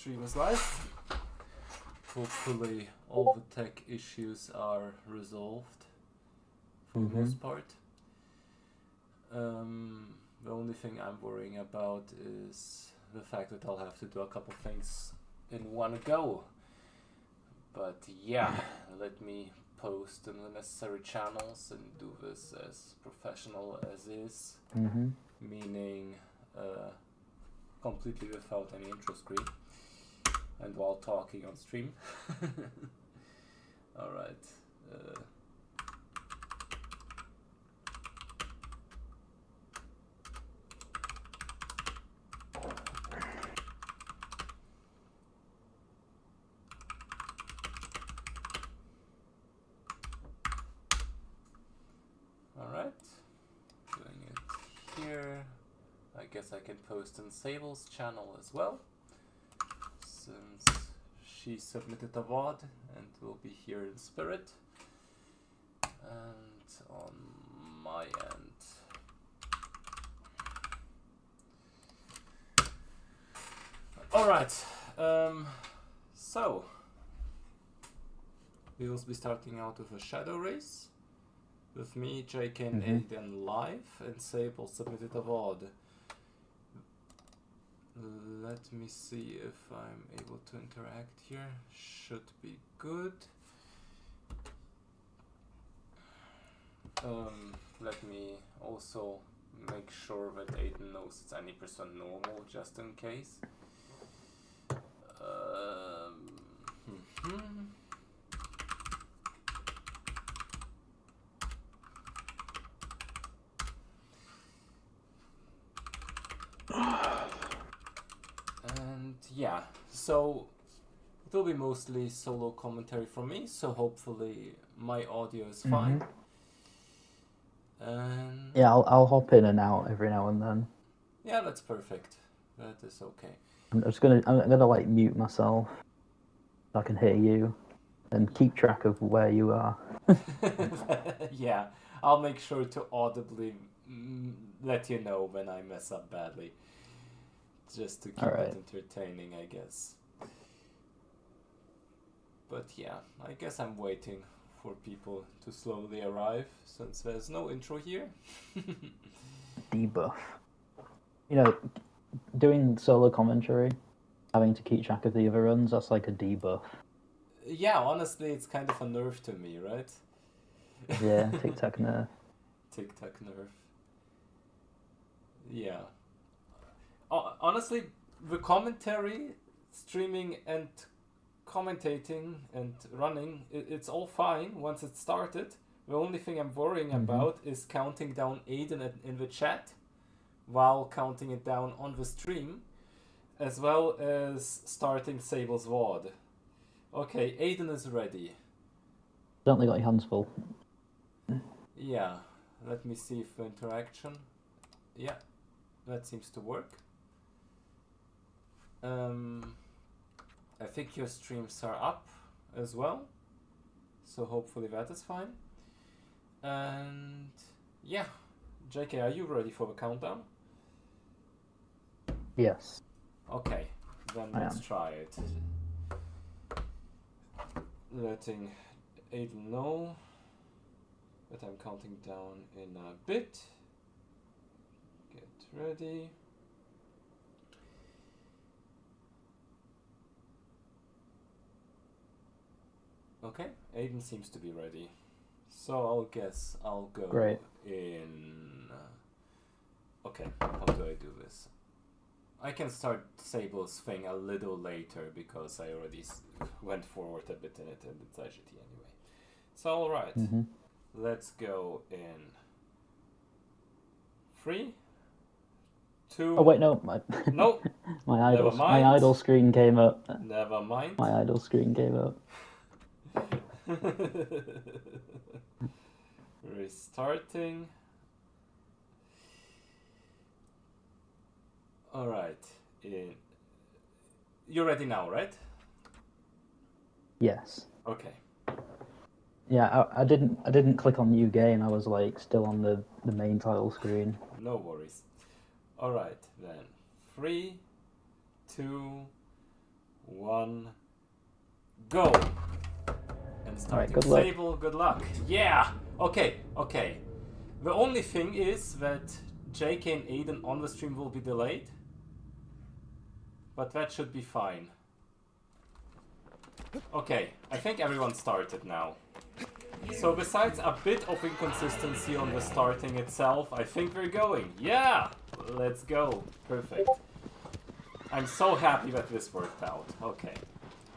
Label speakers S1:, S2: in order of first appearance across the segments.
S1: stream is live. Hopefully all the tech issues are resolved for the most part. The only thing I'm worrying about is the fact that I'll have to do a couple things in one go. But yeah, let me post in the necessary channels and do this as professional as is. Meaning completely without any intro screen and while talking on stream. Alright. Alright. Doing it here. I guess I can post on Sable's channel as well, since she submitted a VOD and will be here in spirit. And on my end, alright, so we will be starting out with a shadow race with me, JK and Aiden live, and Sable submitted a VOD. Let me see if I'm able to interact here. Should be good. Let me also make sure that Aiden knows it's any percent normal, just in case. And yeah, so it will be mostly solo commentary from me, so hopefully my audio is fine. And
S2: yeah, I'll hop in and out every now and then.
S1: Yeah, that's perfect. That is okay.
S2: I'm gonna like mute myself so I can hear you and keep track of where you are.
S1: Yeah, I'll make sure to audibly let you know when I mess up badly. Just to keep it entertaining, I guess. But yeah, I guess I'm waiting for people to slowly arrive, since there's no intro here.
S2: Debuff. You know, doing solo commentary, having to keep track of the other runs, that's like a debuff.
S1: Yeah, honestly, it's kind of a nerf to me, right?
S2: Yeah, tic-tac nerf.
S1: Tic-tac nerf. Yeah. Honestly, the commentary, streaming and commentating and running, it's all fine once it's started. The only thing I'm worrying about is counting down Aiden in the chat while counting it down on the stream, as well as starting Sable's VOD. Okay, Aiden is ready.
S2: Certainly got your hands full.
S1: Yeah, let me see if the interaction... Yeah, that seems to work. I think your streams are up as well, so hopefully that is fine. And yeah, JK, are you ready for the countdown?
S2: Yes.
S1: Okay, then let's try it. Letting Aiden know that I'm counting down in a bit. Get ready. Okay, Aiden seems to be ready. So I'll guess I'll go in... Okay, how do I do this? I can start Sable's thing a little later because I already went forward a bit in it and it's IGT anyway. So alright, let's go in 3, 2...
S2: Oh wait, no.
S1: Nope.
S2: My idle screen came up.
S1: Never mind.
S2: My idle screen came up.
S1: Restarting. Alright. You're ready now, right?
S2: Yes.
S1: Okay.
S2: Yeah, I didn't click on new game. I was like still on the main title screen.
S1: No worries. Alright then. 3, 2, 1, go! And starting
S2: good luck.
S1: Sable, good luck. Yeah! Okay. The only thing is that JK and Aiden on the stream will be delayed. But that should be fine. Okay, I think everyone started now. So besides a bit of inconsistency on the starting itself, I think we're going. Yeah! Let's go. Perfect. I'm so happy that this worked out.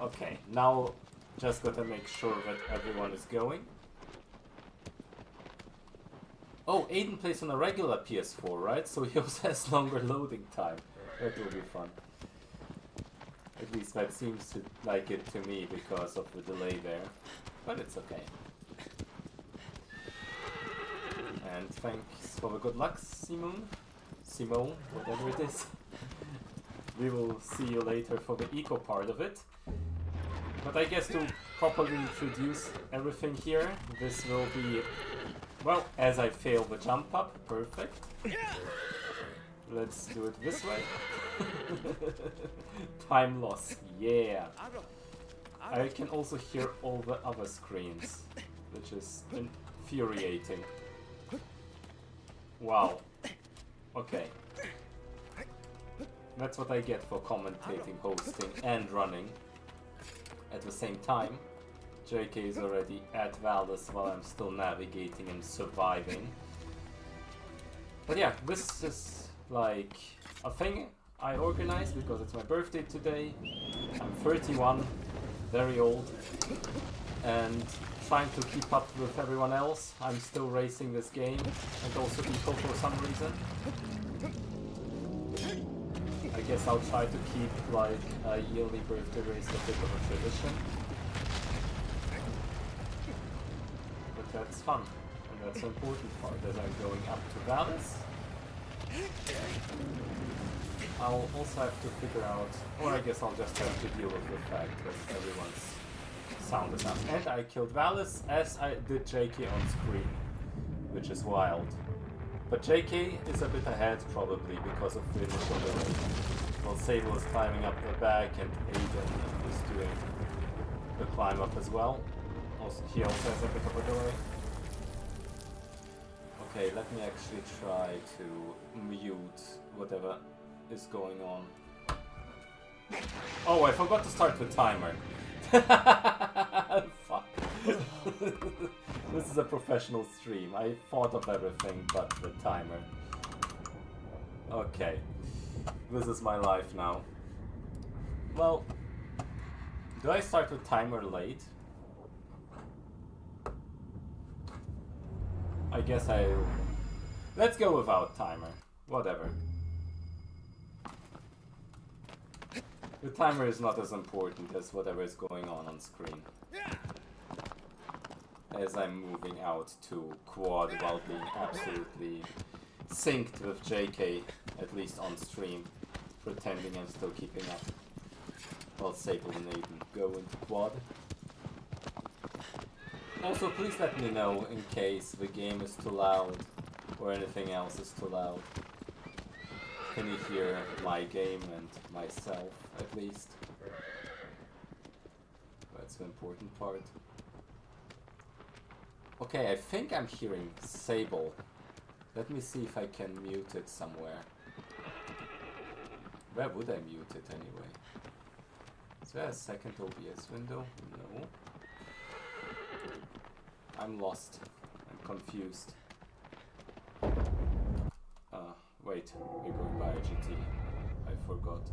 S1: Okay, now just gotta make sure that everyone is going. Oh, Aiden plays on a regular PS4, right? So he also has longer loading time. That will be fun. At least that seems to like it to me because of the delay there. But it's okay. And thanks for the good luck, Simone, whatever it is. We will see you later for the eco part of it. But I guess to properly introduce everything here, this will be, well, as I fail the jump up, perfect. Let's do it this way. Time loss, yeah. I can also hear all the other screens, which is infuriating. Wow. Okay. That's what I get for commentating, hosting, and running at the same time. JK is already at Valdes while I'm still navigating and surviving. But yeah, this is like a thing I organized because it's my birthday today. I'm 31, very old, and trying to keep up with everyone else. I'm still racing this game and also eco for some reason. I guess I'll try to keep like a yearly birthday race a bit of a tradition. But that's fun, and that's the important part as I'm going up to Valdes. I'll also have to figure out, or I guess I'll just have to deal with the fact that everyone's sound is up. And I killed Valdes as I did JK on screen, which is wild. But JK is a bit ahead probably because of the initial delay. While Sable is climbing up the back and Aiden is doing the climb up as well. He also has a bit of a delay. Okay, let me actually try to mute whatever is going on. Oh, I forgot to start the timer. Fuck. This is a professional stream. I thought of everything but the timer. Okay. This is my life now. Well, do I start the timer late? I guess let's go without timer. Whatever. The timer is not as important as whatever is going on screen. As I'm moving out to quad while being absolutely synced with JK, at least on stream, pretending I'm still keeping up. While Sable and Aiden go into quad. Also, please let me know in case the game is too loud or anything else is too loud. Can you hear my game and myself, at least? That's the important part. Okay, I think I'm hearing Sable. Let me see if I can mute it somewhere. Where would I mute it anyway? Is there a second OBS window? No. I'm lost. I'm confused. Wait, we're going by GT. I forgot.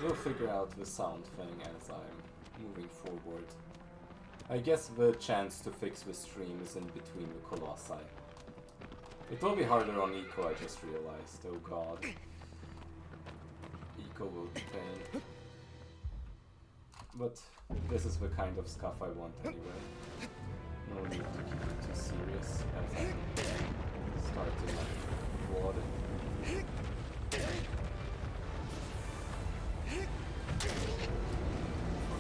S1: We'll figure out the sound thing as I'm moving forward. I guess the chance to fix the stream is in between the Colossi. It will be harder on Eco, I just realized. Oh god. Eco will be pain. But this is the kind of stuff I want anyway. No need to keep it too serious as I'm starting my quad.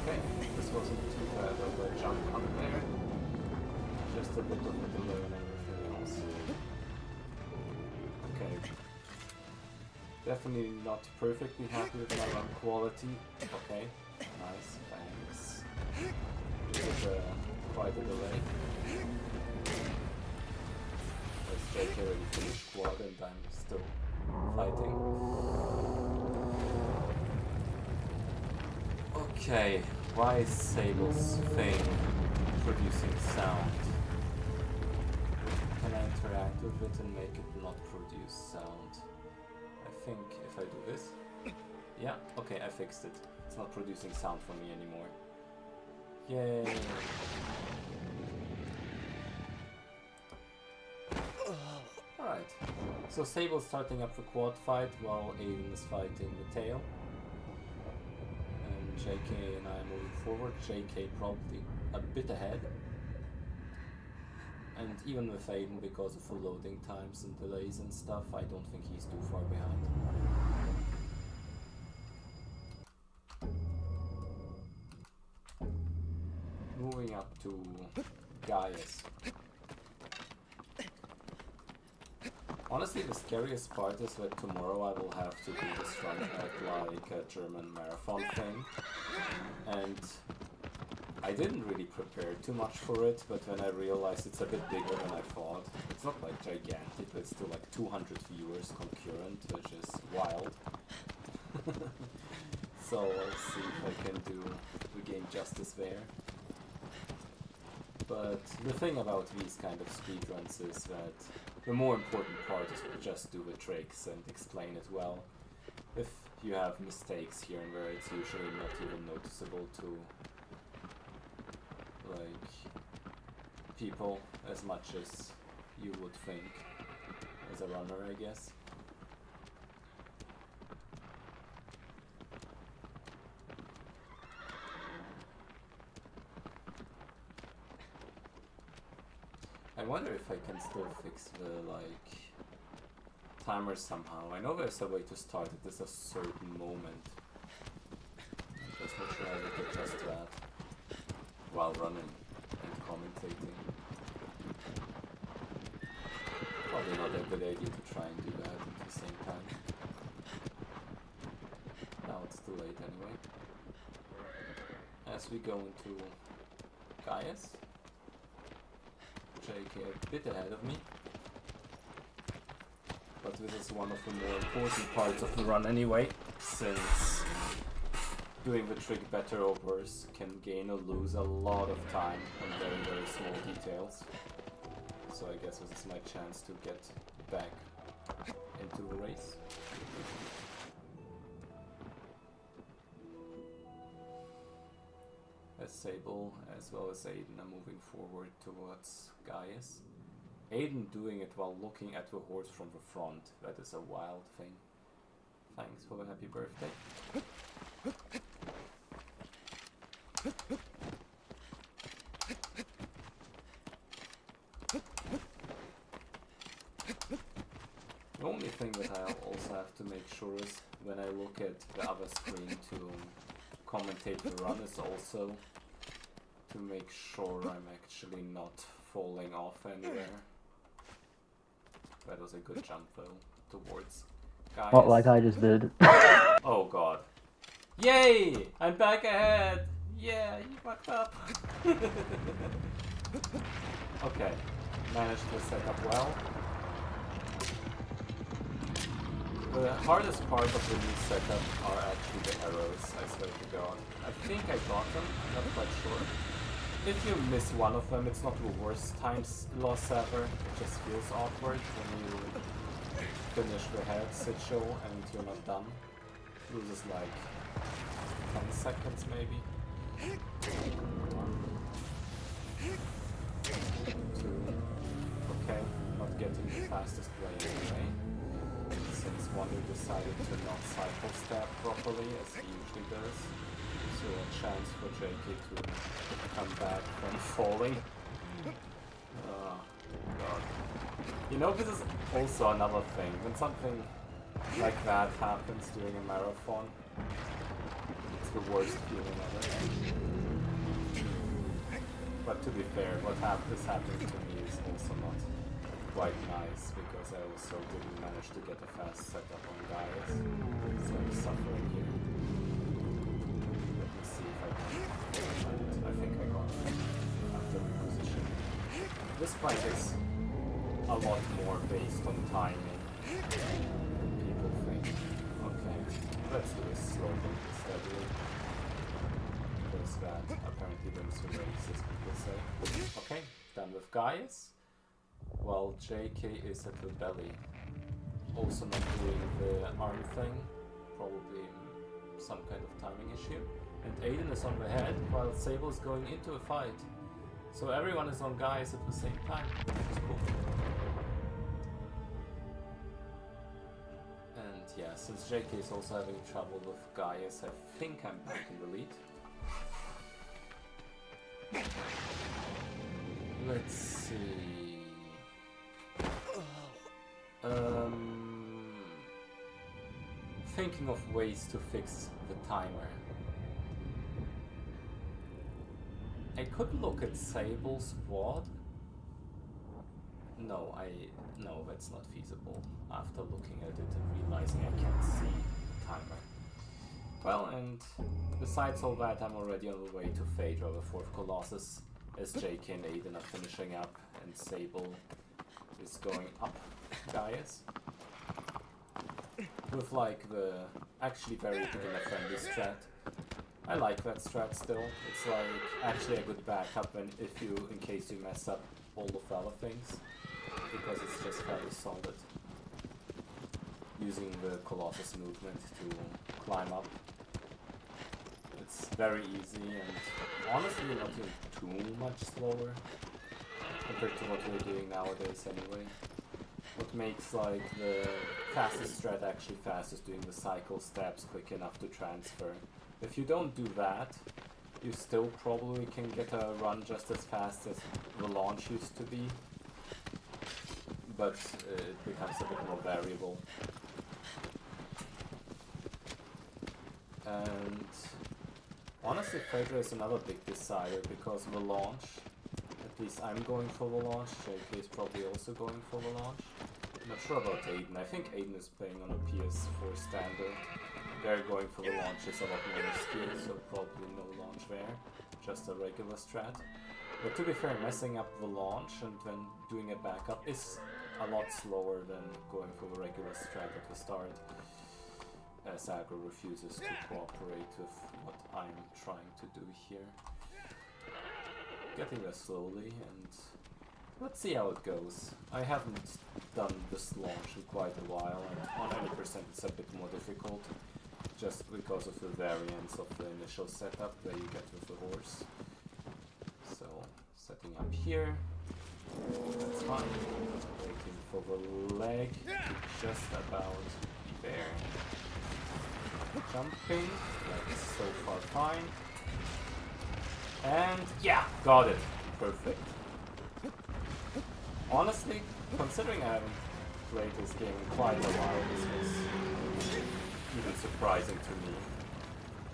S1: Okay, this wasn't too bad of a jump up there. Just a bit of a delay and everything else. Okay. Definitely not perfectly happy with my run quality. Okay, nice, thanks. There's quite a delay. As JK already finished quad and I'm still fighting. Okay, why is Sable's thing producing sound? Can I interact with it and make it not produce sound? I think if I do this... Yeah, okay, I fixed it. It's not producing sound for me anymore. Yay! Alright, so Sable's starting up the quad fight while Aiden is fighting the tail. And JK and I are moving forward. JK probably a bit ahead. And even with Aiden, because of the loading times and delays and stuff, I don't think he's too far behind. Moving up to Gaius. Honestly, the scariest part is that tomorrow I will have to do this run at like a German marathon thing. And I didn't really prepare too much for it, but when I realized it's a bit bigger than I thought, it's not like gigantic, but it's still like 200 viewers concurrent, which is wild. So I'll see if I can do the game justice there. But the thing about these kind of speedruns is that the more important part is to just do the tricks and explain it well. If you have mistakes here and there, it's usually not even noticeable to like people as much as you would think as a runner, I guess. I wonder if I can still fix the like timer somehow. I know there's a way to start it at a certain moment. I'm just not sure how to adjust that while running and commentating. Probably not a good idea to try and do that at the same time. Now it's too late anyway. As we go into Gaius. JK a bit ahead of me. But this is one of the more important parts of the run anyway, since doing the trick better or worse can gain or lose a lot of time on very, very small details. So I guess this is my chance to get back into the race. As Sable as well as Aiden are moving forward towards Gaius. Aiden doing it while looking at the horse from the front. That is a wild thing. Thanks for the happy birthday. The only thing that I also have to make sure is when I look at the other screen to commentate the run is also to make sure I'm actually not falling off anywhere. That was a good jump though, towards Gaius.
S2: What, like I just did?
S1: Oh god. Yay! I'm back ahead! Yeah, you fucked up! Okay, managed to set up well. The hardest part of the new setup are actually the arrows, I swear to god. I think I got them, not quite sure. If you miss one of them, it's not the worst times loss ever. It just feels awkward when you finish the head sit-show and you're not done. Loses like 10 seconds maybe. 1, 2. Okay, not getting the fastest way anyway. Since Wonder decided to not cycle step properly as he usually does. So a chance for JK to come back from falling. Oh god. You know, this is also another thing. When something like that happens during a marathon, it's the worst feeling ever. But to be fair, what is happening to me is also not quite nice because I also didn't manage to get a fast setup on Gaius. So I'm suffering here. Let me see if I can. I think I got it after reposition. This fight is a lot more based on timing than people think. Okay, let's do this slowly, steadily. Because that apparently brings some races, people say. Okay, done with Gaius. While JK is at the belly. Also not doing the arm thing. Probably some kind of timing issue. And Aiden is on the head while Sable is going into a fight. So everyone is on Gaius at the same time, which is cool. And yeah, since JK is also having trouble with Gaius, I think I'm back in the lead. Let's see. Thinking of ways to fix the timer. I could look at Sable's WOD. No, that's not feasible. After looking at it and realizing I can't see the timer. Well, and besides all that, I'm already on the way to Phaedra, the 4th Colossus, as JK and Aiden are finishing up, and Sable is going up Gaius. With like the actually very beginner-friendly strat. I like that strat still. It's like actually a good backup when in case you mess up all of the other things, because it's just fairly solid. Using the Colossus movement to climb up. It's very easy and honestly not even too much slower compared to what we're doing nowadays anyway. What makes like the fastest strat actually fast is doing the cycle steps quick enough to transfer. If you don't do that, you still probably can get a run just as fast as the launch used to be, but it becomes a bit more variable. And honestly, Phaedra is another big decider because the launch, at least I'm going for the launch, JK is probably also going for the launch. I'm not sure about Aiden. I think Aiden is playing on a PS4 standard. They're going for the launch is a lot more risky, so probably no launch there, just a regular strat. But to be fair, messing up the launch and then doing a backup is a lot slower than going for the regular strat at the start, as Aggro refuses to cooperate with what I'm trying to do here. Getting there slowly, and let's see how it goes. I haven't done this launch in quite a while, and on 90% it's a bit more difficult, just because of the variance of the initial setup that you get with the horse. So, setting up here, that's fine. Waiting for the leg to just about be there. Jumping, that's so far fine. And yeah, got it. Perfect. Honestly, considering I haven't played this game in quite a while, this was even surprising to me.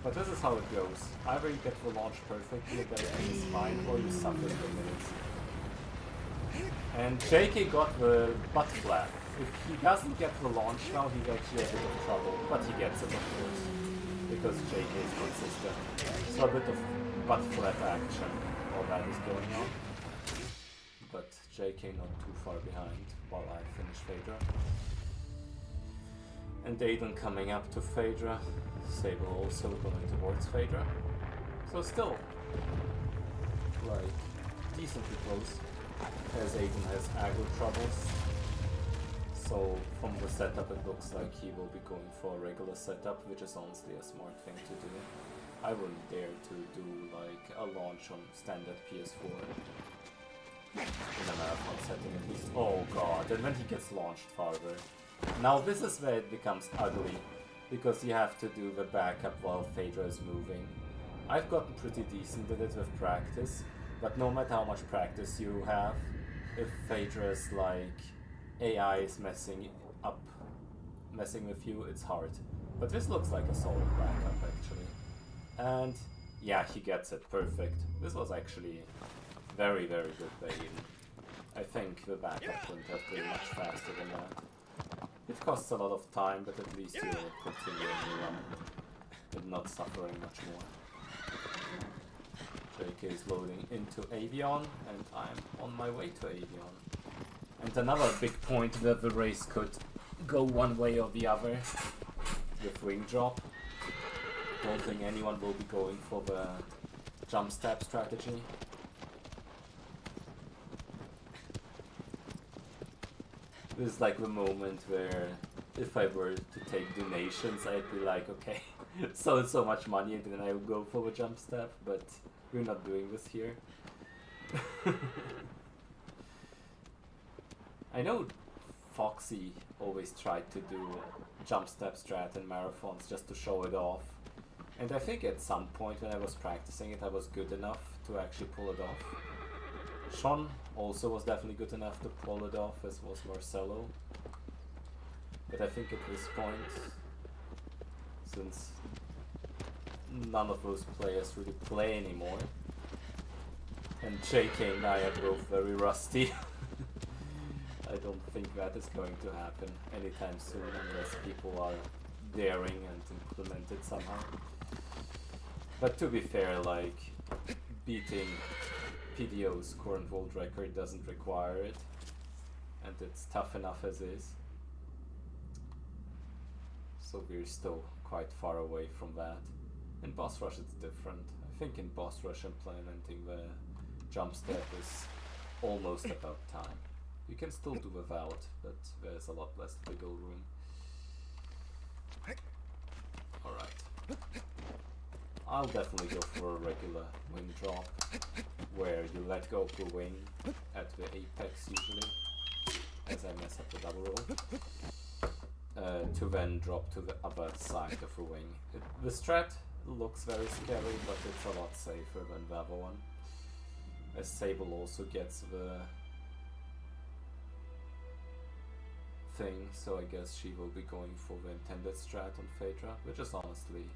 S1: But this is how it goes. Either you get the launch perfectly and everything is fine, or you suffer for minutes. And JK got the butt flap. If he doesn't get the launch now, he's actually a bit of trouble. But he gets it, of course, because JK is consistent. So a bit of butt flap action while that is going on. But JK not too far behind while I finish Phaedra. And Aiden coming up to Phaedra. Sable also going towards Phaedra. So still, like, decently close, as Aiden has aggro troubles. So from the setup it looks like he will be going for a regular setup, which is honestly a smart thing to do. I wouldn't dare to do like a launch on standard PS4. In a marathon setting at least. Oh god, and when he gets launched farther. Now this is where it becomes ugly, because you have to do the backup while Phaedra is moving. I've gotten pretty decent at it with practice, but no matter how much practice you have, if Phaedra's like AI is messing with you, it's hard. But this looks like a solid backup actually. And yeah, he gets it, perfect. This was actually very, very good by Aiden. I think the backup couldn't have been much faster than that. It costs a lot of time, but at least you're continuing the run and not suffering much more. JK is loading into Avion, and I'm on my way to Avion. And another big point that the race could go one way or the other with wing drop. Don't think anyone will be going for the jump step strategy. This is like the moment where if I were to take donations, I'd be like, okay, so much money, and then I would go for the jump step, but we're not doing this here. I know Foxy always tried to do jump step strat in marathons just to show it off. And I think at some point when I was practicing it, I was good enough to actually pull it off. Sean also was definitely good enough to pull it off, as was Marcelo. But I think at this point, since none of those players really play anymore, and JK and I are both very rusty, I don't think that is going to happen anytime soon unless people are daring and implement it somehow. But to be fair, like, beating PDO's current world record doesn't require it, and it's tough enough as is. So we're still quite far away from that. In Boss Rush it's different. I think in Boss Rush implementing the jump step is almost about time. You can still do without, but there's a lot less wiggle room. Alright. I'll definitely go for a regular wing drop, where you let go of the wing at the apex usually, as I mess up the double roll, to then drop to the other side of the wing. The strat looks very scary, but it's a lot safer than the other one, as Sable also gets the thing, so I guess she will be going for the intended strat on Phaedra, which is honestly,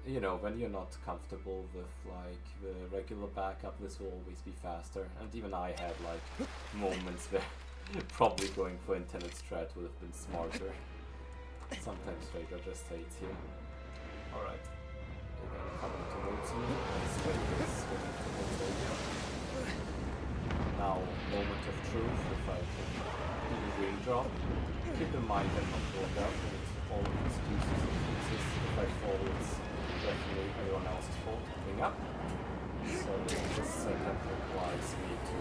S1: you know, when you're not comfortable with like the regular backup, this will always be faster. And even I had like moments where probably going for intended strat would have been smarter. Sometimes Phaedra just hates you. Alright. Again, coming towards me. Now, moment of truth, if I can do the wing drop. Keep in mind I'm not going out, and it's all excuses and fixes. If I fall, it's definitely everyone else's fault. Wing up. So this setup requires me to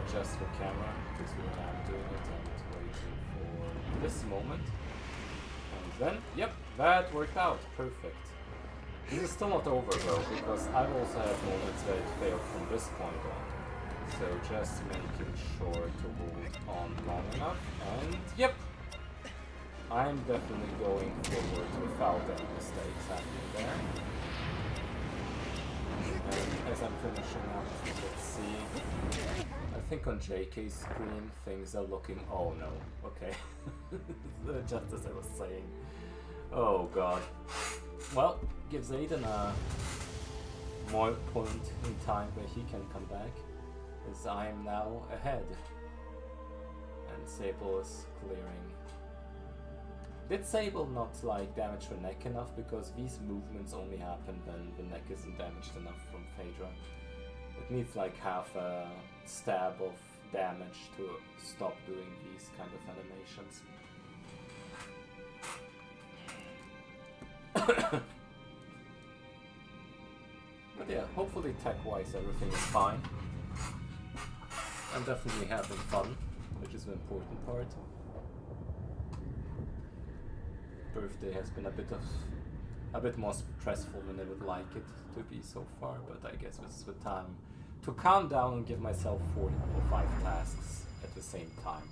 S1: adjust the camera, because when I'm doing it, I'm waiting for this moment. And then, yep, that worked out. Perfect. This is still not over though, because I've also had moments where it failed from this point on. So just making sure to hold on long enough, and yep! I'm definitely going forward without any mistakes happening there. And as I'm finishing up, let's see. I think on JK's screen things are looking... oh no, okay. Just as I was saying. Oh god. Well, gives Aiden a more point in time where he can come back, as I am now ahead. And Sable is clearing. Did Sable not like damage the neck enough? Because these movements only happen when the neck isn't damaged enough from Phaedra. It needs like half a stab of damage to stop doing these kind of animations. But yeah, hopefully tech-wise everything is fine. I'm definitely having fun, which is the important part. Birthday has been a bit more stressful than I would like it to be so far, but I guess this is the time to calm down and give myself 4 or 5 tasks at the same time,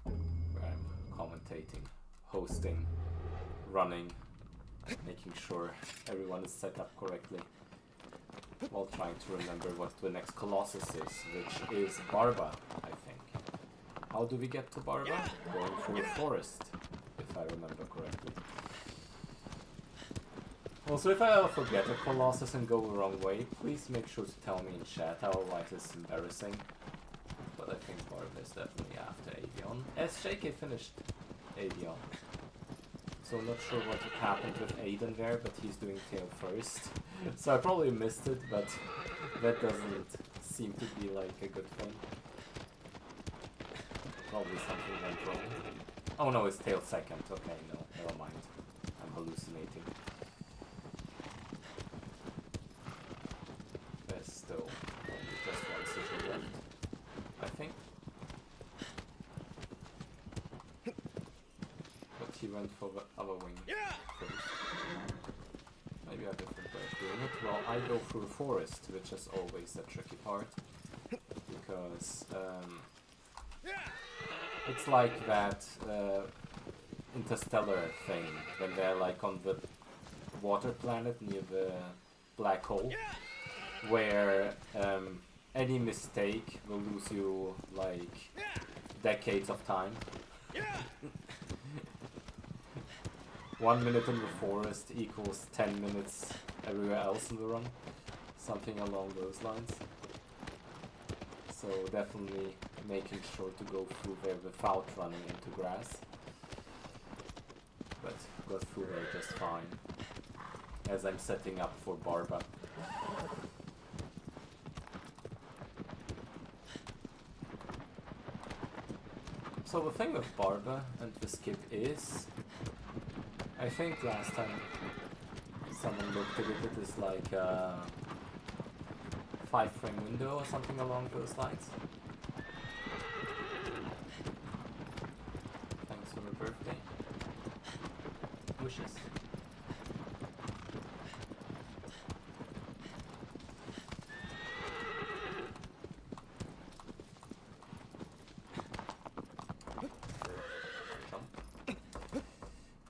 S1: where I'm commentating, hosting, running, making sure everyone is set up correctly, while trying to remember what the next Colossus is, which is Barba, I think. How do we get to Barba? Going through a forest, if I remember correctly. Also, if I forget a Colossus and go the wrong way, please make sure to tell me in chat, otherwise it's embarrassing. But I think Barba is definitely after Avion. SJK finished Avion. So I'm not sure what happened with Aiden there, but he's doing tail first. So I probably missed it, but that doesn't seem to be like a good thing. Probably something went wrong. Oh no, it's tail second. Okay, no, never mind. I'm hallucinating. There's still only just one sigil left, I think. But he went for the other wing first. Maybe a different way of doing it. Well, I go through the forest, which is always the tricky part. Because it's like that interstellar thing, when they're like on the water planet near the black hole, where any mistake will lose you like decades of time. 1 minute in the forest equals 10 minutes everywhere else in the run. Something along those lines. So definitely making sure to go through there without running into grass. But got through there just fine. As I'm setting up for Barba. So the thing with Barba and the skip is, I think last time someone looked at it, it is like a 5-frame window or something along those lines. Thanks for the birthday wishes.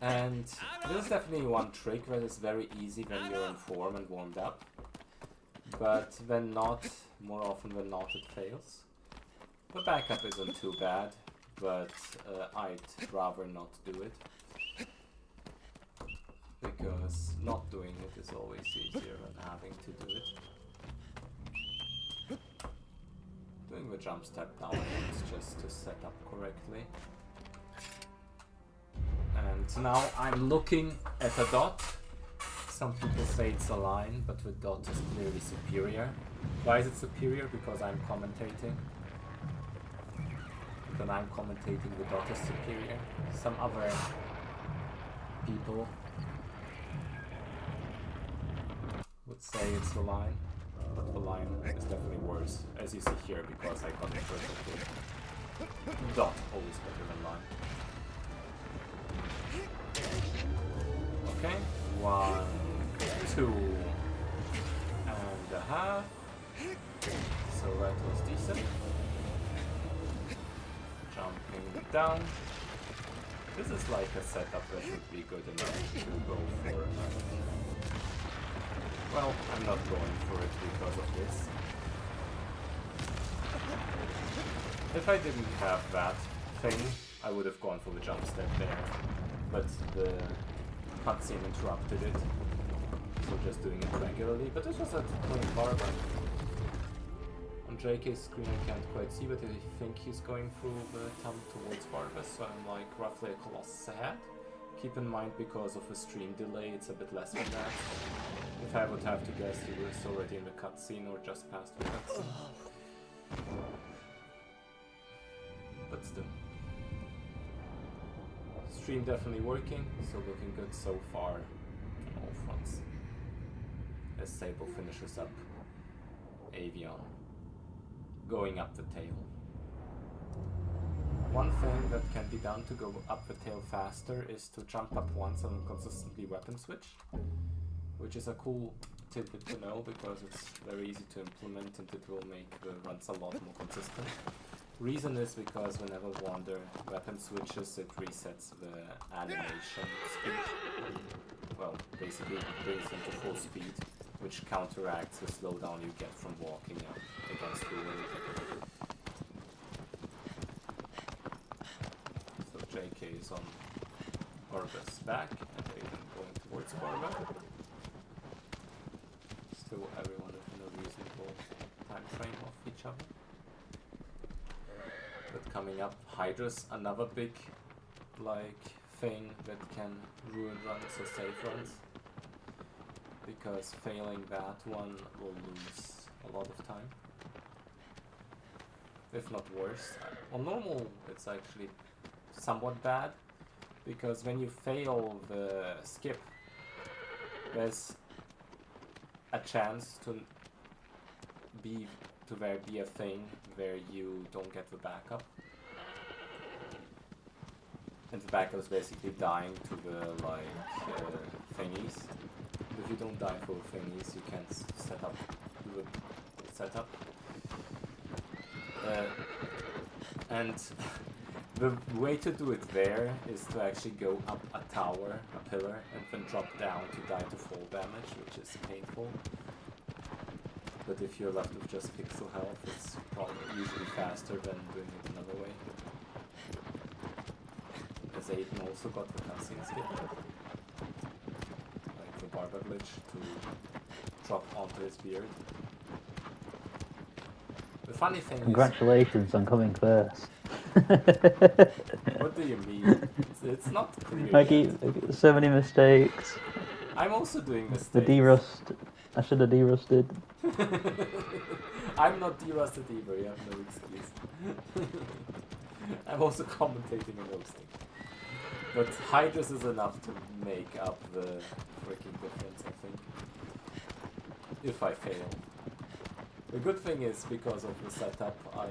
S1: And this is definitely one trick that is very easy when you're in form and warmed up. But when not, more often than not it fails. The backup isn't too bad, but I'd rather not do it. Because not doing it is always easier than having to do it. Doing the jump step down once just to set up correctly. And now I'm looking at a dot. Some people say it's a line, but the dot is clearly superior. Why is it superior? Because I'm commentating. When I'm commentating, the dot is superior. Some other people would say it's the line, but the line is definitely worse, as you see here, because I got it perfectly. Dot always better than line. Okay, 1, 2.5. So that was decent. Jumping down. This is like a setup that should be good enough to go for. Well, I'm not going for it because of this. If I didn't have that thing, I would have gone for the jump step there. But the cutscene interrupted it. So just doing it regularly. But this was at playing Barba. On JK's screen I can't quite see, but I think he's going through the tunnel towards Barba, so I'm like roughly a Colossus ahead. Keep in mind, because of the stream delay, it's a bit less than that. If I would have to guess, he was already in the cutscene or just past the cutscene. But still. Stream definitely working, so looking good so far on all fronts. As Sable finishes up Avion, going up the tail. One thing that can be done to go up the tail faster is to jump up once and consistently weapon switch, which is a cool tidbit to know because it's very easy to implement and it will make the runs a lot more consistent. Reason is because whenever Wander weapon switches, it resets the animation speed. Well, basically it brings them to full speed, which counteracts the slowdown you get from walking up against the wind. So JK is on Barba's back, and Aiden going towards Barba. so everyone is in a reasonable time frame of each other. But coming up, Hydra's another big thing that can ruin runs or save runs. Because failing that one will lose a lot of time. If not worse. On normal it's actually somewhat bad. Because when you fail the skip, there's a chance to there be a thing where you don't get the backup. And the backup is basically dying to the thingies. If you don't die for the thingies, you can't do the setup. And the way to do it there is to actually go up a tower, a pillar, and then drop down to die to fall damage, which is painful. But if you're left with just pixel health, it's probably usually faster than doing it another way. As Aiden also got the cutscene skip. Like the barber glitch to drop onto his beard. The funny thing
S2: Congratulations on coming first.
S1: What do you mean? It's not clear
S2: I
S1: yet.
S2: keep so many mistakes.
S1: I'm also doing mistakes.
S2: The derust. I should have derusted.
S1: I'm not derusted either, you have no excuse. I'm also commentating and hosting. But Hydras is enough to make up the freaking difference, I think. If I fail. The good thing is, because of the setup I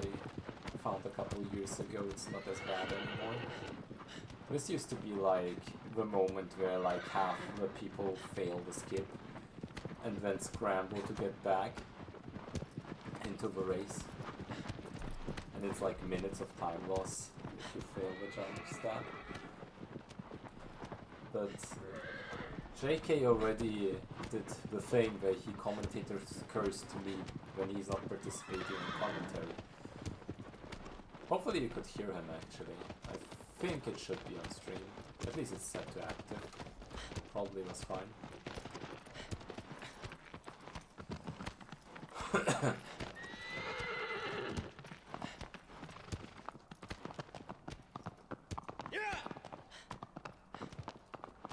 S1: found a couple years ago, it's not as bad anymore. This used to be like the moment where like half the people fail the skip and then scramble to get back into the race. And it's like minutes of time loss if you fail the jump stat. But JK already did the thing where he commentators curse to me when he's not participating in commentary. Hopefully you could hear him actually. I think it should be on stream. At least it's set to active. Probably was fine.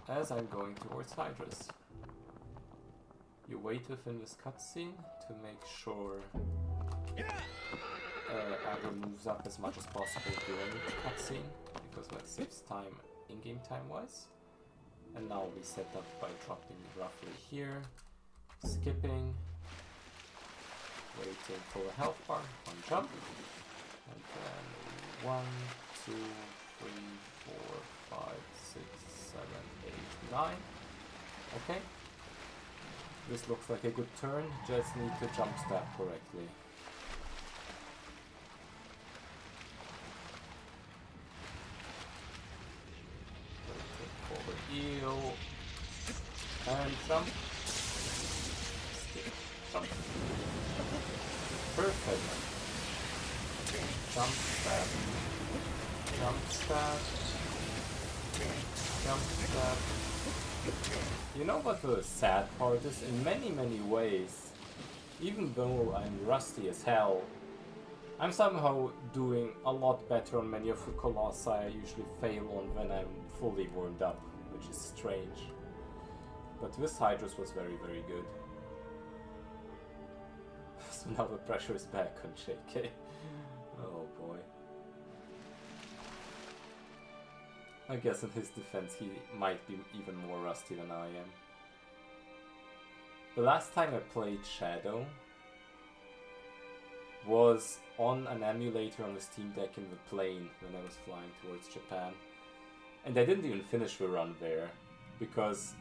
S1: As I'm going towards Hydras. You wait within this cutscene to make sure Agro moves up as much as possible during the cutscene, because that saves time in-game time-wise. And now we set up by dropping roughly here, skipping, waiting for the health bar, one jump, and then 1, 2, 3, 4, 5, 6, 7, 8, 9. Okay. This looks like a good turn, just need to jump stab correctly. Take forward eel, and jump, skip, jump. Perfect. Jump stab, jump stab, jump stab. You know what the sad part is? In many ways, even though I'm rusty as hell, I'm somehow doing a lot better on many of the Colossi I usually fail on when I'm fully warmed up, which is strange. But this Hydras was very good. So now the pressure is back on JK. Oh boy. I guess in his defense he might be even more rusty than I am. The last time I played Shadow was on an emulator on the Steam Deck in the plane when I was flying towards Japan. And I didn't even finish the run there, because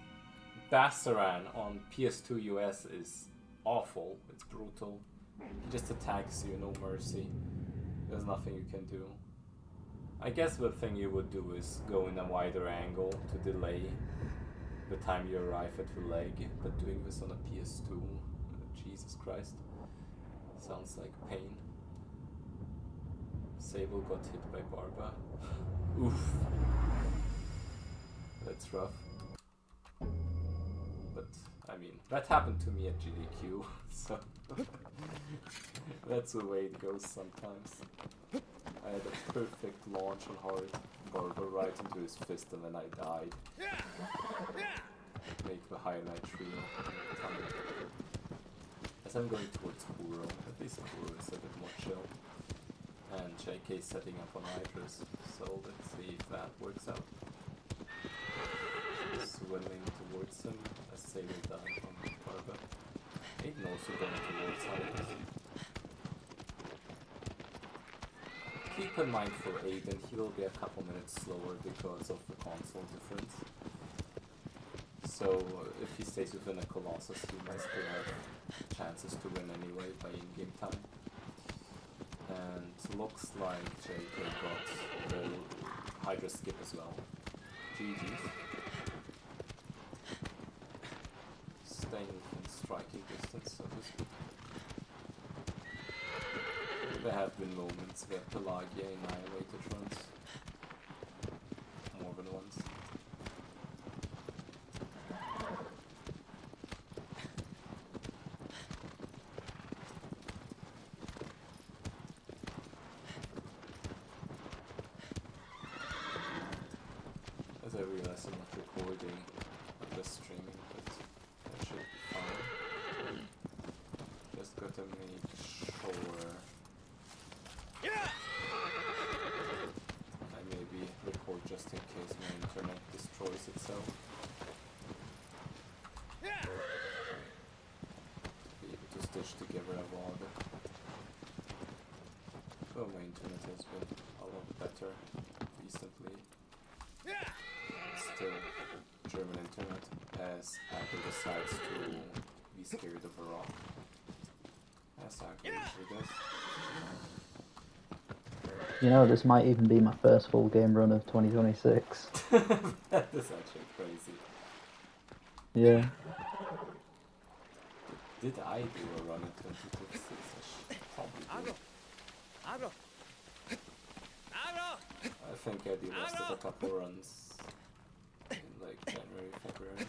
S1: Bassaran on PS2 US is awful, it's brutal. He just attacks you, no mercy. There's nothing you can do. I guess the thing you would do is go in a wider angle to delay the time you arrive at the leg, but doing this on a PS2, Jesus Christ, sounds like pain. Sable got hit by Barba. Oof. That's rough. But I mean, that happened to me at GDQ, so that's the way it goes sometimes. I had a perfect launch on hard barber right into his fist and then I died. Make the highlight reel. As I'm going towards Kuro, at least Kuro is a bit more chill. And JK is setting up on Idris, so let's see if that works out. Swimming towards him, as Sailor died on Barba. Aiden also going towards Idris. Keep in mind for Aiden, he will be a couple minutes slower because of the console difference. So if he stays within a Colossus, he might still have chances to win anyway by in-game time. And looks like JK got the Hydra skip as well. GG's. Staying within striking distance, so to speak. There have been moments where Pelagia annihilated runs. More than once. As I realize I'm not recording, I'm just streaming, but that should be fine. Just gotta make sure I maybe record just in case my internet destroys itself. Be able to stitch together a VOD. Well, my internet has been a lot better recently. Still, German internet, as Apple decides to be scared of a rock. As Apple usually does.
S2: You know, this might even be my first full game run of 2026.
S1: That is actually crazy.
S2: Yeah.
S1: Did I do a run in 2026? I should probably do. I think I did rest of a couple runs in like January, February.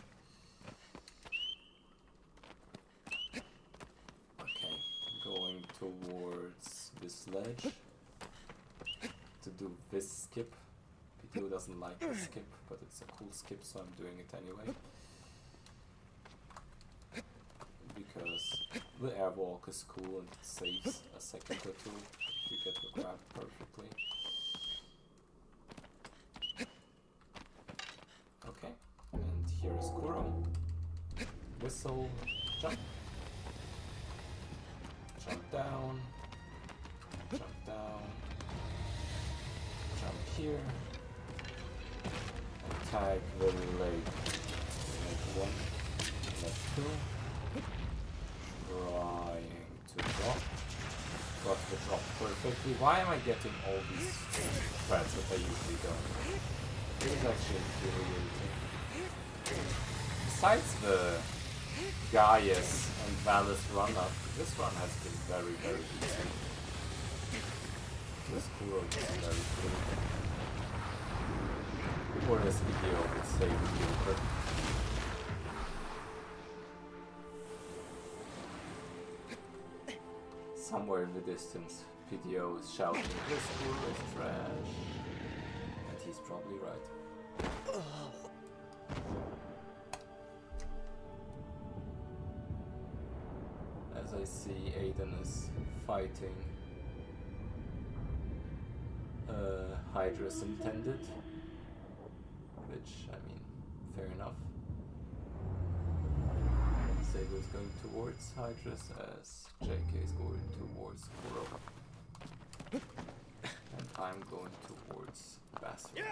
S1: Okay, going towards this ledge to do this skip. PTO doesn't like the skip, but it's a cool skip, so I'm doing it anyway. Because the airwalk is cool and it saves a second or two if you get the grab perfectly. Okay, and here is Kuro. Whistle, jump. Jump down. Jump down. Jump here. And tag the leg. Left 1, left 2. Trying to drop. Got the drop perfectly. Why am I getting all these threats that I usually don't? It is actually infuriating. Besides the Gaius and Valus run-up, this run has been very, very easy. This Kuro is very cool. Or this video would say mediocre. Somewhere in the distance, PDO is shouting, "This Kuro is trash." And he's probably right. As I see Aiden is fighting Hydra's intended, which, I mean, fair enough. Saber is going towards Hydras as JK is going towards Kuro. And I'm going towards Basser.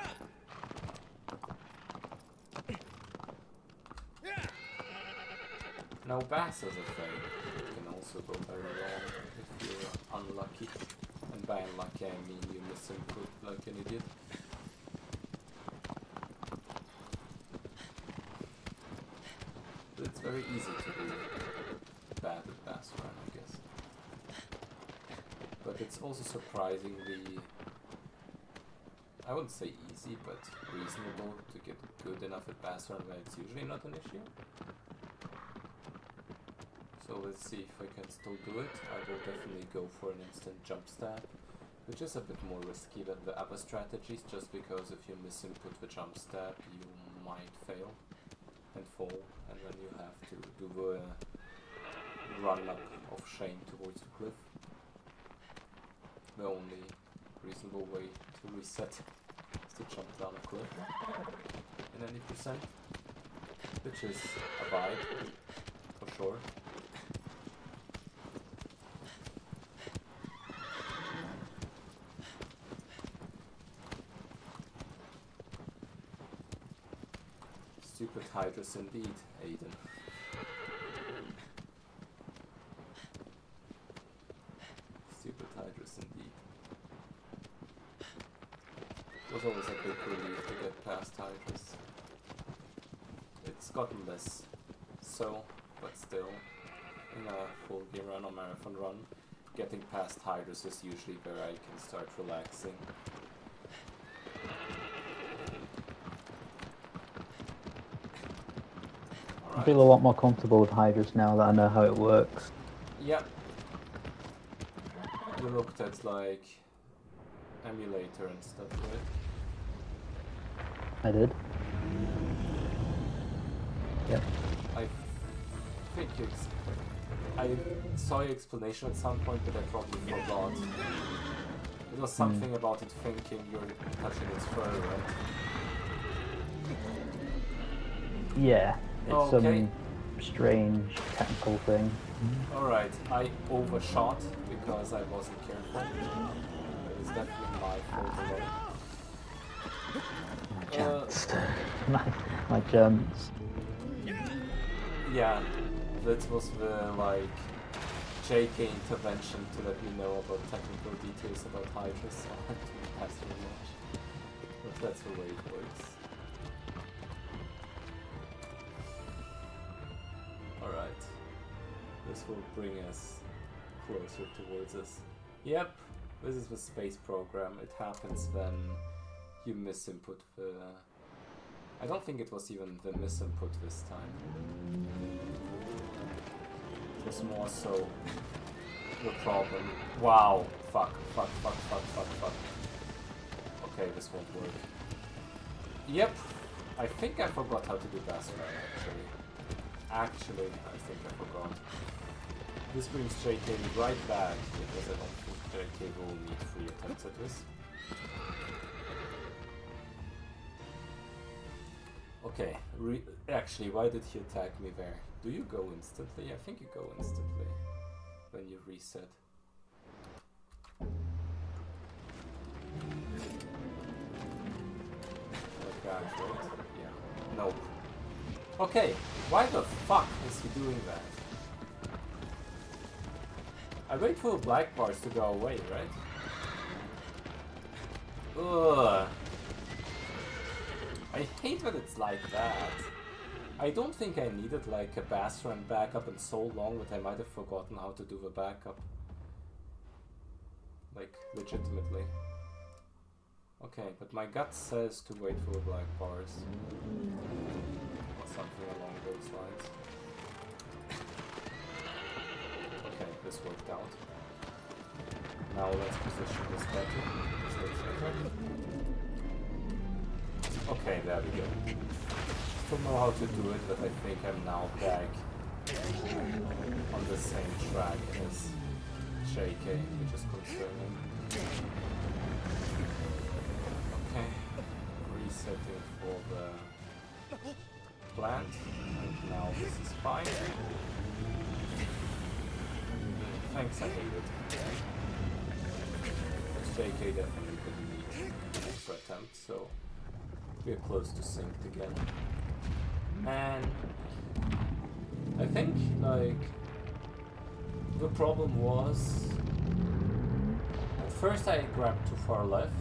S1: Now Bass is a thing. It can also go very wrong if you're unlucky. And by unlucky I mean you misinput like an idiot. But it's very easy to be bad at Bass run, I guess. But it's also surprisingly, I wouldn't say easy, but reasonable to get good enough at Bass run where it's usually not an issue. So let's see if I can still do it. I will definitely go for an instant jump stab, which is a bit more risky than the other strategies, just because if you misinput the jump stab, you might fail and fall, and then you have to do the run up of shame towards the cliff. The only reasonable way to reset is to jump down a cliff in any percent, which is a vibe, for sure. Stupid Hydras indeed, Aiden. Stupid Hydras indeed. It was always a big relief to get past Hydras. It's gotten less so, but still, in a full game run or marathon run, getting past Hydras is usually where I can start relaxing.
S2: I feel a lot more comfortable with Hydras now that I know how it works.
S1: Yep. You looked at like emulator and stuff, right?
S2: I did. Yep.
S1: I think I saw your explanation at some point, but I probably forgot. It was something about it thinking you're touching its fur, right?
S2: Yeah. It's
S1: Okay.
S2: some strange technical thing.
S1: Alright, I overshot because I wasn't careful. It was definitely my fault alone.
S2: My chance. my chance.
S1: Yeah, that was the like JK intervention to let me know about technical details about Hydras, so I had to pass through much. But that's the way it works. Alright. This will bring us closer towards us. Yep, this is the space program. It happens when you misinput the... I don't think it was even the misinput this time. It was more so the problem. Wow! Fuck. Okay, this won't work. Yep, I think I forgot how to do Basra actually. Actually, I think I forgot. This brings JK right back, because I don't think JK will need 3 attempts at this. Okay, actually, why did he attack me there? Do you go instantly? I think you go instantly when you reset. Like that, right? Yeah. Nope. Okay, why the fuck is he doing that? I wait for the black bars to go away, right? Ugh. I hate that it's like that. I don't think I needed like a bass run backup in so long that I might have forgotten how to do the backup. Like, legitimately. Okay, but my gut says to wait for the black bars. Or something along those lines. Okay, this worked out. Now let's position this better. This looks better. Okay, there we go. Still know how to do it, but I think I'm now back on the same track as JK, which is concerning. Okay, resetting for the plant, and now this is fine. Thanks, I hate it. JK definitely didn't need an extra attempt, so we're close to synced again. And I think, like, the problem was, at first I grabbed too far left,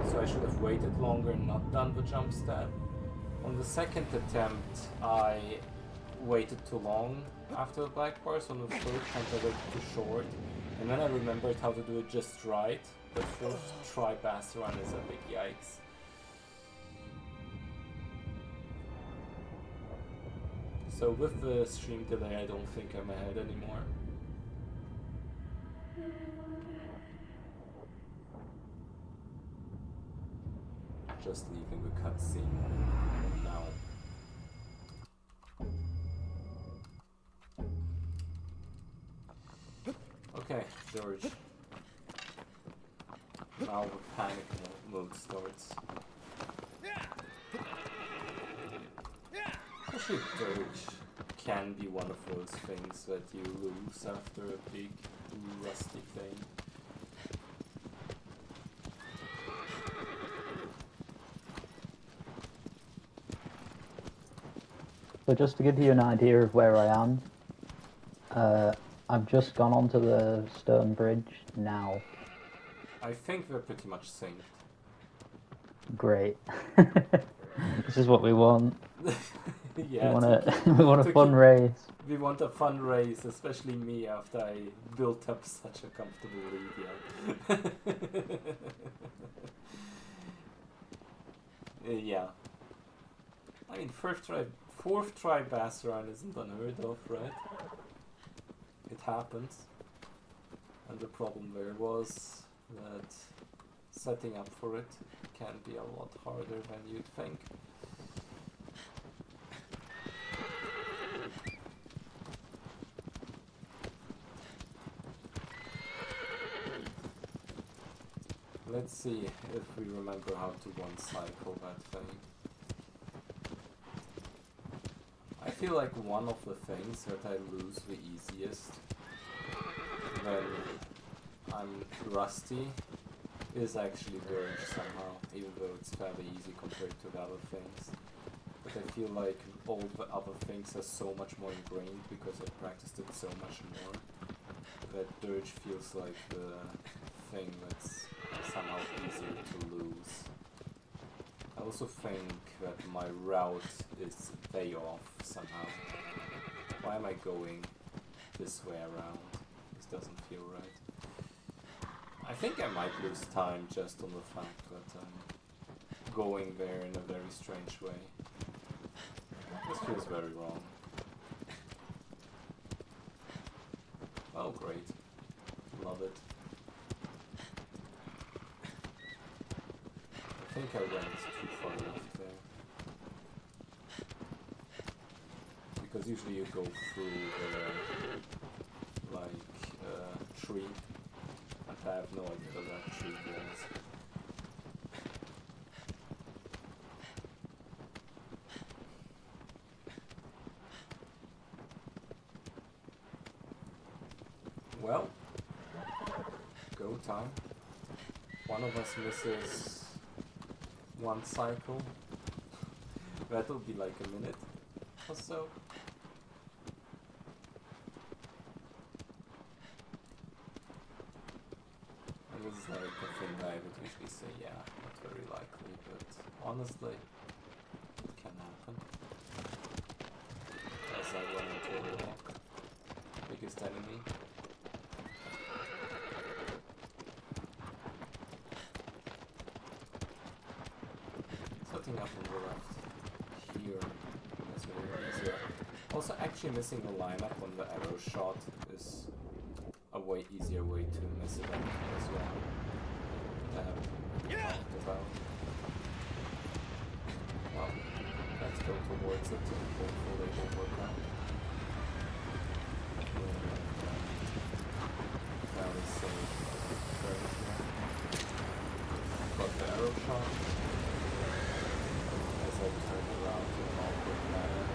S1: so I should have waited longer and not done the jump stab. On the second attempt, I waited too long after the black bars. On the third attempt, I waited too short, and then I remembered how to do it just right. But fourth try bass run is a big yikes. So with the stream delay, I don't think I'm ahead anymore. Just leaving the cutscene now. Okay, George. Now the panic mode starts. Actually, Dirge can be one of those things that you lose after a big rusty thing.
S2: So just to give you an idea of where I am, I've just gone onto the stone bridge now.
S1: I think we're pretty much synced.
S2: Great. This is what we want.
S1: Yeah,
S2: we want a fun race.
S1: We want a fun race, especially me after I built up such a comfortable lead. Yeah. I mean, fourth try bass run isn't unheard of, right? It happens. And the problem there was that setting up for it can be a lot harder than you'd think. Let's see if we remember how to one cycle that thing. I feel like one of the things that I lose the easiest when I'm rusty is actually Dirge somehow, even though it's fairly easy compared to the other things. But I feel like all the other things are so much more ingrained because I've practiced it so much more that Dirge feels like the thing that's somehow easier to lose. I also think that my route is way off somehow. Why am I going this way around? This doesn't feel right. I think I might lose time just on the fact that I'm going there in a very strange way. This feels very wrong. Oh, great. Love it. I think I went too far left there. Because usually you go through the, tree. And I have no idea what that tree was. Well, go time. One of us misses one cycle. That'll be like a minute or so. And this is like a thing I would usually say, yeah, not very likely, but honestly, it can happen. As I run into a rock, biggest enemy. Setting up on the left here is really easier. Also, actually missing the lineup on the arrow shot is a way easier way to miss it as well. Talked about. Well, let's go towards it and hopefully it will work out. Fairly safe right here. Got the arrow shot. As I turn around to an awkward manner.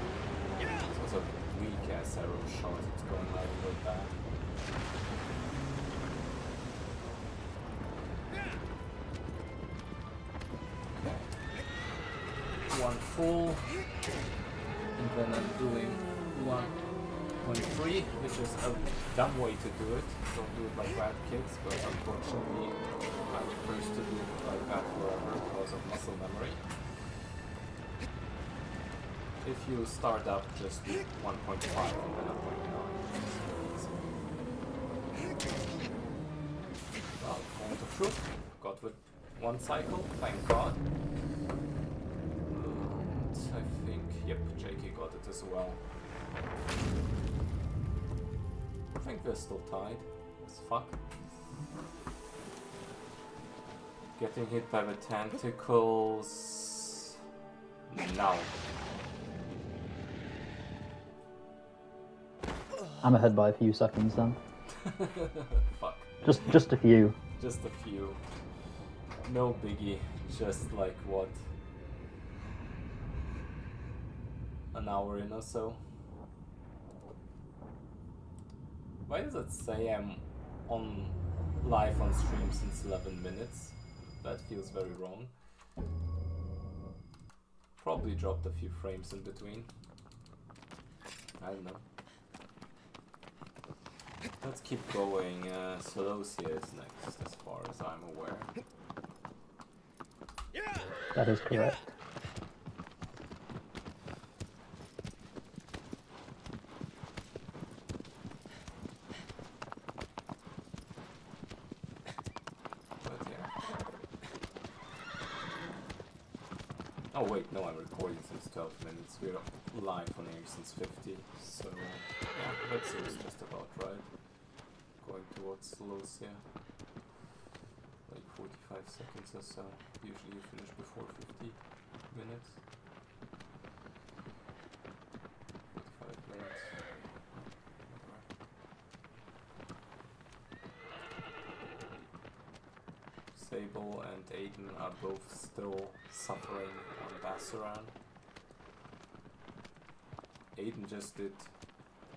S1: It's also a weak ass arrow shot, it's going out a little bad. Okay. One full, and then I'm doing 1.3, which is a dumb way to do it. Don't do it like that, kids, but unfortunately I'm supposed to do it like that forever because of muscle memory. If you start up just with 1.5 and then a 0.9, well, moment of truth. Got with one cycle, thank God. And I think, yep, JK got it as well. I think they're still tied as fuck. Getting hit by the tentacles. Now.
S2: I'm ahead by a few seconds then.
S1: Fuck.
S2: Just a few.
S1: Just a few. No biggie. Just like what? An hour in or so. Why does it say I'm on live on stream since 11 minutes? That feels very wrong. Probably dropped a few frames in between. I don't know. Let's keep going. SotC is next, as far as I'm aware.
S2: That is correct.
S1: But yeah. Oh wait, no, I'm recording since 12 minutes. We're live on air since 50, so yeah, that seems just about right. Going towards SotC. Like 45 seconds or so. Usually you finish before 50 minutes. 45 minutes. Sable and Aiden are both still suffering on Bassaran. Aiden just did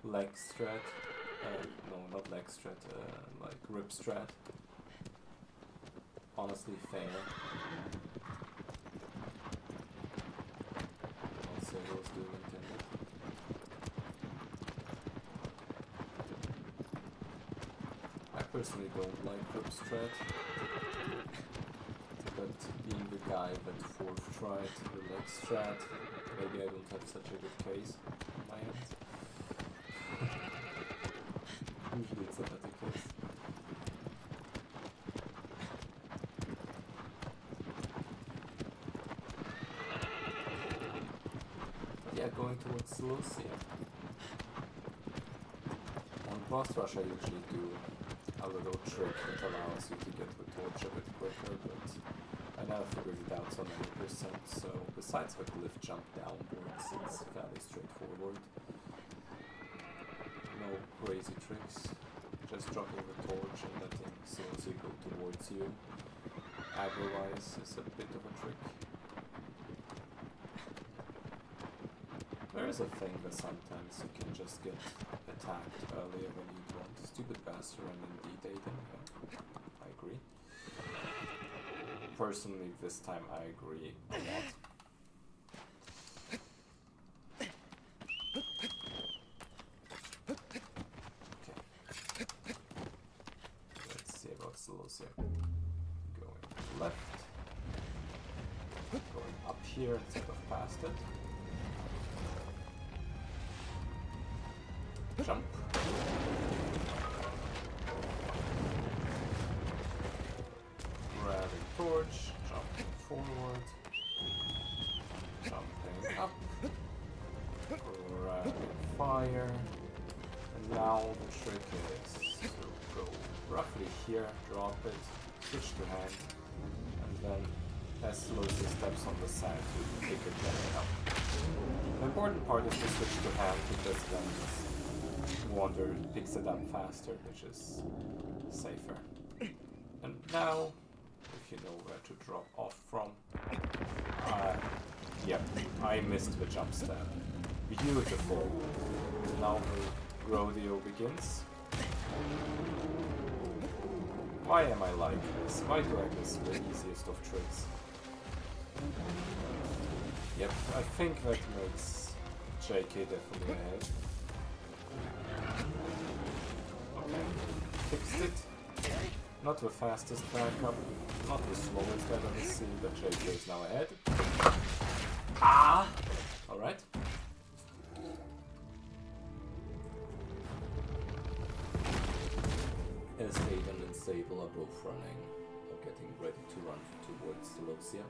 S1: leg strat. No, not leg strat, like rip strat. Honestly fair. I'll say what was doing intended. I personally don't like rip strat. But being the guy that fourth tried the leg strat, maybe I don't have such a good case on my hands. Usually it's a better case. Yeah, going towards SotC. On boss rush I usually do a little trick that allows you to get the torch a bit quicker, but I never figured it out so many percent, so besides the cliff jump downwards, it's fairly straightforward. No crazy tricks, just dropping the torch and letting SotC go towards you. Aggro-wise is a bit of a trick. There is a thing that sometimes you can just get attacked earlier when you want. Stupid bastard and indeed Aiden, yeah, I agree. Personally, this time I agree a lot. Okay. Let's see about SotC. Going left. Going up here instead of past it. Jump. Grabbing torch, jumping forward, jumping up, grabbing fire, and now the trick is to go roughly here, drop it, switch to hand, and then as SotC steps on the sand, you pick it back up. The important part is to switch to hand because then Wander picks it up faster, which is safer. And now, if you know where to drop off from, yep, I missed the jump stab. Beautiful. Now the rodeo begins. Why am I like this? Why do I miss the easiest of tricks? Yep, I think that makes JK definitely ahead. Okay, fixed it. Not the fastest backup, not the slowest I've ever seen, but JK is now ahead. Ah! Alright. As Aiden and Sable are both running, or getting ready to run towards SotC.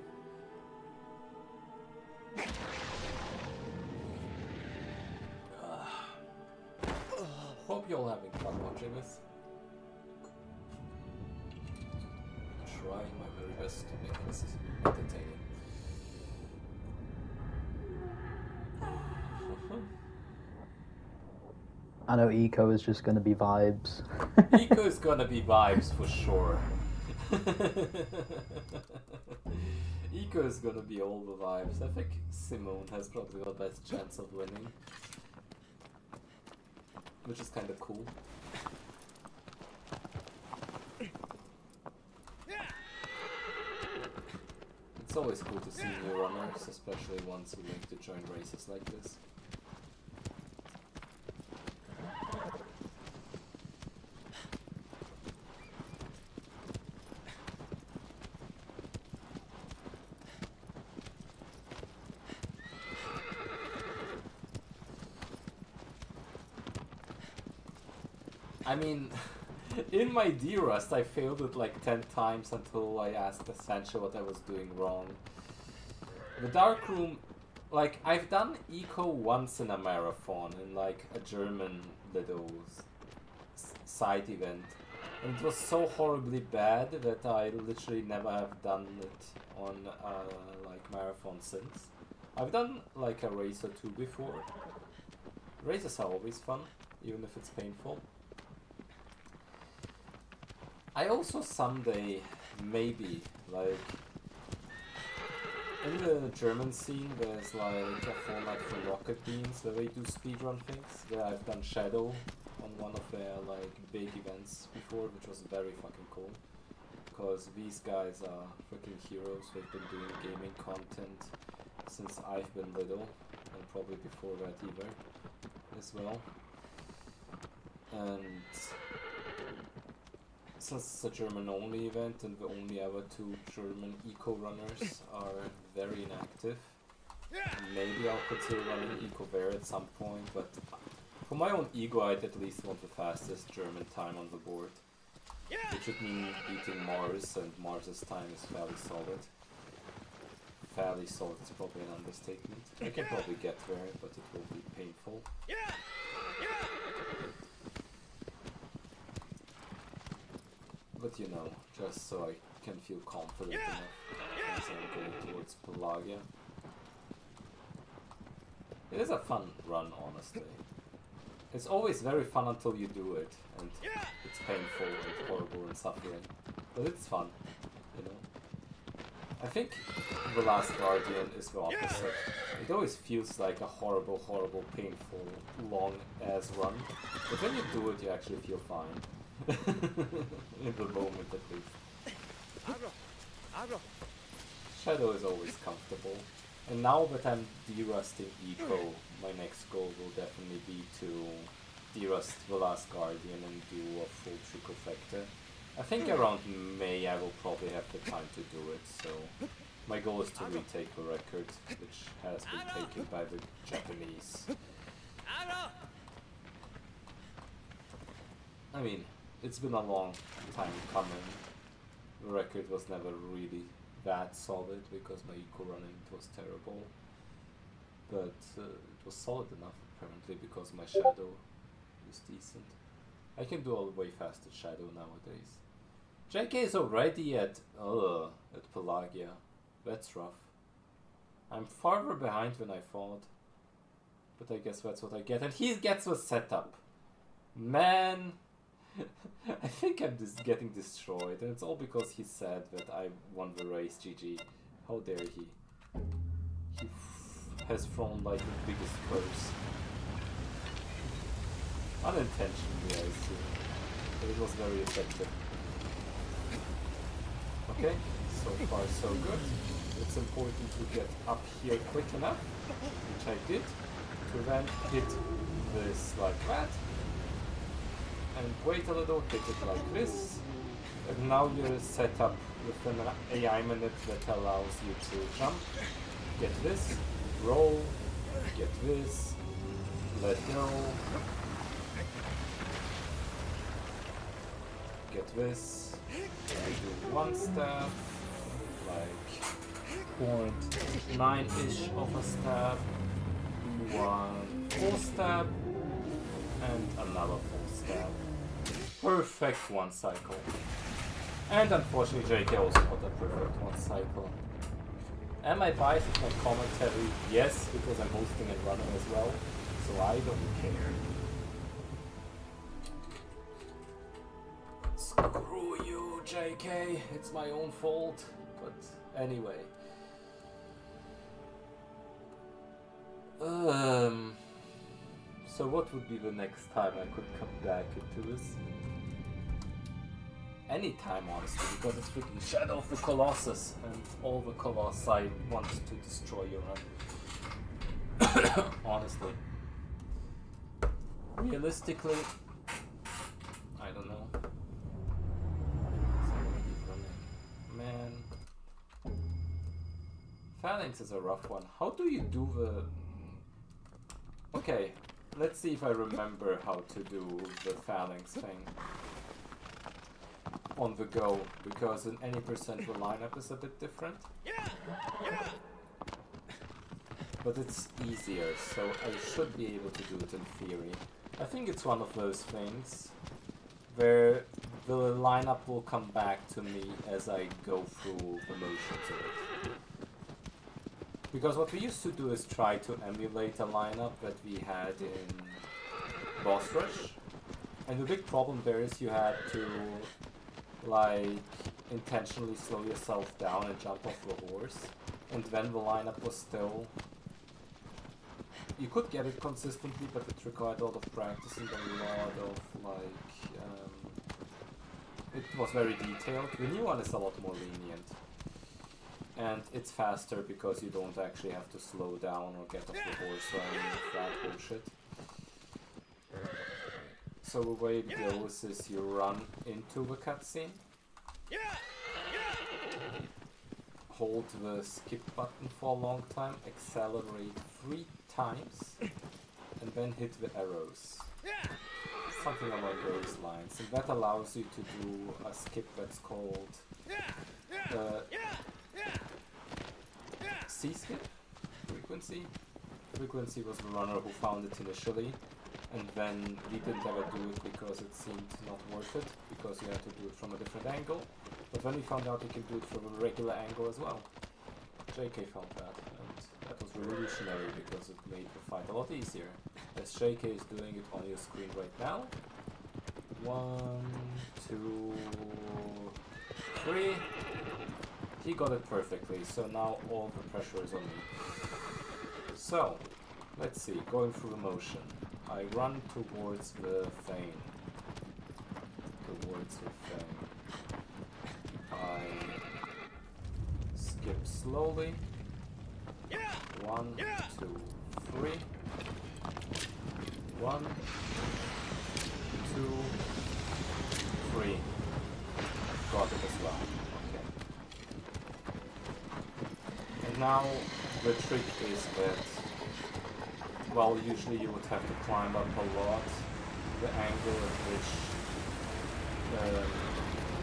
S1: you all having fun watching this? Trying my very best to make this entertaining.
S2: I know eco is just going to be vibes.
S1: Eco is gonna be vibes for sure. Eco is gonna be all the vibes. I think Simone has probably the best chance of winning. Which is kinda cool. It's always cool to see new runners, especially ones who like to join races like this. I mean, in my D-Rust I failed it like 10 times until I asked Sancho what I was doing wrong. The Dark Room, like, I've done eco once in a marathon, in like a German little side event. And it was so horribly bad that I literally never have done it on like marathon since. I've done like a race or two before. Races are always fun, even if it's painful. I also someday, maybe, like, in the German scene there's like a format for rocket beans where they do speedrun things, where I've done Shadow on one of their like big events before, which was very fucking cool. Because these guys are freaking heroes, they've been doing gaming content since I've been little, and probably before that either, as well. And since it's a German-only event and the only other two German eco-runners are very inactive, maybe I'll consider running eco there at some point, but for my own ego I'd at least want the fastest German time on the board. Which would mean beating Mars, and Mars's time is fairly solid. Fairly solid is probably an understatement. I can probably get there, but it will be painful. But you know, just so I can feel confident enough as I'm going towards Pelagia. It is a fun run, honestly. It's always very fun until you do it, and it's painful and horrible and suffering. But it's fun, you know. I think The Last Guardian is the opposite. It always feels like a horrible, horrible, painful, long-ass run. But when you do it, you actually feel fine. In the moment, at least. Shadow is always comfortable. And now that I'm derusting eco, my next goal will definitely be to derust The Last Guardian and do a full Tricofecta. I think around May I will probably have the time to do it, so my goal is to retake the record, which has been taken by the Japanese. I mean, it's been a long time coming. The record was never really that solid because my eco running was terrible, but it was solid enough apparently because my shadow is decent. I can do a way faster shadow nowadays. JK is already at Pelagia. That's rough. I'm farther behind than I thought, but I guess that's what I get. And he gets the setup. Man, I think I'm just getting destroyed, and it's all because he said that I won the race. GG. How dare he? He has thrown like the biggest curse. Unintentionally, I see. But it was very effective. Okay, so far so good. It's important to get up here quick enough, which I did, to then hit this like that. And wait a little, hit it like this. And now you're set up with an AI minute that allows you to jump, get this, roll, get this, let go, get this, and do one stab, like 0.9-ish of a stab, one full stab, and another full stab. Perfect one cycle. And unfortunately JK also got a perfect one cycle. Am I biased with my commentary? Yes, because I'm hosting and running as well, so I don't care. Screw you, JK, it's my own fault. But anyway. So what would be the next time I could come back into this? Anytime, honestly, because it's freaking Shadow of the Colossus, and all the Colossi want to destroy your run. Honestly. Realistically, I don't know. Man. Phalanx is a rough one. How do you do the... Okay, let's see if I remember how to do the Phalanx thing. On the go, because in any percent the lineup is a bit different. But it's easier, so I should be able to do it in theory. I think it's one of those things where the lineup will come back to me as I go through the motions of it. Because what we used to do is try to emulate a lineup that we had in Boss Rush. And the big problem there is you had to like intentionally slow yourself down and jump off the horse, and then the lineup was still... You could get it consistently, but it required a lot of practice and a lot of like... it was very detailed. The new one is a lot more lenient. And it's faster because you don't actually have to slow down or get off the horse or any of that bullshit. So the way it goes is you run into the cutscene, hold the skip button for a long time, accelerate 3 times, and then hit the arrows. Something along those lines. And that allows you to do a skip that's called C-skip? Frequency? Frequency was the runner who found it initially. And then we didn't ever do it because it seemed not worth it, because you had to do it from a different angle. But when we found out you can do it from a regular angle as well. JK found that, and that was revolutionary because it made the fight a lot easier. As JK is doing it on your screen right now. 1, 2, 3. He got it perfectly, so now all the pressure is on me. So, let's see, going through the motion. I run towards the thing. I skip slowly. 1, 2, 3. 1, 2, 3. Got it as well. Okay. And now the trick is that, well, usually you would have to climb up a lot. The angle at which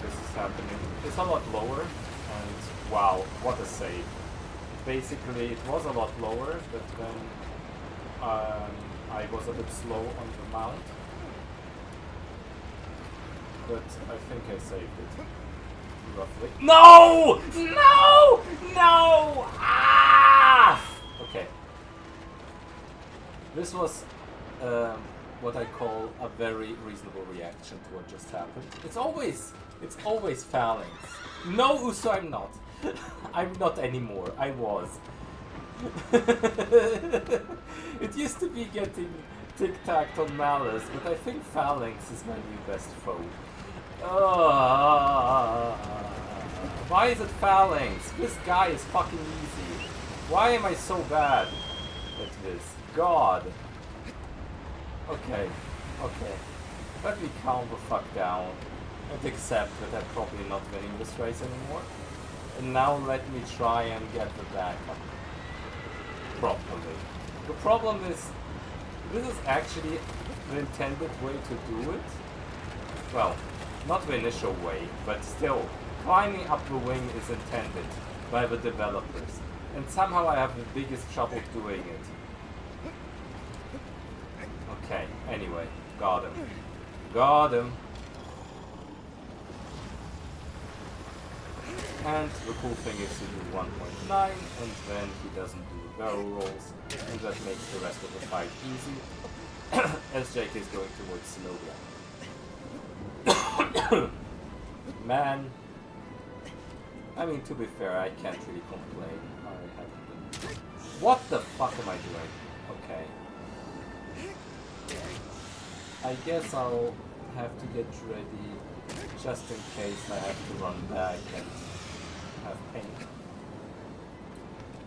S1: this is happening is a lot lower, and wow, what a save. Basically, it was a lot lower, but then I was a bit slow on the mount. But I think I saved it. Roughly. No! No! No! Ah! Okay. This was what I call a very reasonable reaction to what just happened. It's always Phalanx. No, Uso, I'm not. I'm not anymore. I was. It used to be getting tic-tacked on Malice, but I think Phalanx is my new best foe. Why is it Phalanx? This guy is fucking easy. Why am I so bad at this? God. Okay. Let me calm the fuck down and accept that I'm probably not winning this race anymore. And now let me try and get the backup properly. The problem is, this is actually the intended way to do it. Well, not the initial way, but still, climbing up the wing is intended by the developers. And somehow I have the biggest trouble doing it. Okay, anyway, got him. Got him. And the cool thing is you do 1.9 and then he doesn't do barrel rolls, and that makes the rest of the fight easy. As Jake is going towards Zenobia. Man, I mean, to be fair, I can't really complain. I haven't been... What the fuck am I doing? Okay. I guess I'll have to get ready just in case I have to run back and have pain.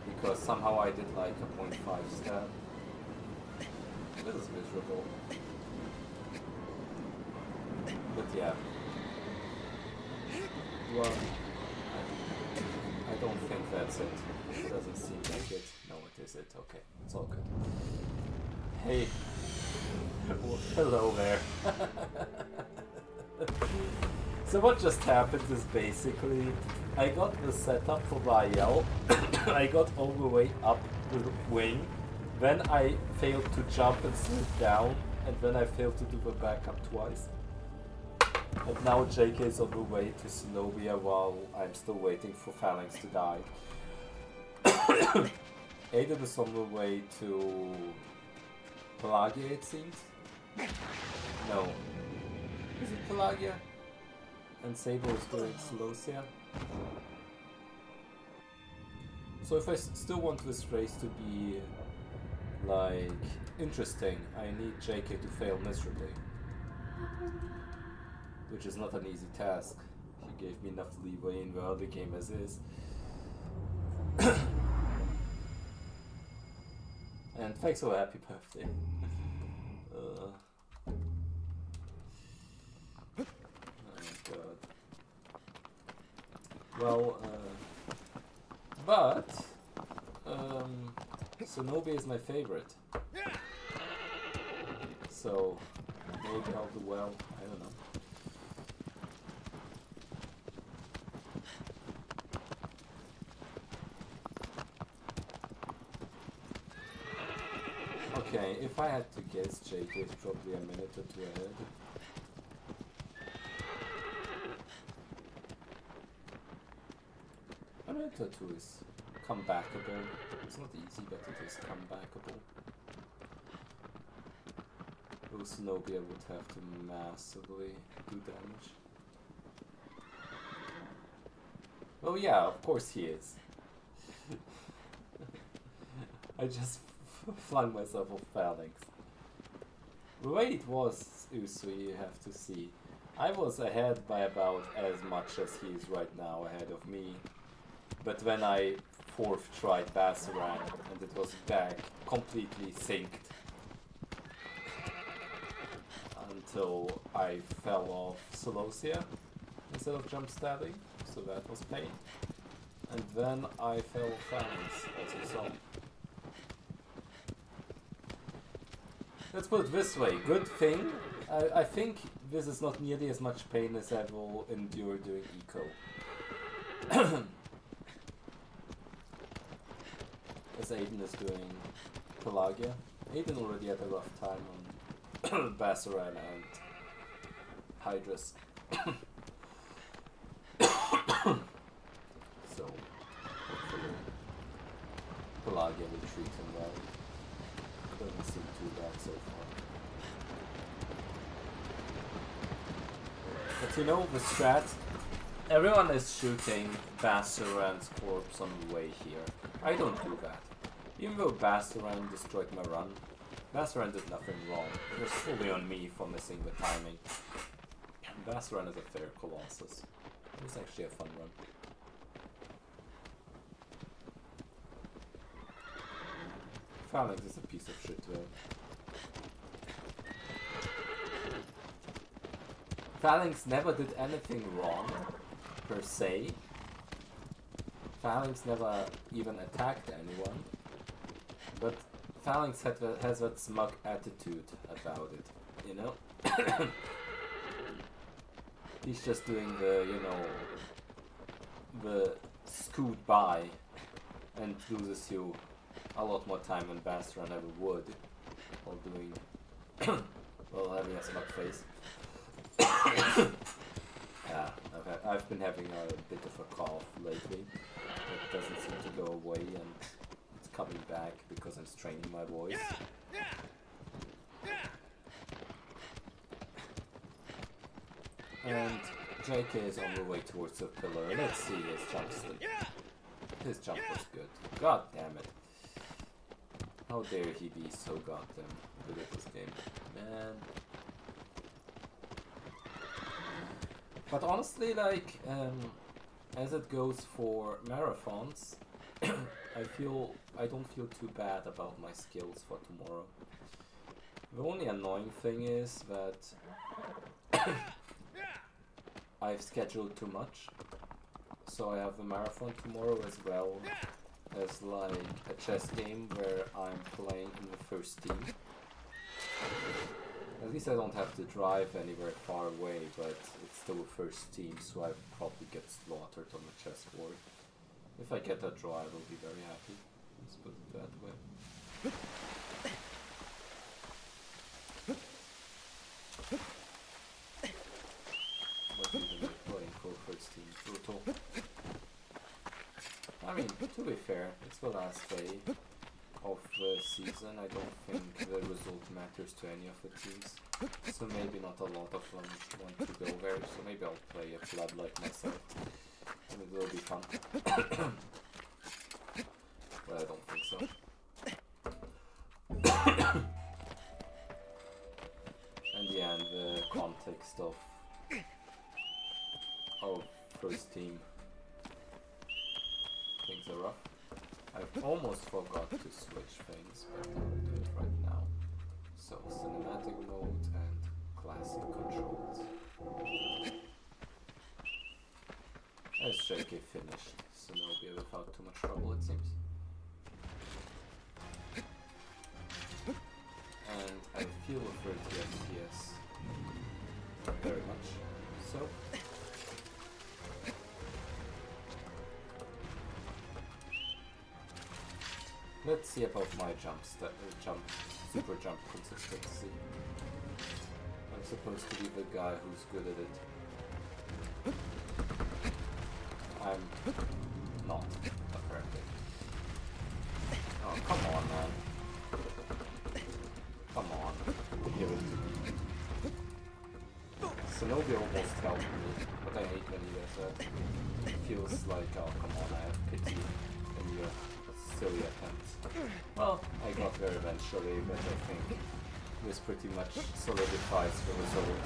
S1: Because somehow I did like a 0.5 stab. This is miserable. But yeah. Well, I don't think that's it. It doesn't seem like it. No, it is it. Okay, it's all good. Hey. Hello there. So what just happened is basically I got the setup for Rael. I got all the way up the wing. Then I failed to jump and slid down. And then I failed to do the backup twice. And now JK is on the way to Zenobia while I'm still waiting for Phalanx to die. Aiden is on the way to Pelagia, it seems. No. Is it Pelagia? And Sable is doing Celosia. So if I still want this race to be like interesting, I need JK to fail miserably. Which is not an easy task. He gave me enough leeway in the early game as is. And thanks for a happy birthday. Oh god. Well, Zenobia is my favorite. So, maybe I'll do well, I don't know. Okay, if I had to guess, JK is probably a minute or two ahead. A minute or two is comebackable. It's not easy, but it is comebackable. Though Zenobia would have to massively do damage. Well, yeah, of course he is. I just flung myself off Phalanx. The way it was, Usu, you have to see. I was ahead by about as much as he is right now ahead of me. But when I fourth tried Bassaran and it was back completely synced until I fell off Celosia instead of jump stabbing, so that was pain. And then I fell off Phalanx, as you saw. Let's put it this way, good thing, I think this is not nearly as much pain as I will endure doing eco. As Aiden is doing Pelagia. Aiden already had a rough time on Bassaran and Hydrus. So, hopefully Pelagia will treat him well. Doesn't seem too bad so far. But you know the strat? Everyone is shooting Bassaran's corpse on the way here. I don't do that. Even though Bassaran destroyed my run, Bassaran did nothing wrong. It was fully on me for missing the timing. Bassaran is a fair Colossus. It was actually a fun run. Phalanx is a piece of shit though. Phalanx never did anything wrong, per se. Phalanx never even attacked anyone. But Phalanx has that smug attitude about it, you know? He's just doing the, you know, the scoot by and loses you a lot more time than Bassaran ever would while doing, well, having a smug face. Yeah, I've been having a bit of a cough lately. It doesn't seem to go away, and it's coming back because I'm straining my voice. And JK is on the way towards the pillar. Let's see his jump. His jump was good. God damn it. How dare he be so goddamn good at this game. Man. But honestly, like, as it goes for marathons, I don't feel too bad about my skills for tomorrow. The only annoying thing is that I've scheduled too much. So I have a marathon tomorrow as well as like a chess game where I'm playing in the first team. At least I don't have to drive anywhere far away, but it's still a first team, so I probably get slaughtered on the chessboard. If I get a draw, I will be very happy. Let's put it that way. But even playing for first team, brutal. I mean, to be fair, it's the last day of the season. I don't think the result matters to any of the teams. So maybe not a lot of them want to go there, so maybe I'll play a flood like myself. And it will be fun. But I don't think so. And yeah, and the context of first team. Things are rough. I almost forgot to switch things, but I'll do it right now. So, cinematic mode and classic controls. As JK finished Zenobia without too much trouble, it seems. And I feel the 30 FPS very much. So, let's see about my super jump consistency. I'm supposed to be the guy who's good at it. I'm not, apparently. Oh, come on, man. Come on. Give it to me. Zenobia almost helped me, but I hate when he does that. It feels like, oh, come on, I have pity in you. Silly attempt. Well, I got there eventually, but I think this pretty much solidifies the result.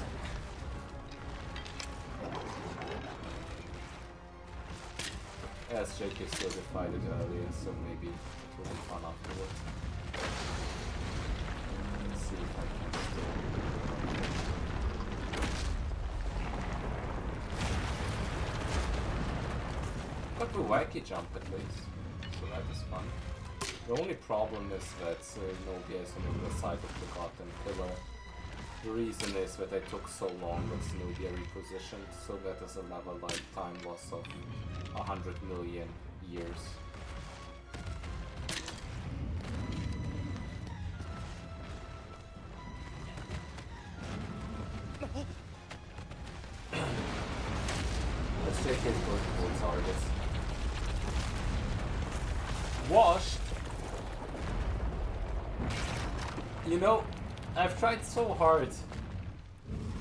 S1: As JK solidified it earlier, so maybe it will be fun afterwards. Let's see if I can still... Got the wacky jump at least. So that is fun. The only problem is that Zenobia is on the side of the goddamn pillar. The reason is that I took so long with Zenobia repositioned, so that is another lifetime loss of 100 million years. Let's take his towards Argus. Washed? You know, I've tried so hard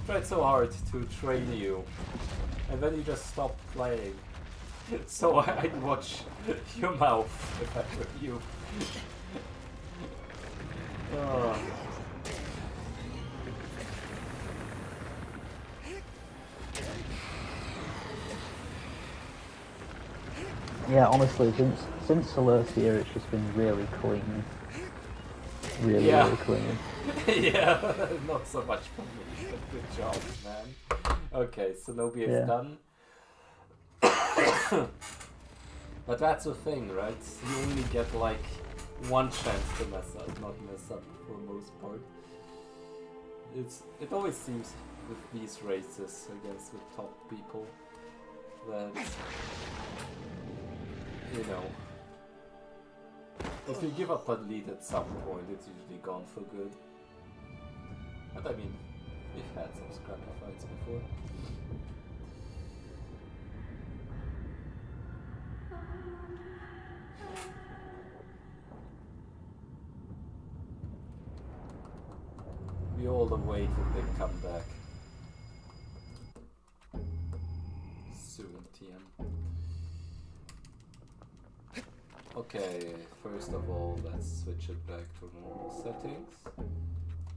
S1: to train you, and then you just stopped playing. So I'd watch your mouth if I were you. Oh.
S2: Yeah, honestly, since SotC here, it's just been really clean. Really clean.
S1: Yeah, not so much for me, but good job, man. Okay, Zenobia is done. But that's the thing, right? You only get like one chance to not mess up for the most part. It always seems with these races against the top people that, you know, if you give up a lead at some point, it's usually gone for good. But I mean, We've had some scrappy fights before. We all await a big comeback. Soon, TM. Okay, first of all, let's switch it back to normal settings.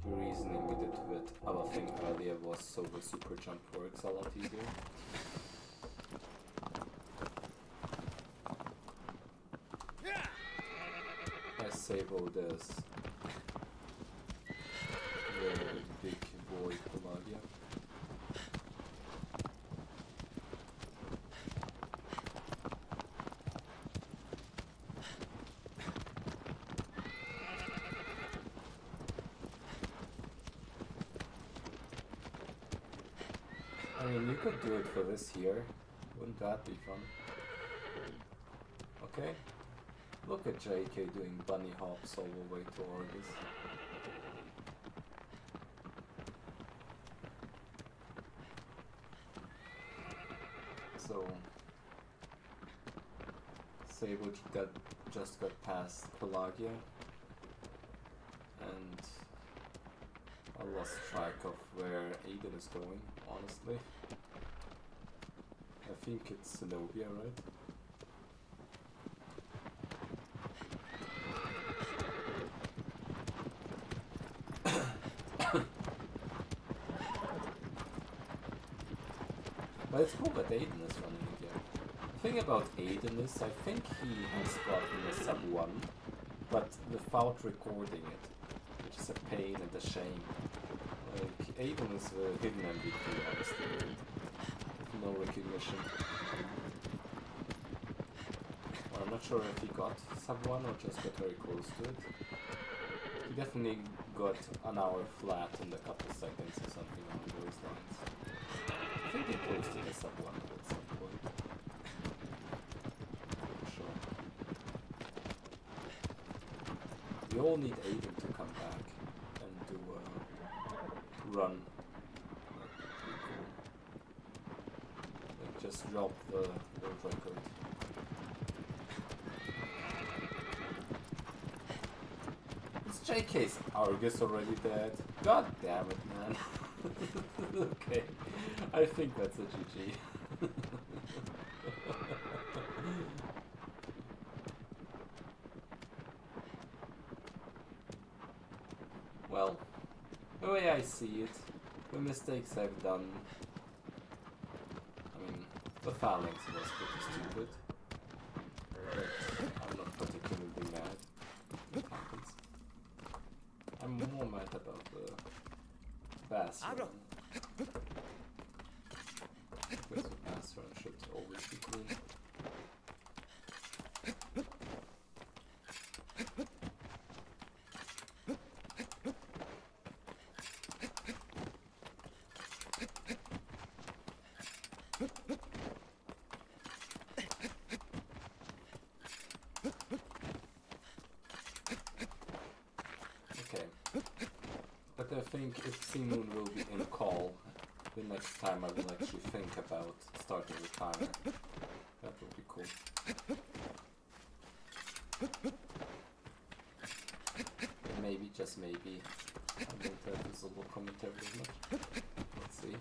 S1: The reasoning we did with our thing earlier was so the super jump works a lot easier. Sabo this the big boy Pelagia. I mean, you could do it for this here. Wouldn't that be fun? Okay. Look at JK doing bunny hops all the way to Argus. So Sable just got past Pelagia, and I lost track of where Aiden is going, honestly. I think it's Zenobia, right? But it's cool that Aiden is running again. The thing about Aiden is, I think he has gotten a sub 1, but without recording it, which is a pain and a shame. Like, Aiden is the hidden MVP, honestly, with no recognition. Well, I'm not sure if he got sub 1 or just got very close to it. He definitely got an hour flat in a couple seconds or something along those lines. I think they posted a sub 1 at some point. For sure. We all need Aiden to come back and do a run. That would be cool. Like just drop the world record. Is JK's Argus already dead? God damn it, man. Okay, I think that's a GG. Well, the way I see it, the mistakes I've done, I mean, the phalanx was pretty stupid, but I'm not particularly mad. It happens. I'm more mad about the Bass run. Because the Bass run should always be clean. Okay. But I think if Seamoon will be in call, the next time I will actually think about starting the timer. That would be cool. And maybe, just maybe, I won't have the solo commentary as much. Let's see.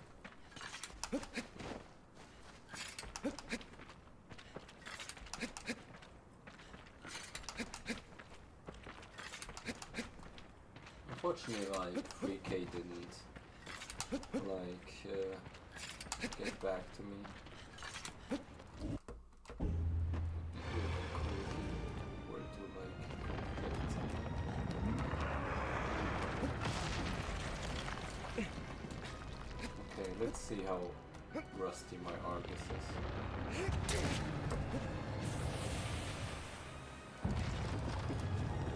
S1: Unfortunately, like, 3K didn't, like, get back to me. Okay, let's see how rusty my Argus is.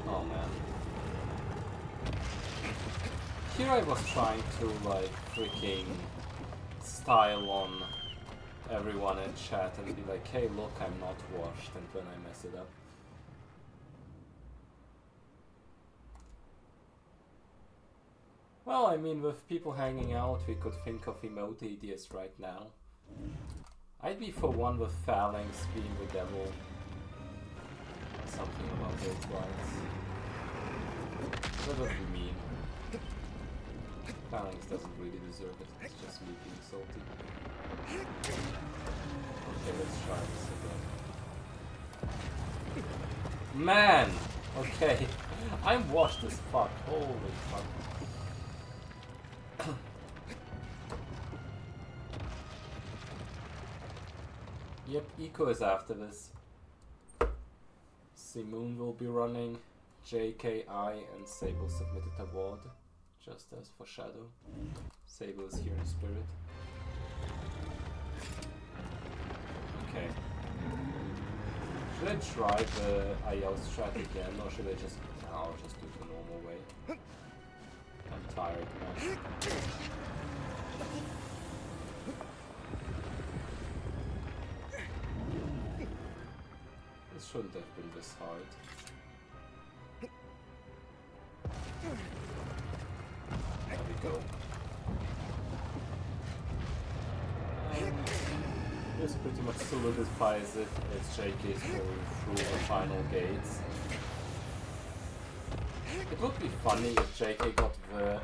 S1: Oh man. Here I was trying to like freaking style on everyone in chat and be like, hey look, I'm not washed, and then I mess it up. Well, I mean, with people hanging out, we could think of emote ideas right now. I'd be for one with Phalanx being the devil. Or something along those lines. That would be mean. Phalanx doesn't really deserve it, it's just me being salty. Okay, let's try this again. Man! Okay. I'm washed as fuck. Holy fuck. Yep, Eco is after this. Simoon will be running. JKI and Sable submitted a WOD, just as for Shadow. Sable is here in spirit. Okay. Should I try the IL strat again, or should I just... No, I'll just do it the normal way. I'm tired now. This shouldn't have been this hard. There we go. This pretty much solidifies it as JK is going through the final gates. It would be funny if JK got the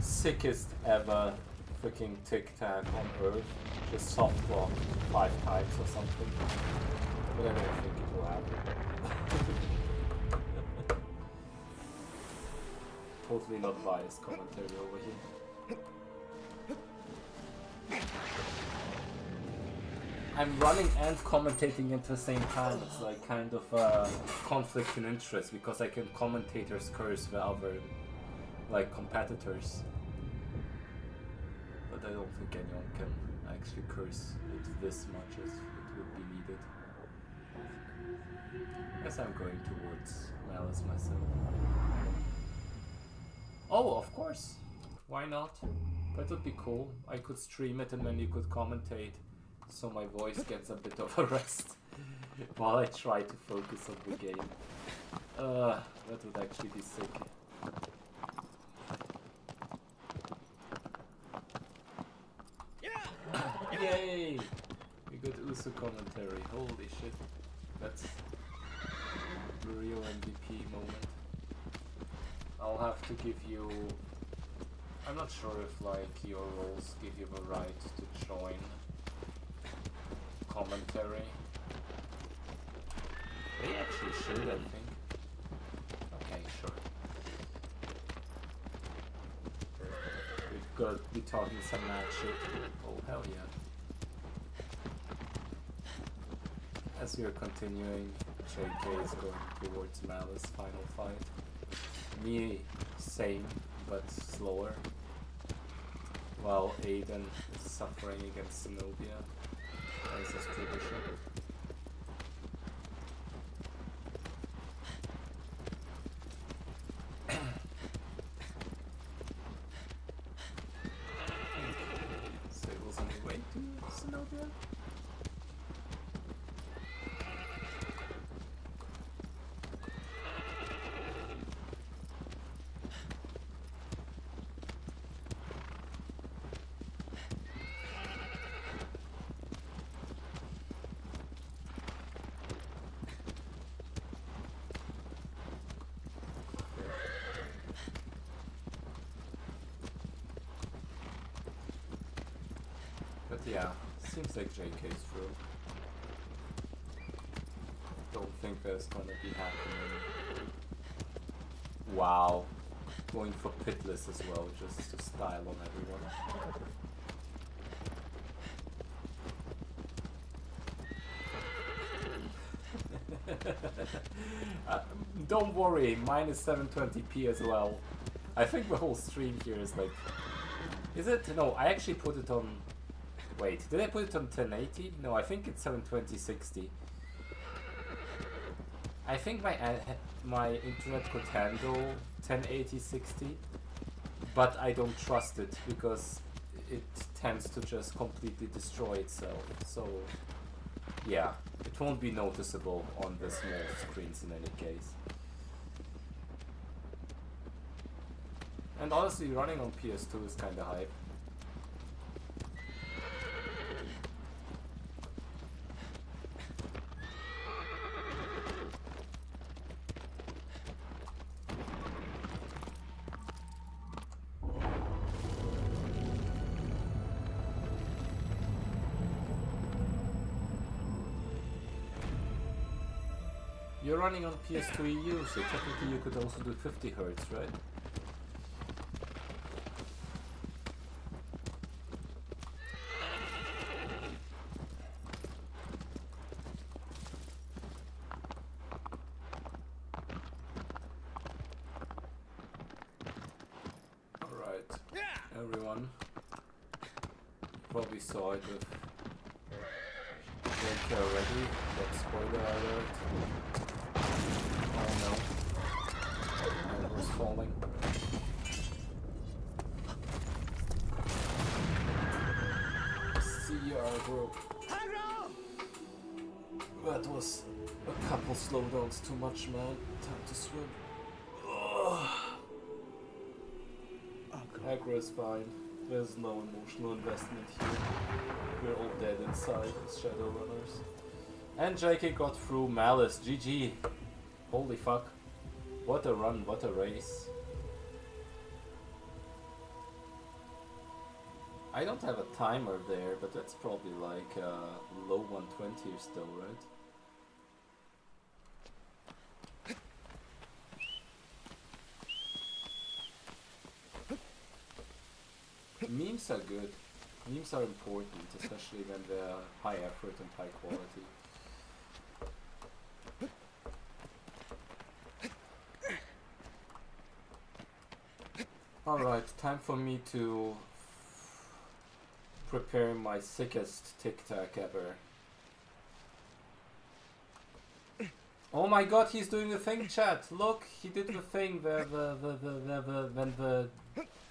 S1: sickest ever freaking tic-tac on Earth, just soft block 5 times or something. But I don't think it will happen. Totally not biased commentary over here. I'm running and commentating at the same time. It's like kind of a conflict in interest because I can commentators curse the other like competitors. But I don't think anyone can actually curse it this much as it would be needed. Guess I'm going towards Malice myself. Oh, of course. Why not? That would be cool. I could stream it and then you could commentate. So my voice gets a bit of a rest while I try to focus on the game. That would actually be sick. Yay! We got Uso commentary. Holy shit. That's the real MVP moment. I'll have to give you... I'm not sure if like your roles give you the right to join commentary. They actually should, I think. Okay, sure. We've got to be talking some mad shit. Oh, hell yeah. As we are continuing, JK is going towards Malice final fight. Me, same, but slower. While Aiden is suffering against Zenobia. As is tradition. Sable's on the way to Zenobia. But yeah, seems like JK's through. Don't think there's gonna be happening. Wow. Going for pitless as well, just to style on everyone. Don't worry, mine is 720p as well. I think the whole stream here is like... Is it? No, I actually put it on... Wait, did I put it on 1080? No, I think it's 720-60. I think my internet could handle 1080-60, but I don't trust it because it tends to just completely destroy itself. So, yeah, it won't be noticeable on the small screens in any case. And honestly, running on PS2 is kinda hype. You're running on PS2 EU, so technically you could also do 50 Hertz, right? Alright, everyone. Probably saw it with Jake already, but spoiler alert. Oh no. I was falling. CR group. That was a couple slowdowns too much, man. Time to swim. Aggro is fine. There's no emotional investment here. We're all dead inside as Shadowrunners. And JK got through Malice. GG. Holy fuck. What a run, what a race. I don't have a timer there, but that's probably like low 120 still, right? Memes are good. Memes are important, especially when they're high effort and high quality. Alright, time for me to prepare my sickest tic-tac ever. Oh my god, he's doing the thing, chat! Look, he did the thing where when the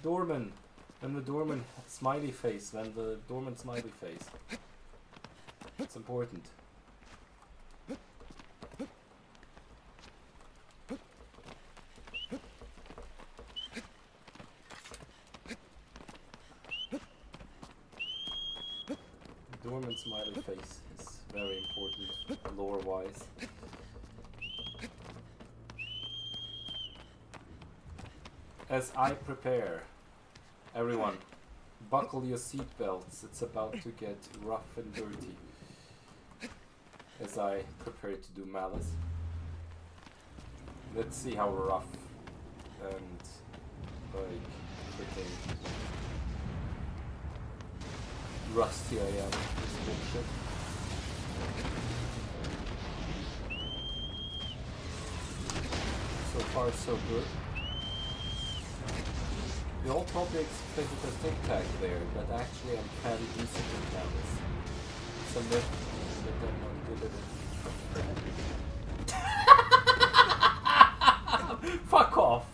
S1: doorman smiley face, It's important. Dorman smiley face is very important lore-wise. As I prepare, everyone, buckle your seatbelts, it's about to get rough and dirty. As I prepare to do Malice. Let's see how rough and like freaking rusty I am with this bullshit. So far so good. You all probably expected a tic-tac there, but actually I'm fairly decent in Malice. It's a myth that I'm not good at it. Fuck off!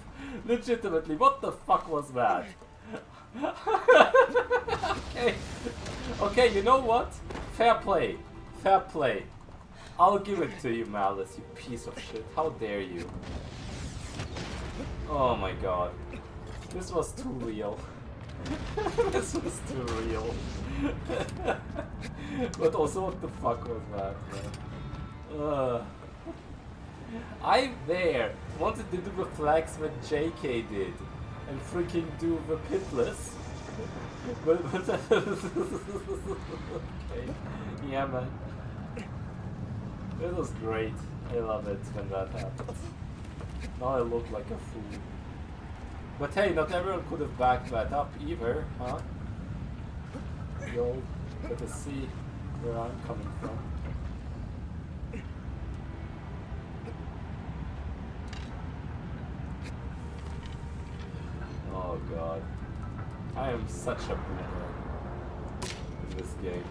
S1: Legitimately, what the fuck was that? Okay. Okay, you know what? Fair play. Fair play. I'll give it to you, Malice, you piece of shit. How dare you? Oh my god. This was too real. This was too real. But also, what the fuck was that, man? I wanted to do the flags what JK did and freaking do the pitless. but okay. Yeah, man. It was great. I love it when that happens. Now I look like a fool. But hey, not everyone could have backed that up either, huh? Yo, gotta see where I'm coming from. Oh god. I am such a boomer in this game.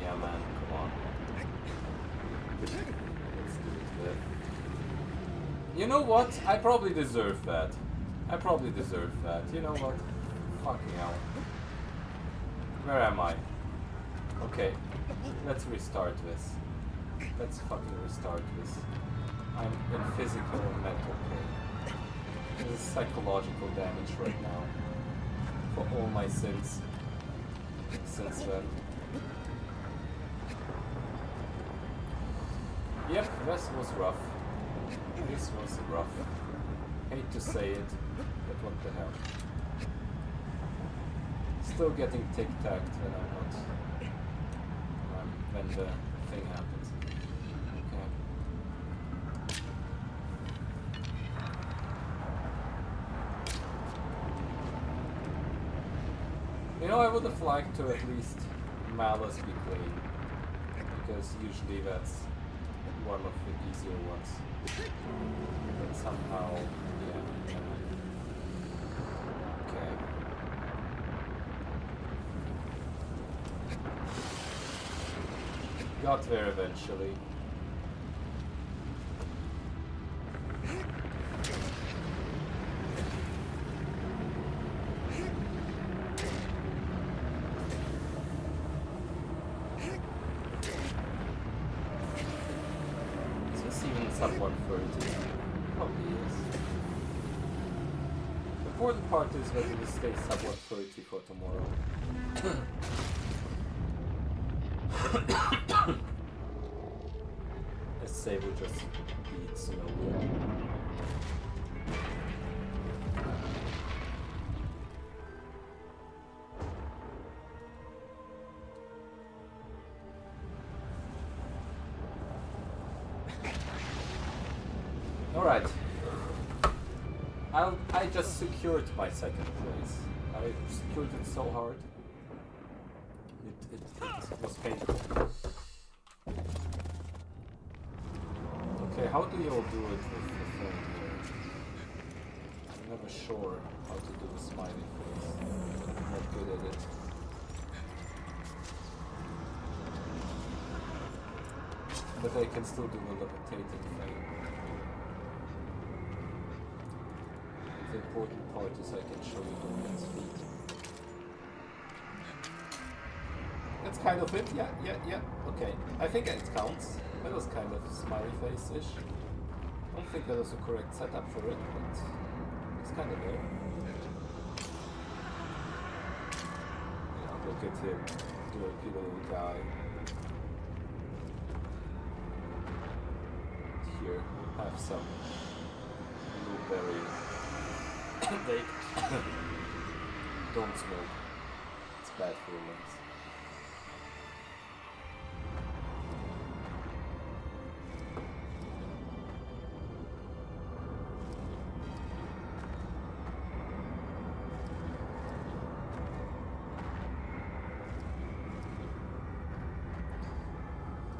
S1: Yeah, man, come on. Let's do it, man. You know what? I probably deserve that. I probably deserve that. You know what? Fucking hell. Where am I? Okay, let's restart this. Let's fucking restart this. I'm in physical and mental pain. This is psychological damage right now. For all my sins since then. Yep, this was rough. This was rough. Hate to say it, but what the hell. Still getting tic-tacked when I'm not... when the thing happens. Okay. You know, I would have liked to at least Malice be clean. Because usually that's one of the easier ones. But somehow, yeah. Okay. Got there eventually. Is this even sub 130? Probably is. The important part is whether this stays sub 130 for tomorrow. This Sable just beats nowhere. Alright. I just secured my second place. I secured it so hard. It was painful. Okay, how do you all do it with the thing here? I'm never sure how to do the smiley face. I'm not good at it. But I can still do the levitating thing. The important part is I can show you the man's feet. That's kind of it, yeah. Okay, I think it counts. That was kind of smiley face-ish. I don't think that was a correct setup for it, but it's kind of there. Yeah, look at him, dorky little guy. Here, have some blueberry. Don't smoke. It's bad for your lungs.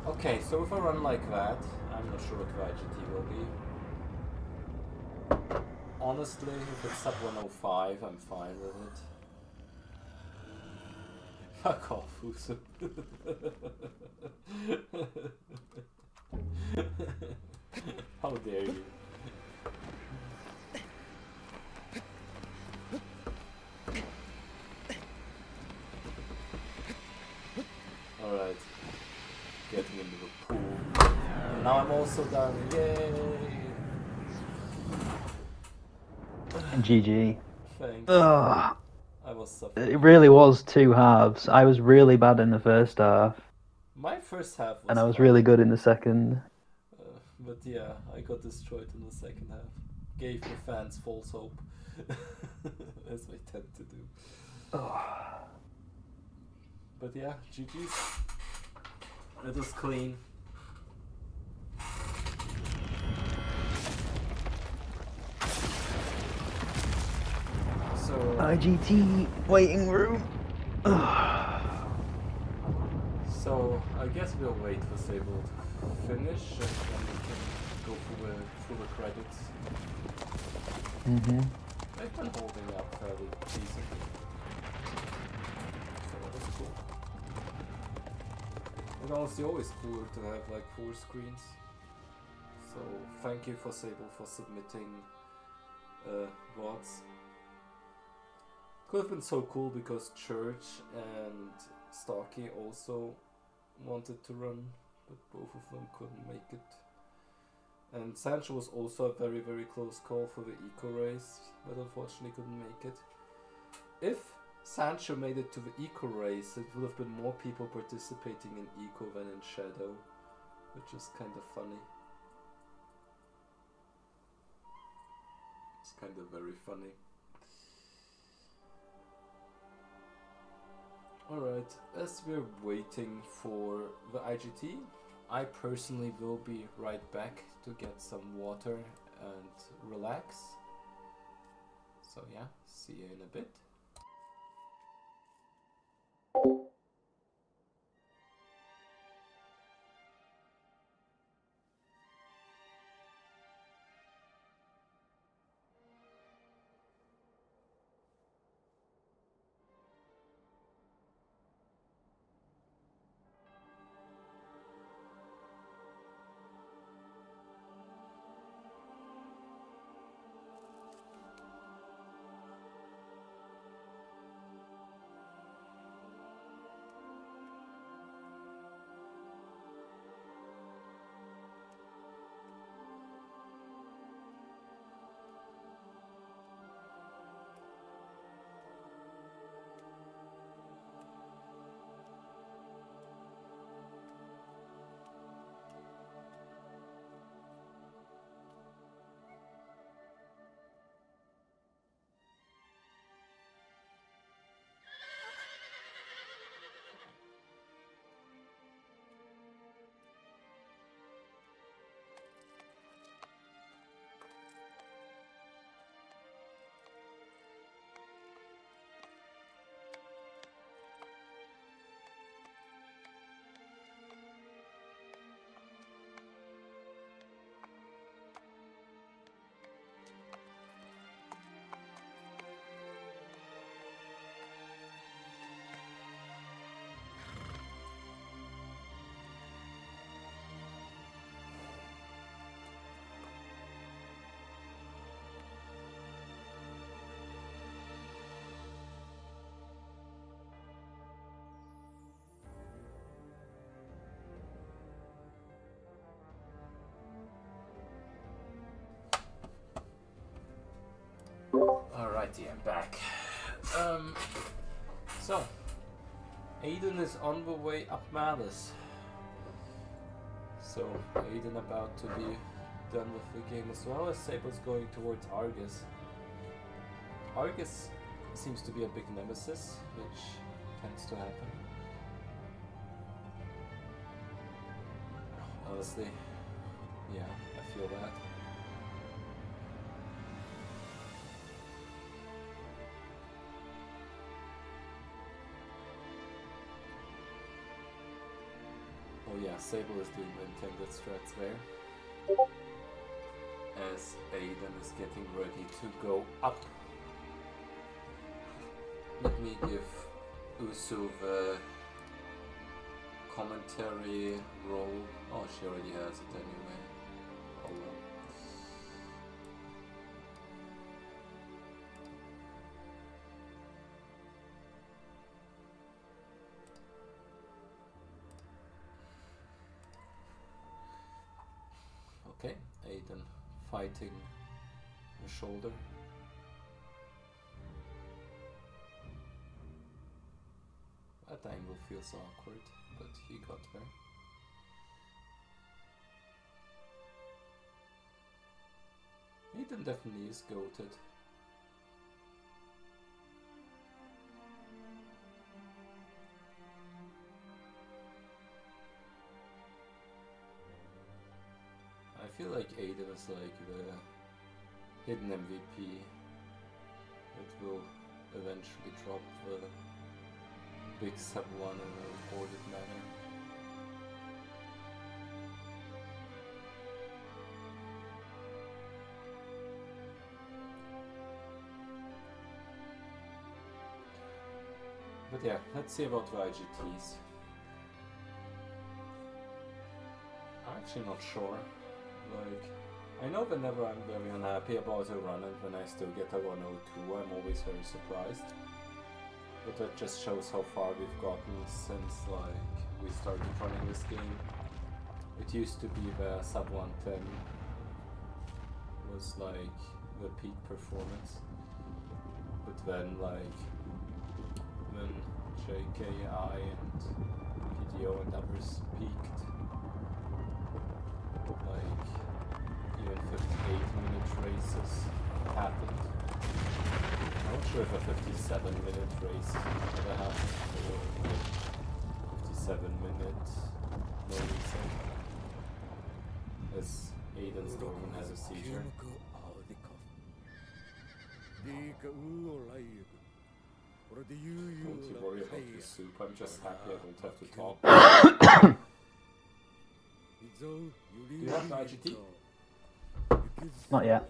S1: Okay, so if I run like that, I'm not sure what the IGT will be. Honestly, if it's sub 105, I'm fine with it. Fuck off, Uso. How dare you? Alright. Getting into the pool. And now I'm also done. Yay!
S2: GG.
S1: Thanks.
S2: Ugh.
S1: I was suffering.
S2: It really was two halves. I was really bad in the first half.
S1: My first half was
S2: and I was
S1: fine.
S2: really good in the second.
S1: But yeah, I got destroyed in the second half. Gave the fans false hope. As I tend to do. But yeah, GG's. It was clean. So
S2: IGT waiting room.
S1: So I guess we'll wait for Sable to finish and then we can go through the credits. They've been holding up fairly decently. So that was cool. And honestly, always cooler to have like 4 screens. So thank you for Sable for submitting VODs. Could have been so cool because Church and SotC also wanted to run, but both of them couldn't make it. And Sancho was also a very, very close call for the eco race, but unfortunately couldn't make it. If Sancho made it to the eco race, it would have been more people participating in eco than in shadow, which is kind of funny. It's kind of very funny. Alright, as we're waiting for the IGT, I personally will be right back to get some water and relax. So yeah, see you in a bit. Alrighty, I'm back. So, Aiden is on the way up Malice. So, Aiden about to be done with the game as well as Sable's going towards Argus. Argus seems to be a big nemesis, which tends to happen. Honestly, yeah, I feel that. Oh yeah, Sable is doing the intended strats there. As Aiden is getting ready to go up. Let me give Usu the commentary role. Oh, she already has it anyway. Hold on. Okay, Aiden fighting the shoulder. That angle feels awkward, but he got there. Aiden definitely is goated. I feel like Aiden is like the hidden MVP that will eventually drop the big sub one in a recorded manner. But yeah, let's see about the IGTs. I'm actually not sure. Like, I know whenever I'm very unhappy about a run and when I still get a 102, I'm always very surprised. But that just shows how far we've gotten since like we started running this game. It used to be the sub 110 was like the peak performance. But then like when JKI and PDO and others peaked, like even 58-minute races happened. I'm not sure if a 57-minute race ever happened or 57-minute no reset. As Aiden Storm has a seizure. Don't you worry about the soup, I'm just happy I don't have to talk. Do you have the IGT?
S2: Not yet.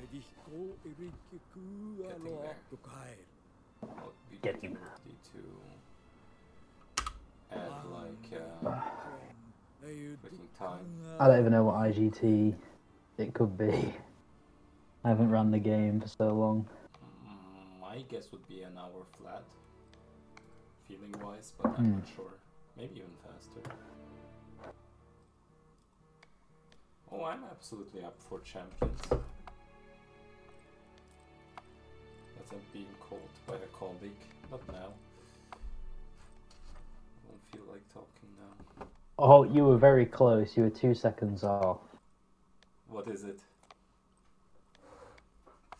S1: Getting there.
S2: Getting
S1: to add like clicking time.
S2: I don't even know what IGT it could be. I haven't run the game for so long.
S1: My guess would be an hour flat, feeling wise, but I'm not sure. Maybe even faster. Oh, I'm absolutely up for champions. As I'm being called by a colleague. Not now. I don't feel like talking now.
S2: Oh, you were very close. You were 2 seconds off.
S1: What is it?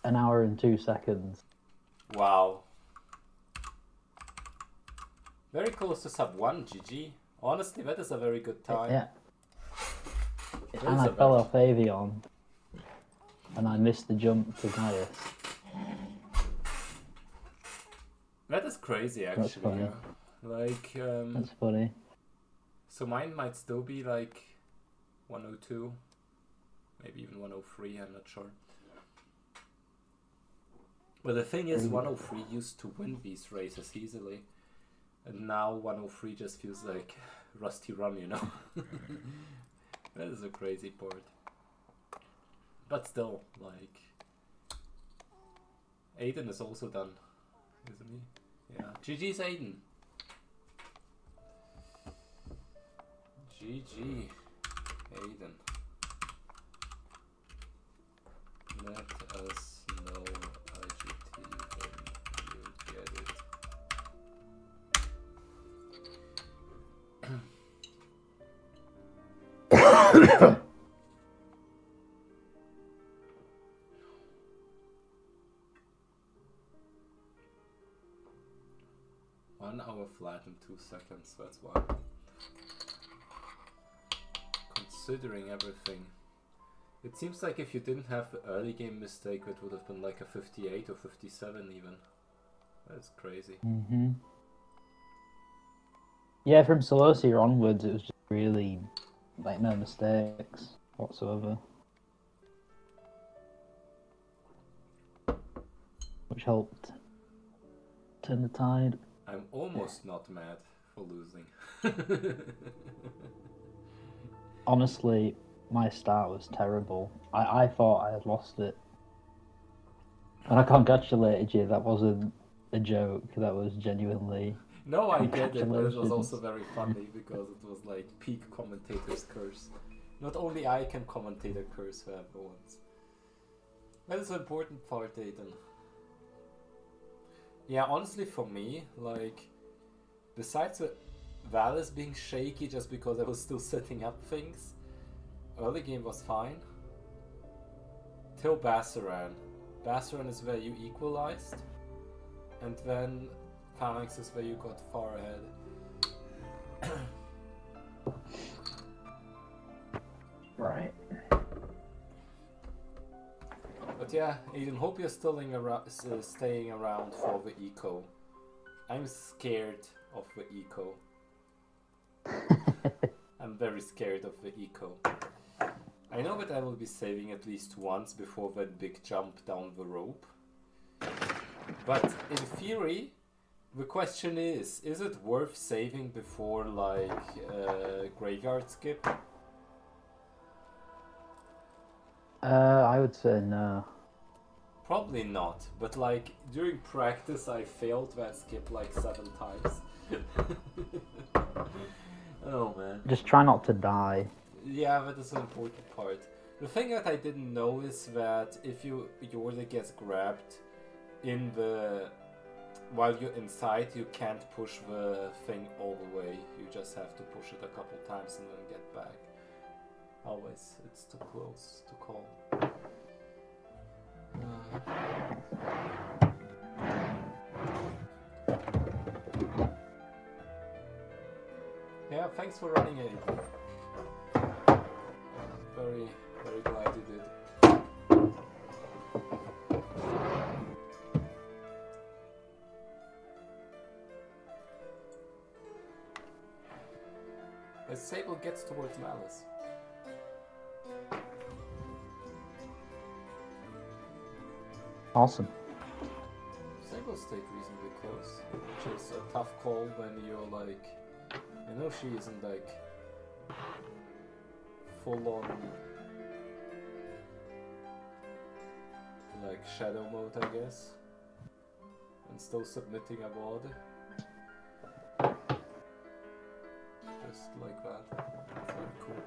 S2: An hour and 2 seconds.
S1: Wow. Very close to sub 1, GG. Honestly, that is a very good time.
S2: Yeah. And I fell off Avion. And I missed the jump to Gaius.
S1: That is crazy, actually.
S2: That's funny.
S1: Like,
S2: That's funny.
S1: so mine might still be like 102, maybe even 103, I'm not sure. But the thing is, 103 used to win these races easily. And now 103 just feels like Rusty Rum, you know? That is a crazy part. But still, like... Aiden is also done, isn't he? Yeah. GG's Aiden. GG Aiden. Let us know IGT when you get it. 1 hour flat in 2 seconds, that's why. Considering everything. It seems like if you didn't have the early game mistake, it would have been like a 58 or 57 even. That's crazy.
S2: Mm-hmm. Yeah, from SotC onwards, it was just really, like, no mistakes whatsoever. Which helped turn the tide.
S1: I'm almost not mad for losing.
S2: Honestly, my start was terrible. I thought I had lost it. And I congratulated you, that wasn't a joke, that was genuinely...
S1: No, I get it, but it was also very funny because it was like peak commentator's curse. Not only I can commentate a curse for everyone. That is an important part, Aiden. Yeah, honestly for me, like, besides the Valis being shaky just because I was still setting up things, early game was fine. Till Bassaran. Bassaran is where you equalized, and then Phalanx is where you got far ahead.
S2: Right.
S1: But yeah, Aiden, hope you're still staying around for the eco. I'm scared of the eco. I'm very scared of the eco. I know that I will be saving at least once before that big jump down the rope. But in theory, the question is it worth saving before like graveyard skip?
S2: I would say no.
S1: Probably not, but like during practice I failed that skip like 7 times. Oh man.
S2: Just try not to die.
S1: Yeah, that is an important part. The thing that I didn't know is that if your order gets grabbed in the while you're inside, you can't push the thing all the way. You just have to push it a couple times and then get back. Always, it's too close to call. Yeah, thanks for running it. Very, very glad you did. As Sable gets towards Malice.
S2: Awesome.
S1: Sable stayed reasonably close, which is a tough call when you're like, I know she isn't like full on like shadow mode, I guess, and still submitting a mod. Just like that. That's very cool.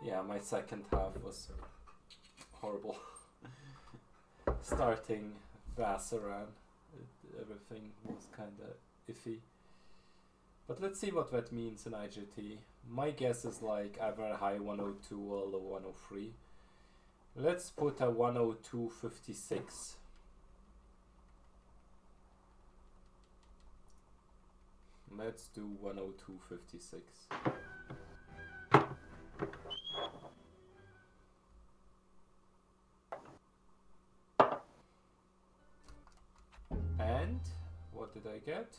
S1: Yeah, my second half was horrible. Starting Vassaran, everything was kinda iffy. But let's see what that means in IGT. My guess is like either a high 102 or a low 103. Let's put a 102.56. Let's do 102.56. And what did I get?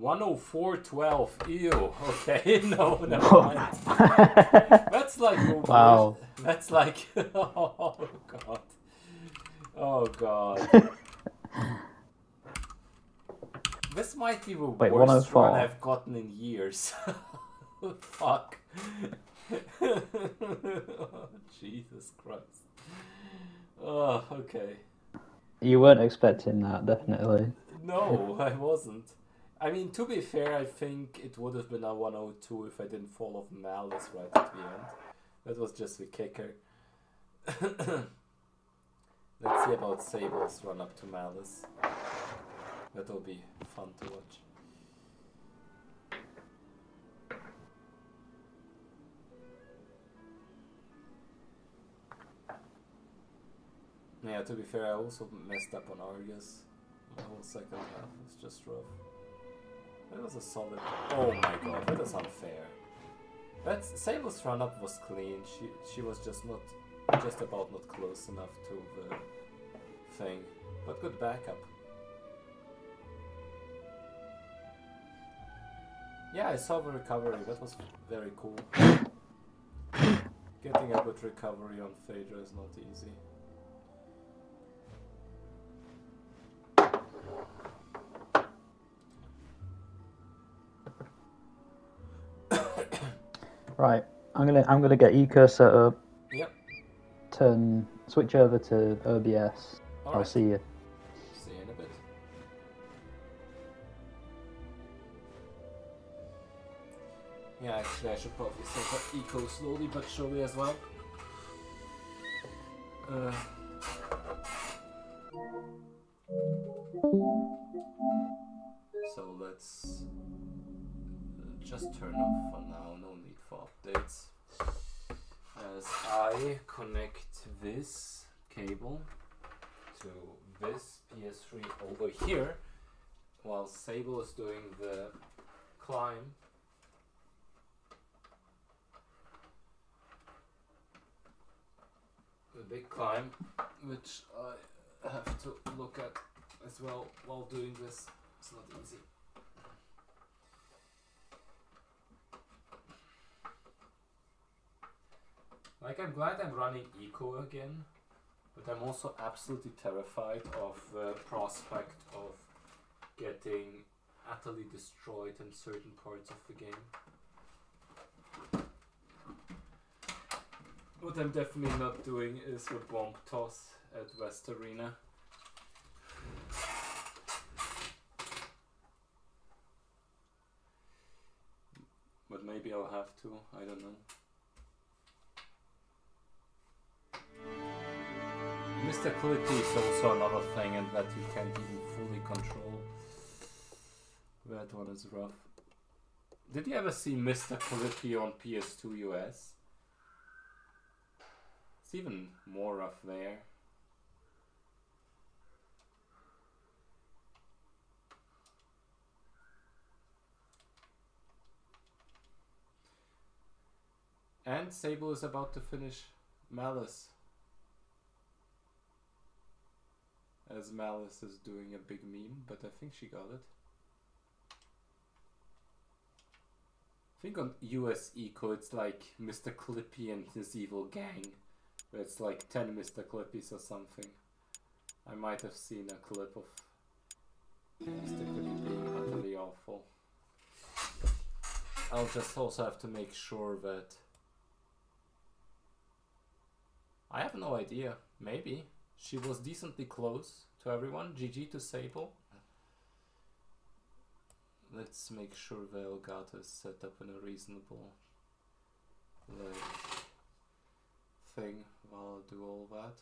S1: $104.12. Ew. Okay. No, never mind. That's like
S2: wow.
S1: That's like oh god. Oh god. This might be the worst run I've gotten in years. Fuck. Oh, Jesus Christ. Oh, okay.
S2: You weren't expecting that, definitely.
S1: No, I wasn't. I mean, to be fair, I think it would have been a 102 if I didn't fall off Malice right at the end. That was just the kicker. Let's see about Sable's run up to Malice. That'll be fun to watch. Yeah, to be fair, I also messed up on Argus. My whole second half was just rough. That was a solid... Oh my god, that is unfair. Sable's run up was clean. She was just about not close enough to the thing. But good backup. Yeah, I saw the recovery. That was very cool. Getting a good recovery on Phaedra is not easy.
S2: Right, I'm gonna get Eco set up.
S1: Yep.
S2: Switch over to OBS.
S1: All
S2: I'll
S1: right.
S2: see you.
S1: See you in a bit. Yeah, actually I should probably set up Eco slowly but surely as well. So let's just turn off for now, no need for updates. As I connect this cable to this PS3 over here, while Sable is doing the climb. The big climb, which I have to look at as well while doing this. It's not easy. Like, I'm glad I'm running Eco again, but I'm also absolutely terrified of the prospect of getting utterly destroyed in certain parts of the game. What I'm definitely not doing is a bomb toss at West Arena. But maybe I'll have to, I don't know. Mr. Clippy is also another thing, and that you can't even fully control. That one is rough. Did you ever see Mr. Clippy on PS2 US? It's even more rough there. And Sable is about to finish Malice. As Malice is doing a big meme, but I think she got it. I think on US Eco it's like Mr. Clippy and his evil gang. Where it's like 10 Mr. Clippies or something. I might have seen a clip of Mr. Clippy being utterly awful. I'll just also have to make sure that... I have no idea. Maybe. She was decently close to everyone. GG to Sable. Let's make sure the Elgato is set up in a reasonable thing while I do all that.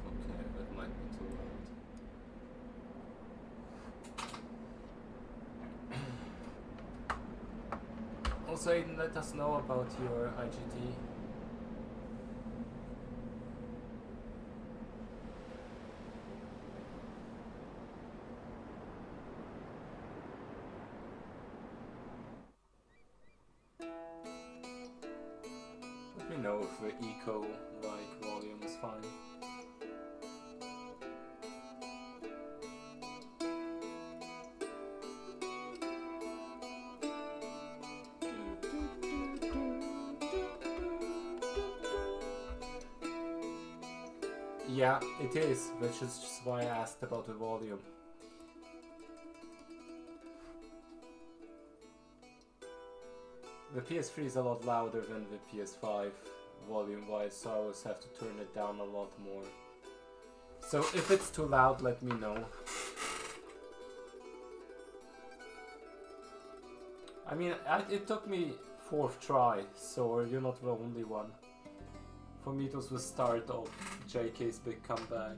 S1: Okay, that might be too loud. Also, Aiden, let us know about your IGT. Let me know if the eco volume is fine. Yeah, it is, which is just why I asked about the volume. The PS3 is a lot louder than the PS5 volume-wise, so I always have to turn it down a lot more. So if it's too loud, let me know. I mean, it took me 4th try, so you're not the only one. For me it was the start of JK's big comeback.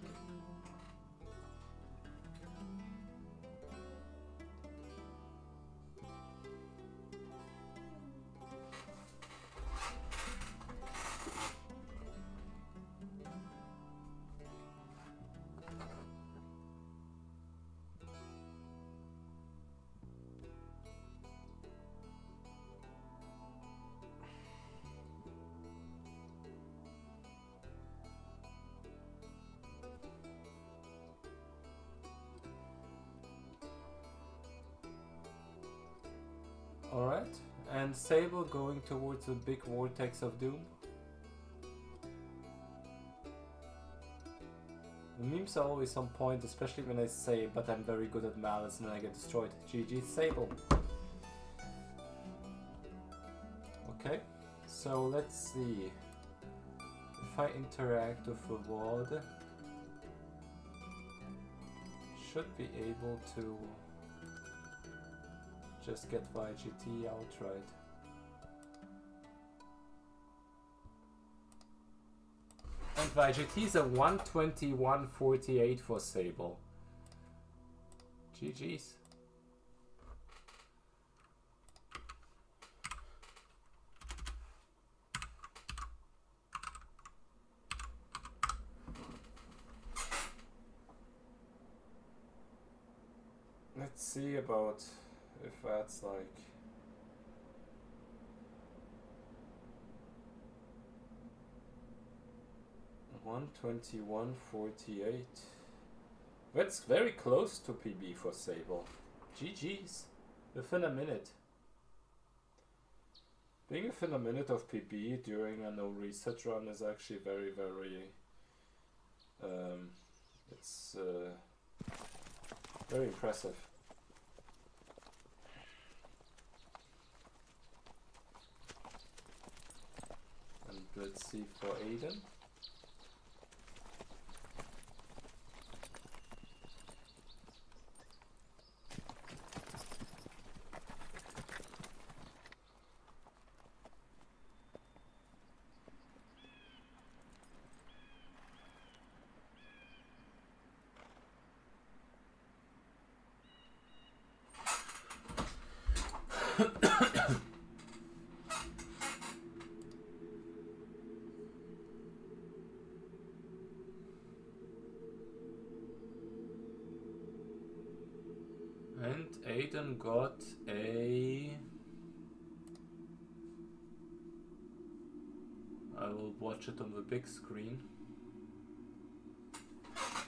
S1: Alright, and Sable going towards the big vortex of doom. The memes are always on point, especially when I say, but I'm very good at Malice and then I get destroyed. GG Sable. Okay, so let's see. If I interact with the WAD, should be able to just get YGT outright. And YGT is a 121.48 for Sable. GG's. Let's see about if that's like 121.48. That's very close to PB for Sable. GG's. Within a minute. Being within a minute of PB during a no reset run is actually very, very It's very impressive. And let's see for Aiden. And Aiden got a... I will watch it on the big screen.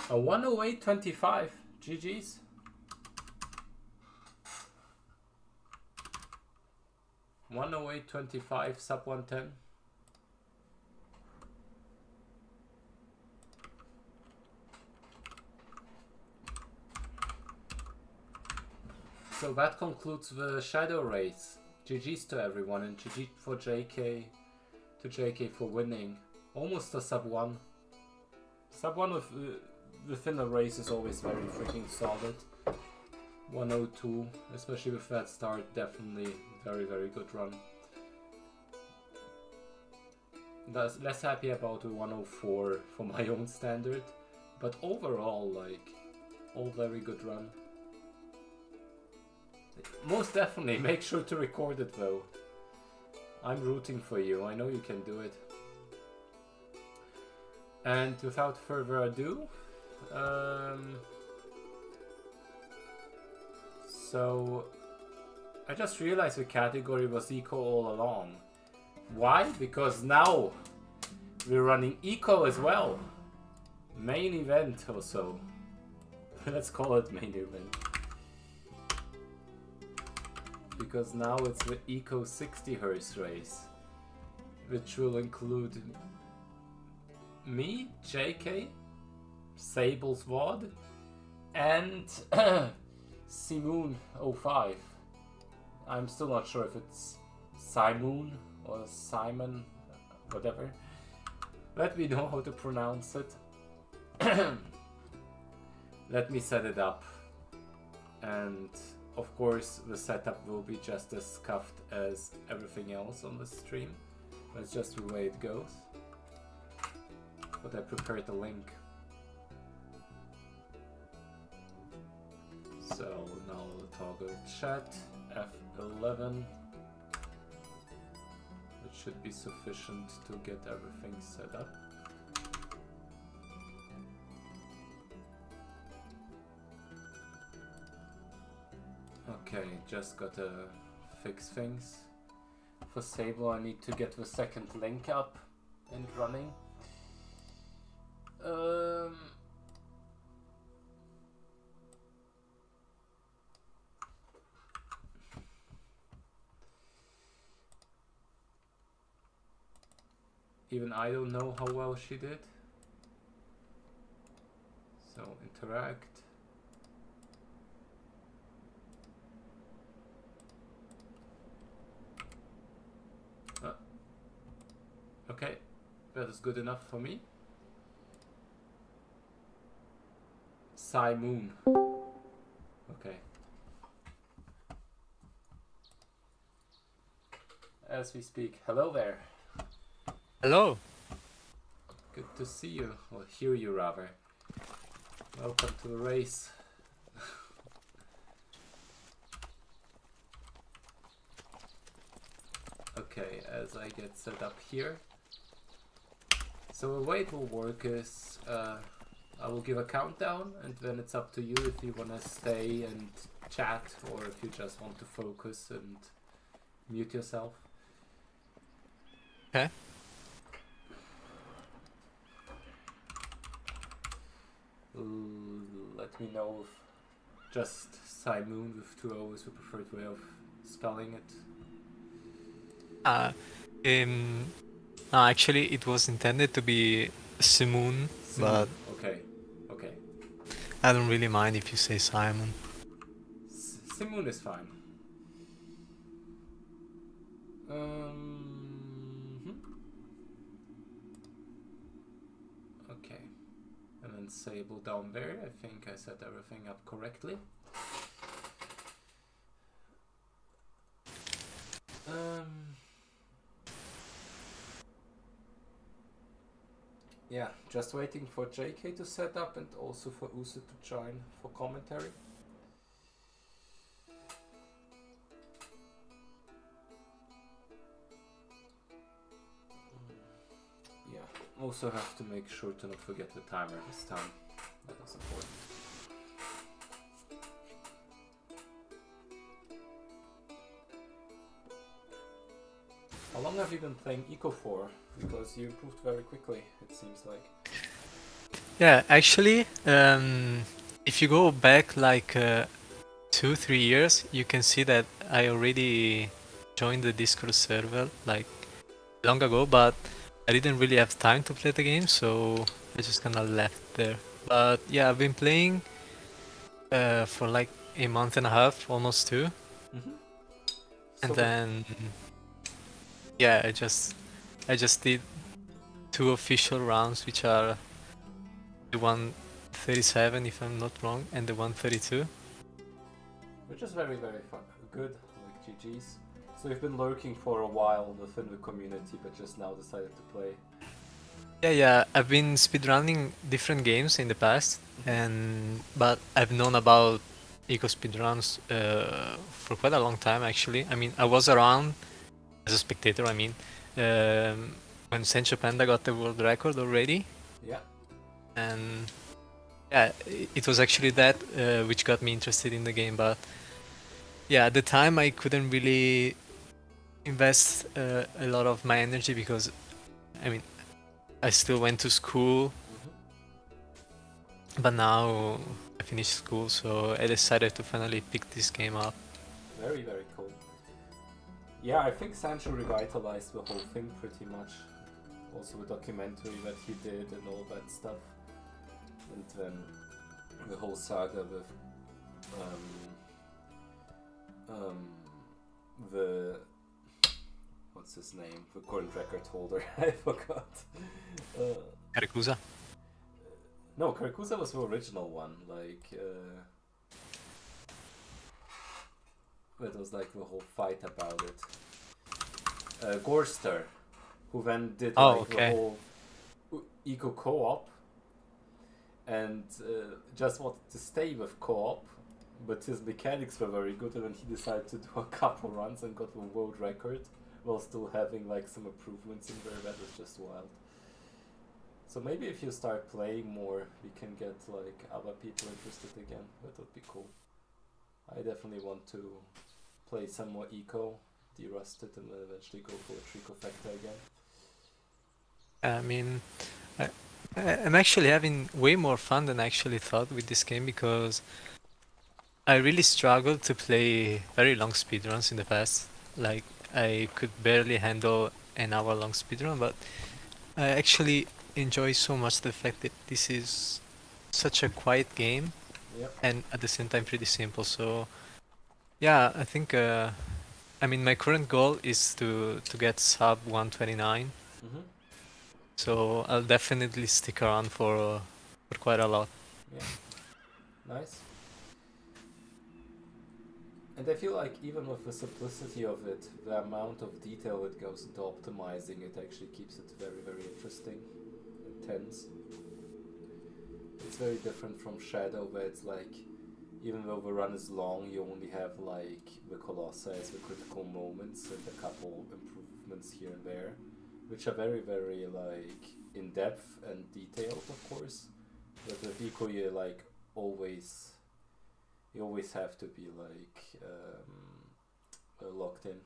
S1: A 108.25. GG's. $108.25 sub 110. So that concludes the shadow race. GG's to everyone, and GG for JK, to JK for winning. Almost a sub 1. Sub 1 within a race is always very freaking solid. 102, especially with that start, definitely very good run. Less happy about the 104 for my own standard, but overall, like, all very good run. Most definitely, make sure to record it though. I'm rooting for you, I know you can do it. And without further ado, so I just realized the category was eco all along. Why? Because now we're running eco as well. Main event or so. Let's call it main event. Because now it's the Eco 60Hz race, which will include me, JK, Sable's VOD, and Simoon05. I'm still not sure if it's Simoon or Simon, whatever. Let me know how to pronounce it. Let me set it up, and of course the setup will be just as scuffed as everything else on the stream. That's just the way it goes. But I prepared the link. So now we'll toggle chat, F11. It should be sufficient to get everything set up. Okay, just gotta fix things. For Sable I need to get the second link up and running. Even I don't know how well she did. So interact. Okay, that is good enough for me. Simoon. Okay. As we speak, hello there.
S3: Hello.
S1: Good to see you, or hear you rather. Welcome to the race. Okay, as I get set up here. So the way it will work is I will give a countdown, and then it's up to you if you want to stay and chat or if you just want to focus and mute yourself.
S3: Okay.
S1: Let me know if just Simoon with 2 O's the preferred way of spelling it.
S3: No, actually it was intended to be Simoon, but
S1: Okay. Okay. Okay.
S3: I don't really mind if you say Simon.
S1: Simon is fine. Okay. And then Sable down there. I think I set everything up correctly. Yeah, just waiting for JK to set up and also for Usu to join for commentary. Yeah, also have to make sure to not forget the timer this time. That is important. How long have you been playing Eco for? Because you improved very quickly, it seems like.
S3: Yeah, actually, if you go back like 2-3 years, you can see that I already joined the Discord server like long ago, but I didn't really have time to play the game, so I just kinda left there. But yeah, I've been playing for like a month and a half, almost 2. And then yeah, I just did 2 official rounds, which are the 137 if I'm not wrong, and the 132.
S1: Which is very, very fun. Good, like GG's. So you've been lurking for a while within the community, but just now decided to play.
S3: Yeah, I've been speedrunning different games in the past, but I've known about eco speedruns for quite a long time actually. I mean, I was around as a spectator, when Sencho Panda got the world record already.
S1: Yeah.
S3: And yeah, it was actually that which got me interested in the game, but yeah, at the time I couldn't really invest a lot of my energy because, I mean, I still went to school, but now I finished school, so I decided to finally pick this game up.
S1: Very, very cool. Yeah, I think Sancho revitalized the whole thing pretty much. Also a documentary that he did and all that stuff. And then the whole saga with the... what's his name? The current record holder. I forgot.
S3: Karakuza?
S1: No, Karakuza was the original one. Like, it was like the whole fight about it. Gorster, who then did the whole eco co-op, and just wanted to stay with co-op, but his mechanics were very good, and then he decided to do a couple runs and got the world record, while still having like some improvements in there. That was just wild. So maybe if you start playing more, we can get like other people interested again. That would be cool. I definitely want to play some more eco, de-rust it, and then eventually go for a Tricofecta again.
S3: I mean, I'm actually having way more fun than I actually thought with this game, because I really struggled to play very long speedruns in the past. Like, I could barely handle an hour-long speedrun, but I actually enjoy so much the fact that this is such a quiet game, and at the same time pretty simple. So yeah, I think I mean, my current goal is to get sub 129. So I'll definitely stick around for quite a lot.
S1: Yeah, nice. And I feel like even with the simplicity of it, the amount of detail that goes into optimizing it actually keeps it very, very interesting, intense. It's very different from Shadow, where it's like, even though the run is long, you only have like the Colossus, the critical moments, and a couple improvements here and there, which are very, very like in-depth and detailed, of course. But with Eco, you like always have to be like locked in.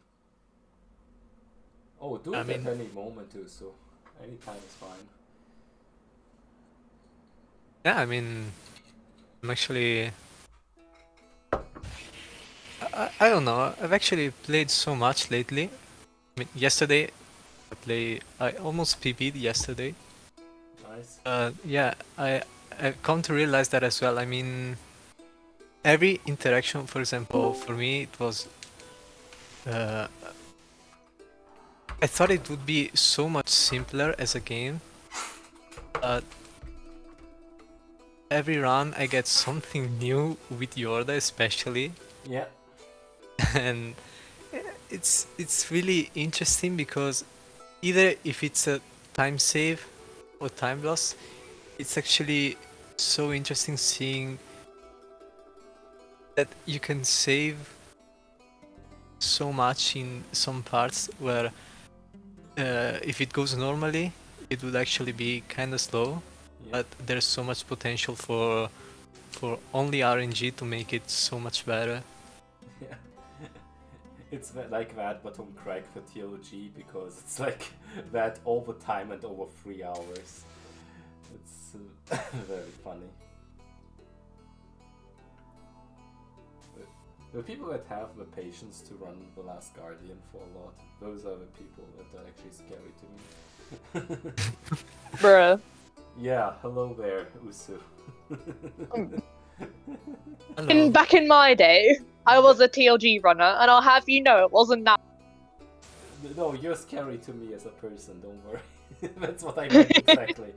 S1: Oh, do it at any moment too, so any time is fine.
S3: Yeah, I mean, I'm actually... I don't know, I've actually played so much lately. I mean, yesterday I almost PB'd yesterday.
S1: Nice.
S3: Yeah, I've come to realize that as well. I mean, every interaction, for example, for me, it was. Uh, I thought it would be so much simpler as a game, but every run I get something new with Yorda, especially,
S1: Yeah.
S3: and it's really interesting because either if it's a time save or time loss, it's actually so interesting seeing that you can save so much in some parts where if it goes normally, it would actually be kind of slow,
S1: Yeah.
S3: but there's so much potential for only RNG to make it so much better.
S1: Yeah. It's like that, but on crack for TOG because it's like that all the time and over 3 hours. It's very funny. The people that have the patience to run The Last Guardian for a lot, those are the people that are actually scary to me.
S4: Bruh.
S1: Yeah, hello there, Usu.
S3: Hello.
S4: Back in my day, I was a TLG runner, and I'll have you know, it wasn't that.
S1: No, you're scary to me as a person, don't worry. That's what I meant exactly.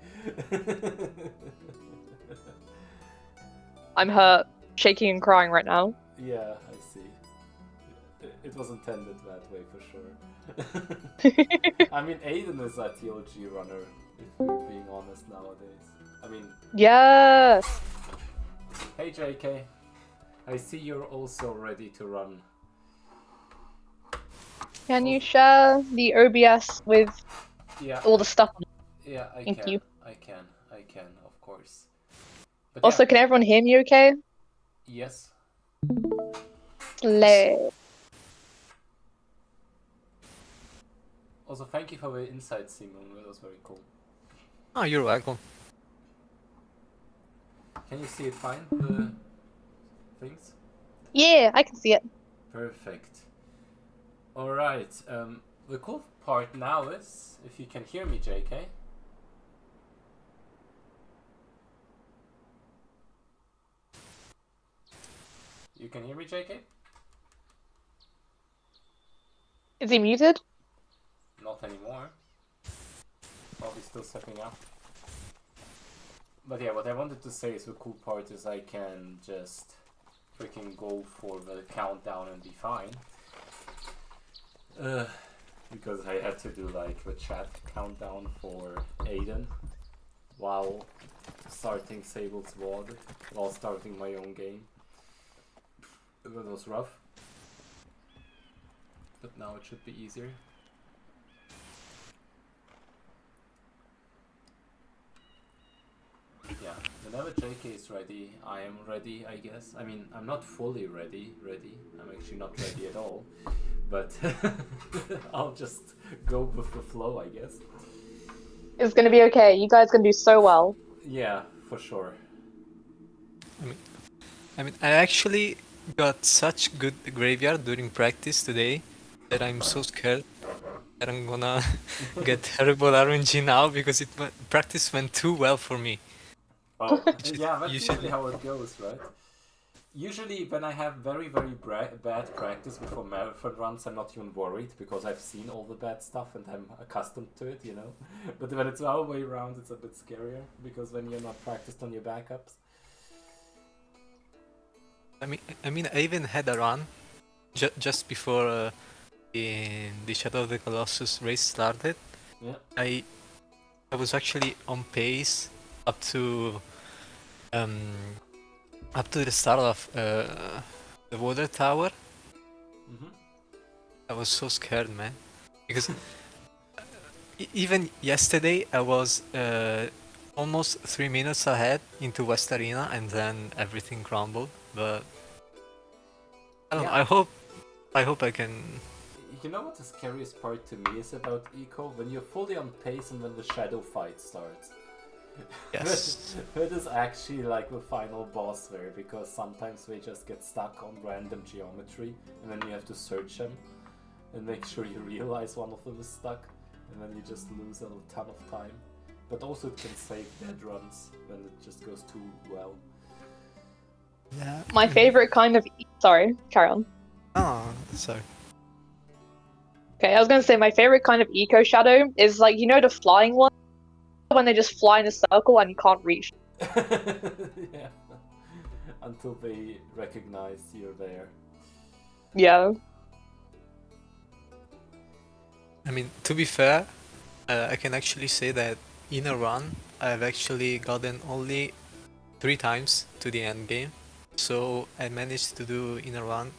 S4: I'm hurt, shaking and crying right now.
S1: Yeah, I see. It was intended that way for sure. I mean, Aiden is a TLG runner, if we're being honest nowadays. I mean,
S4: Yes.
S1: hey JK, I see you're also ready to run.
S4: Can you share the OBS with
S1: Yeah,
S4: all the stuff on it?
S1: yeah, I
S4: Thank
S1: can.
S4: you.
S1: I can, of course. But
S4: Also,
S1: yeah,
S4: can everyone hear me okay?
S1: yes.
S4: Slay.
S1: Also, thank you for the insight, Simon. That was very cool.
S3: Oh, you're welcome.
S1: Can you see it fine, the things?
S4: Yeah, I can see it.
S1: Perfect. Alright, the cool part now is, if you can hear me, JK. You can hear me, JK?
S4: Is he muted?
S1: Not anymore. Probably still setting up. But yeah, what I wanted to say is the cool part is I can just freaking go for the countdown and be fine. Because I had to do like the chat countdown for Aiden while starting Sable's VOD, while starting my own game. It was rough. But now it should be easier. Yeah, whenever JK is ready, I am ready, I guess. I mean, I'm not fully ready. I'm actually not ready at all. But I'll just go with the flow, I guess.
S4: It's gonna be okay. You guys can do so well.
S1: Yeah, for sure.
S3: I mean, I actually got such good graveyard during practice today that I'm so scared that I'm gonna get terrible RNG now because practice went too well for me.
S1: Oh, yeah, that's
S3: usually-
S1: usually how it goes, right? Usually when I have very, very bad practice before marathon runs, I'm not even worried because I've seen all the bad stuff and I'm accustomed to it, you know? But when it's the other way around, it's a bit scarier because when you're not practiced on your backups.
S3: I mean, I even had a run just before in the Shadow of the Colossus race started.
S1: Yeah.
S3: I was actually on pace up to the start of the water tower.
S1: Mm-hmm.
S3: I was so scared, man, because even yesterday I was almost 3 minutes ahead into West Arena and then everything crumbled. But I don't know. I hope I can.
S1: You know what the scariest part to me is about Eco? When you're fully on pace and when the shadow fight starts.
S3: Yes.
S1: That is actually like the final boss there, because sometimes they just get stuck on random geometry and then you have to search them and make sure you realize one of them is stuck, and then you just lose a ton of time. but also it can save dead runs when it just goes too well.
S3: Yeah.
S4: My favorite kind of sorry, carry on.
S3: Oh, sorry.
S4: Okay, I was gonna say my favorite kind of eco shadow is like the flying one when they just fly in a circle and you can't reach.
S1: Yeah. Until they recognize you're there.
S4: Yeah.
S3: I mean, to be fair, I can actually say that in a run, I've actually gotten only 3 times to the end game. So I managed to do in a run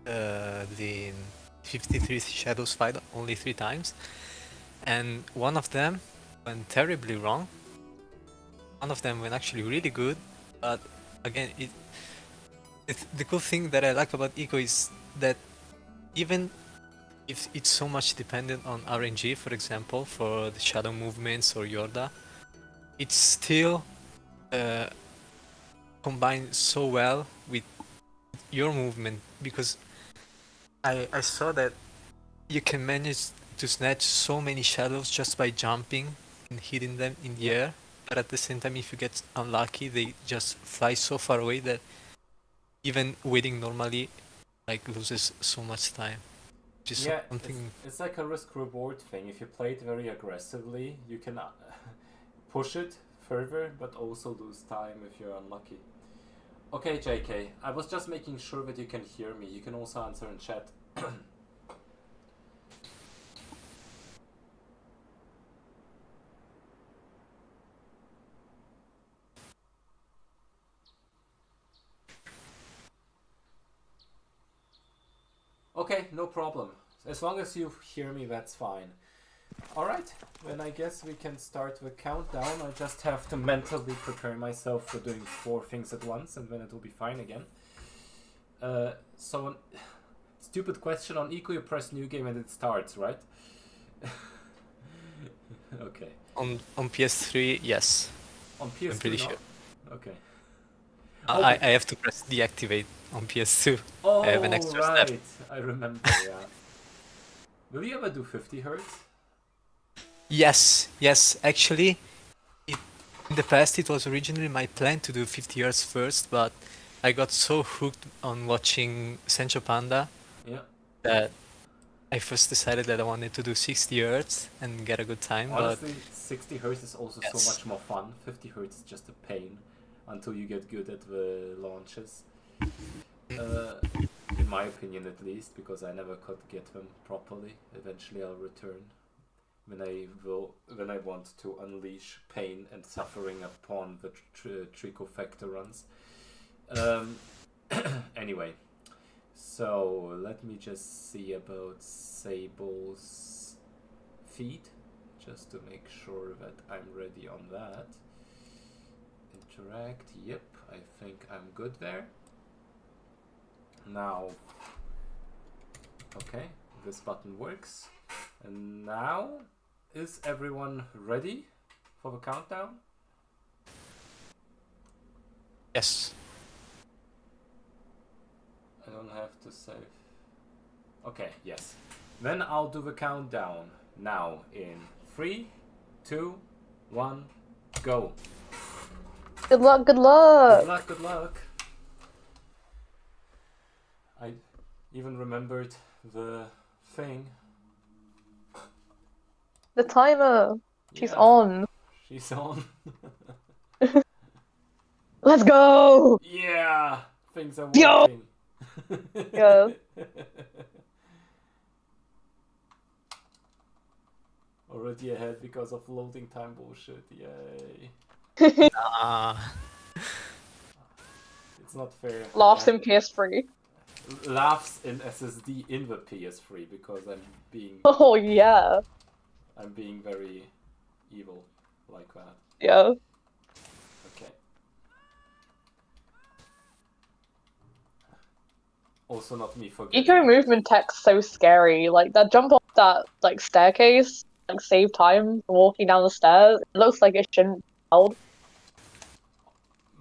S3: the 53 Shadows fight only 3 times. And one of them went terribly wrong. One of them went actually really good. But again, the cool thing that I like about Eco is that even if it's so much dependent on RNG, for example, for the shadow movements or Yorda, it's still combined so well with your movement, because I saw that you can manage to snatch so many shadows just by jumping and hitting them in the air, but at the same time, if you get unlucky, they just fly so far away that even waiting normally like loses so much time. Just
S1: Yeah,
S3: something.
S1: it's like a risk-reward thing. If you play it very aggressively, you can push it further, but also lose time if you're unlucky. Okay, JK, I was just making sure that you can hear me. You can also answer in chat. Okay, no problem. As long as you hear me, that's fine. Alright, then I guess we can start the countdown. I just have to mentally prepare myself for doing 4 things at once, and then it will be fine again. So, stupid question, on Eco you press new game and it starts, right? Okay.
S3: On PS3, yes.
S1: On PS2,
S3: I'm pretty
S1: no?
S3: sure.
S1: Okay.
S3: I have to press deactivate on PS2.
S1: Oh,
S3: I have an extra
S1: right.
S3: step.
S1: I remember, yeah. Will you ever do 50 hertz?
S3: Yes. Actually, in the past it was originally my plan to do 50 Hz first, but I got so hooked on watching Sancho Panda
S1: Yeah.
S3: that I first decided that I wanted to do 60 Hz and get a good time.
S1: Honestly, 60 hertz is also so
S3: Yes.
S1: much more fun. 50 hertz is just a pain until you get good at the launches. In my opinion, at least, because I never could get them properly. Eventually, I'll return when I want to unleash pain and suffering upon the Trico Factor runs. Anyway, so let me just see about Sable's feed, just to make sure that I'm ready on that. Interact, yep, I think I'm good there. Now, okay, this button works. And now, is everyone ready for the countdown?
S3: Yes.
S1: I don't have to save. Okay, yes. Then I'll do the countdown now in 3, 2, 1, go.
S4: Good luck, good luck.
S1: Good luck, good luck. I even remembered the thing.
S4: The timer. She's
S1: Yeah,
S4: on.
S1: She's on.
S4: Let's go.
S1: Yeah, things are
S4: Yo!
S1: working.
S4: Yeah.
S1: Already ahead because of loading time bullshit. Yay. It's not fair.
S4: Laughs in PS3.
S1: Laughs in SSD in the PS3 because I'm being
S4: Oh yeah.
S1: very evil like that.
S4: Yeah.
S1: Okay. Also not me forgetting.
S4: Eco movement tech's so scary. Like that jump off that staircase, save time walking down the stairs. It looks like it shouldn't be held.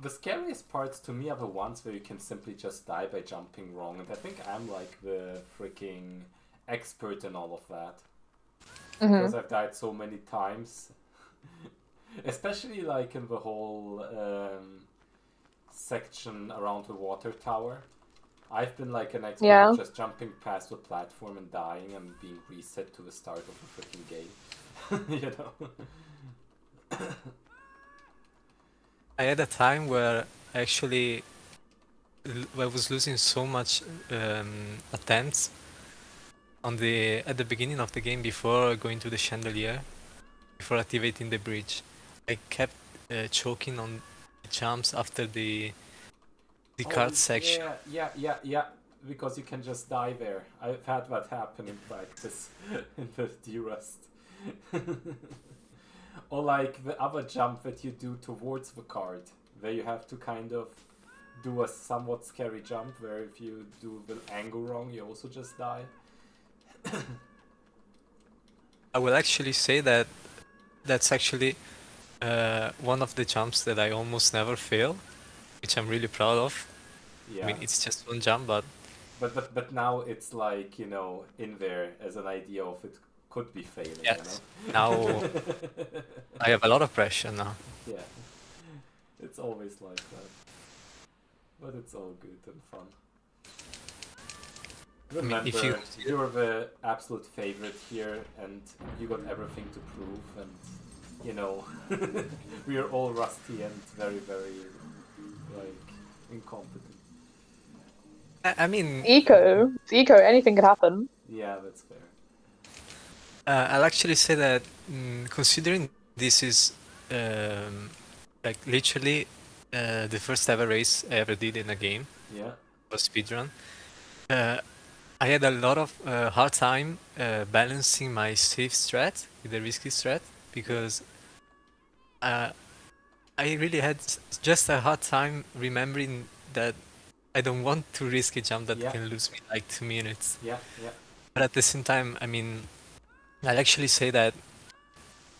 S1: The scariest parts to me are the ones where you can simply just die by jumping wrong, and I think I'm like the freaking expert in all of that. Because I've died so many times. Especially like in the whole section around the water tower. I've been like an expert
S4: Yeah.
S1: of just jumping past the platform and dying and being reset to the start of the freaking game. You know?
S3: I had a time where actually I was losing so much attempts at the beginning of the game before going to the chandelier, before activating the bridge. I kept choking on jumps after the card section.
S1: Yeah. Because you can just die there. I've had that happen in practice in the D-Rust. Or like the other jump that you do towards the card, where you have to kind of do a somewhat scary jump, where if you do the angle wrong, you also just die.
S3: I will actually say that that's actually one of the jumps that I almost never fail, which I'm really proud of.
S1: Yeah.
S3: I mean, it's just one jump, but
S1: But now it's like, you know, in there as an idea of it could be failing,
S3: yes,
S1: you
S3: now
S1: know?
S3: I have a lot of pressure now.
S1: Yeah. It's always like that. But it's all good and fun.
S3: mean,
S1: Remember,
S3: if you-
S1: you're the absolute favorite here and you got everything to prove and, you know, we are all rusty and very, very, like, incompetent.
S3: I mean,
S4: It's eco. Anything could happen.
S1: Yeah, that's fair.
S3: I'll actually say that considering this is like literally the first ever race I ever did in a game,
S1: Yeah.
S3: or speedrun, I had a lot of hard time balancing my safe strat with the risky strat because I really had just a hard time remembering that I don't want to risk a jump that
S1: Yeah.
S3: can lose me like 2 minutes.
S1: Yeah.
S3: But at the same time, I mean, I'll actually say that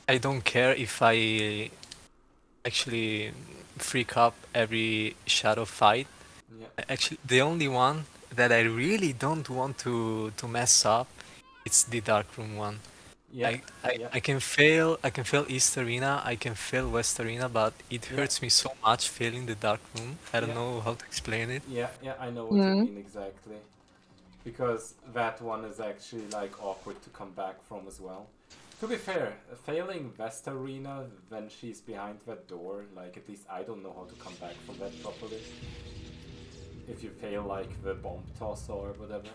S3: I don't care if I actually freak up every shadow fight.
S1: Yeah.
S3: Actually, the only one that I really don't want to mess up, it's the dark room one.
S1: Yeah.
S3: I can fail East Arena, I can fail West Arena, but it
S1: Yeah.
S3: hurts me so much failing the dark room. I don't
S1: Yeah.
S3: know how to explain it.
S1: Yeah, I know what you mean exactly. Because that one is actually like awkward to come back from as well. To be fair, failing West Arena when she's behind that door, like at least I don't know how to come back from that properly. If you fail like the bomb toss or whatever.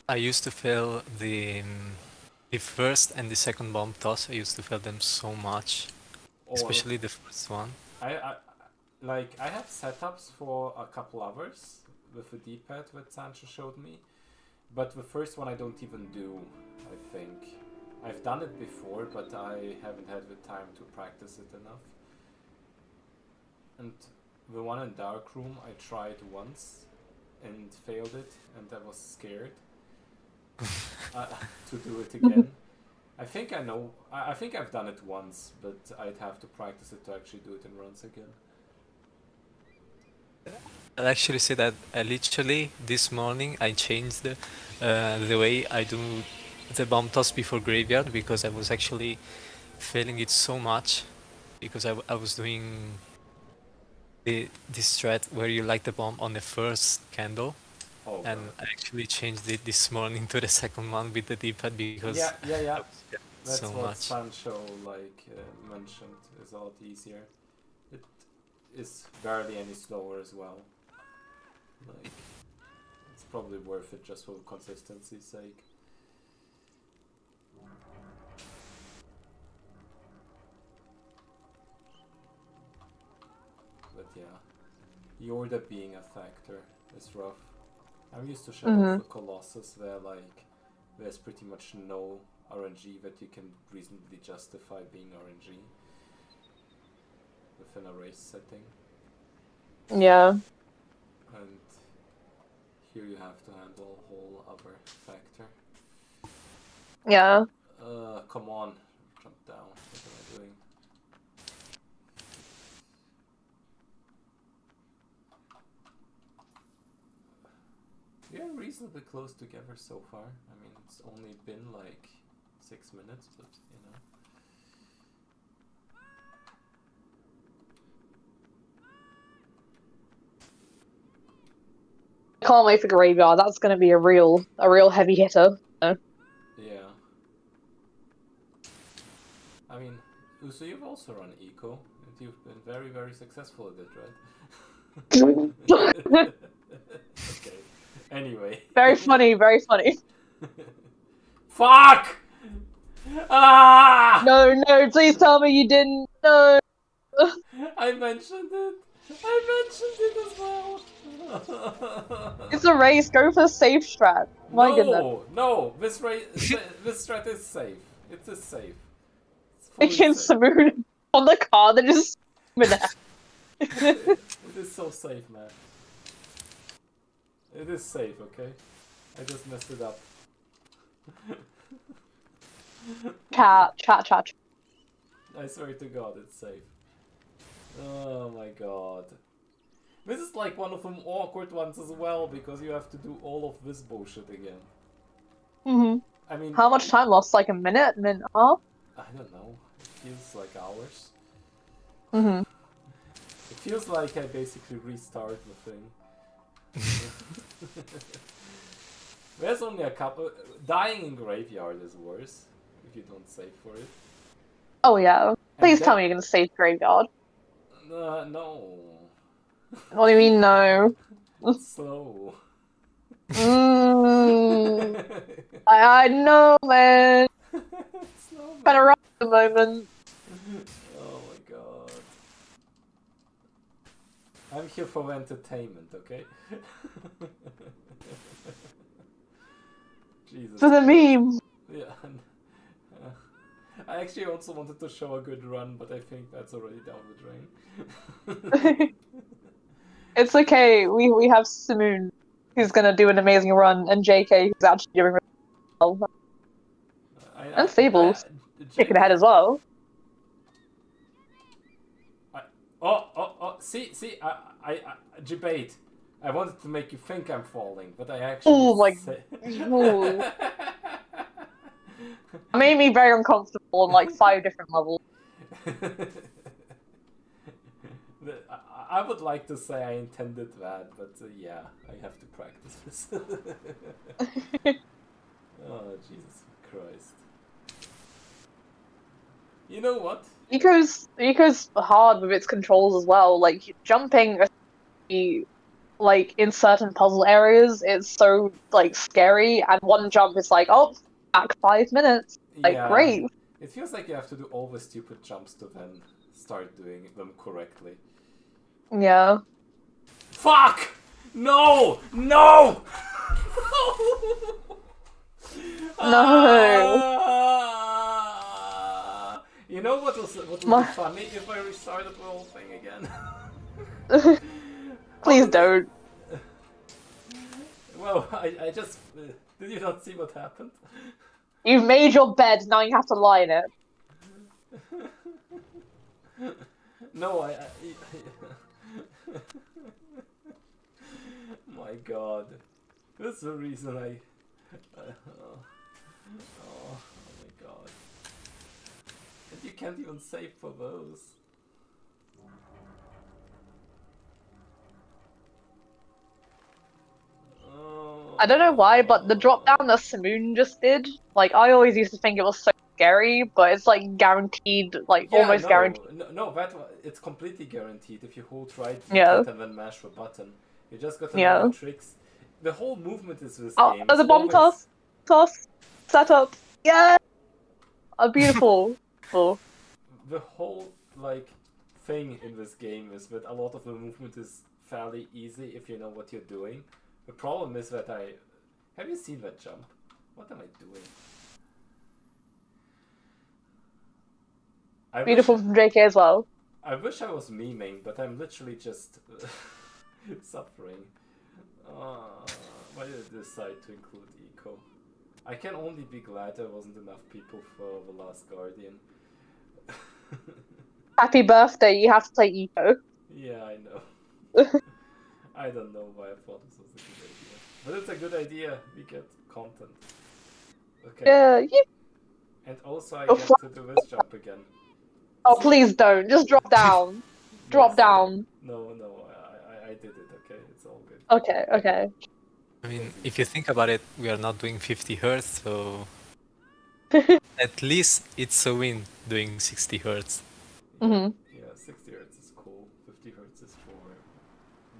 S3: I used to fail the first and the second bomb toss. I used to fail them so much,
S1: Or
S3: especially the first one.
S1: I have setups for a couple hours with the D-pad that Sancho showed me, but the first one I don't even do, I think. I've done it before, but I haven't had the time to practice it enough. And the one in Darkroom I tried once and failed it, and I was scared to do it again. I think I know. I think I've done it once, but I'd have to practice it to actually do it in runs again.
S3: I'll actually say that literally this morning I changed the way I do the bomb toss before graveyard because I was actually failing it so much because I was doing this strat where you light the bomb on the first candle.
S1: Oh,
S3: And
S1: God.
S3: I actually changed it this morning to the second one with the D-pad because
S1: Yeah.
S3: I was scared
S1: That's
S3: so
S1: what
S3: much.
S1: Sancho mentioned is a lot easier. It is barely any slower as well. Like, it's probably worth it just for consistency's sake. But yeah, Yorda being a factor is rough. I'm used to Shadow of the Colossus where like there's pretty much no RNG that you can reasonably justify being RNG within a race setting.
S4: Yeah.
S1: And here you have to handle a whole other factor.
S4: Yeah.
S1: Come on, jump down. What am I doing? We are reasonably close together so far. I mean, it's only been like 6 minutes, but you know.
S4: Can't wait for Graveyard. That's gonna be a real heavy hitter.
S1: Yeah. I mean, Uso, you've also run Eco, and you've been very, very successful at it, right? Okay. Anyway.
S4: Very funny, very funny.
S1: Fuck! Ah!
S4: No, please tell me you didn't. No.
S1: I mentioned it. I mentioned it as well.
S4: It's a race. Go for safe strat. My goodness.
S1: No. This strat is safe. It is safe. It's fully
S4: Against
S1: safe.
S4: the moon on the car that just.
S1: It is so safe, man. It is safe, okay? I just messed it up.
S4: Chat.
S1: I swear to God, it's safe. Oh my God. This is like one of them awkward ones as well, because you have to do all of this bullshit again. I mean...
S4: How much time lost? Like a minute? Minute? Huh?
S1: I don't know. It feels like hours.
S4: Mm-hmm.
S1: It feels like I basically restart the thing. There's only a couple... Dying in Graveyard is worse, if you don't save for it.
S4: Oh yeah. Please tell me you're gonna save Graveyard.
S1: No.
S4: What do you mean no?
S1: Slow.
S4: I know, man.
S1: Slow, man.
S4: Better run at the moment.
S1: Oh my God. I'm here for entertainment, okay? Jesus.
S4: For the meme.
S1: Yeah. I actually also wanted to show a good run, but I think that's already down the drain.
S4: It's okay. We have Simoon, who's gonna do an amazing run, and JK, who's actually doing really well. And Sable's kicking ahead as well.
S1: See, I debate. I wanted to make you think I'm falling, but I actually.
S4: Oh my. Ooh. It made me very uncomfortable on like 5 different levels.
S1: I would like to say I intended that, but yeah, I have to practice this. Oh, Jesus Christ. You know what?
S4: Eco's hard with its controls as well. Like jumping, like in certain puzzle areas, it's so like scary, and one jump is like, oh, back 5 minutes. Like
S1: Yeah,
S4: great.
S1: it feels like you have to do all the stupid jumps to then start doing them correctly.
S4: Yeah.
S1: Fuck! No! No!
S4: No.
S1: You know what would be funny if I restarted the whole thing again?
S4: Please don't.
S1: Well, I just... did you not see what happened?
S4: You've made your bed, now you have to lie in it.
S1: No, My God. That's the reason oh my God. And you can't even save for those.
S4: I don't know why, but the drop down that Simoon just did, like I always used to think it was so scary, but it's like guaranteed, like almost guaranteed.
S1: No, it's completely guaranteed if you hold right
S4: Yeah.
S1: and then mash the button. You just got to know the tricks. The whole movement is this game.
S4: Oh, the bomb toss, setup, yeah, beautiful. Cool.
S1: The whole like thing in this game is that a lot of the movement is fairly easy if you know what you're doing. The problem is that have you seen that jump? What am I doing?
S4: Beautiful from JK as well.
S1: I wish I was memeing, but I'm literally just suffering. Why did I decide to include Eco? I can only be glad there wasn't enough people for The Last Guardian.
S4: Happy birthday, you have to play Eco.
S1: Yeah, I know. I don't know why I thought this was a good idea. But it's a good idea, we get content. Okay.
S4: Yeah.
S1: And also I
S4: Oh,
S1: get to do this jump again.
S4: Oh, please don't. Just drop down. Drop down.
S1: No, I did it, okay? It's all good.
S4: Okay, okay.
S3: I mean, if you think about it, we are not doing 50 hertz, so at least it's a win doing 60 hertz.
S4: Mhm.
S1: Yeah, 60 hertz is cool. 50 hertz is for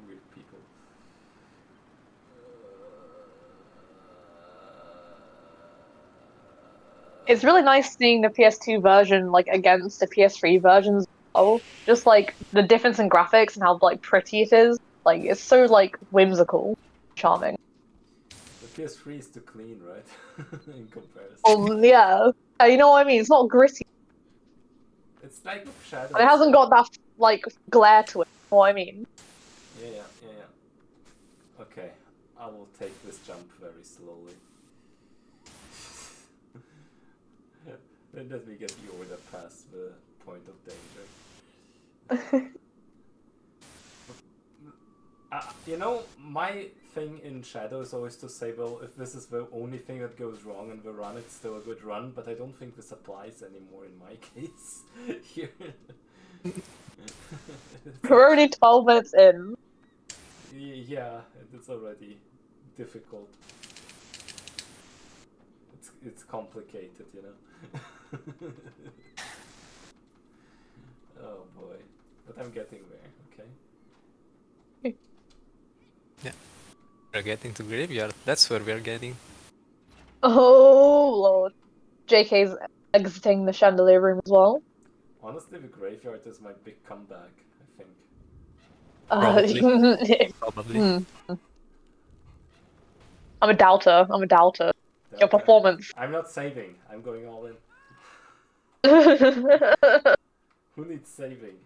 S1: weird people.
S4: It's really nice seeing the PS2 version like against the PS3 versions. Oh, just like the difference in graphics and how like pretty it is. Like it's so like whimsical, charming.
S1: The PS3 is too clean, right? In comparison.
S4: Yeah. You know what I mean? It's not gritty.
S1: It's like Shadow.
S4: And it hasn't got that like glare to it. You know what I mean?
S1: Yeah. Okay, I will take this jump very slowly. Then let me get the order past the point of danger. You know, my thing in Shadow is always to say, well, if this is the only thing that goes wrong in the run, it's still a good run, but I don't think this applies anymore in my case. Here.
S4: We're only 12 minutes in.
S1: Yeah, it's already difficult. It's complicated, you know. Oh boy, but I'm getting there. Okay.
S3: Yeah, we're getting to graveyard. That's where we're getting.
S4: Oh lord. JK's exiting the chandelier room as well.
S1: Honestly, the graveyard is my big comeback, I think.
S3: Probably.
S4: I'm a doubter. Your performance.
S1: I'm not saving. I'm going all in. Who needs saving?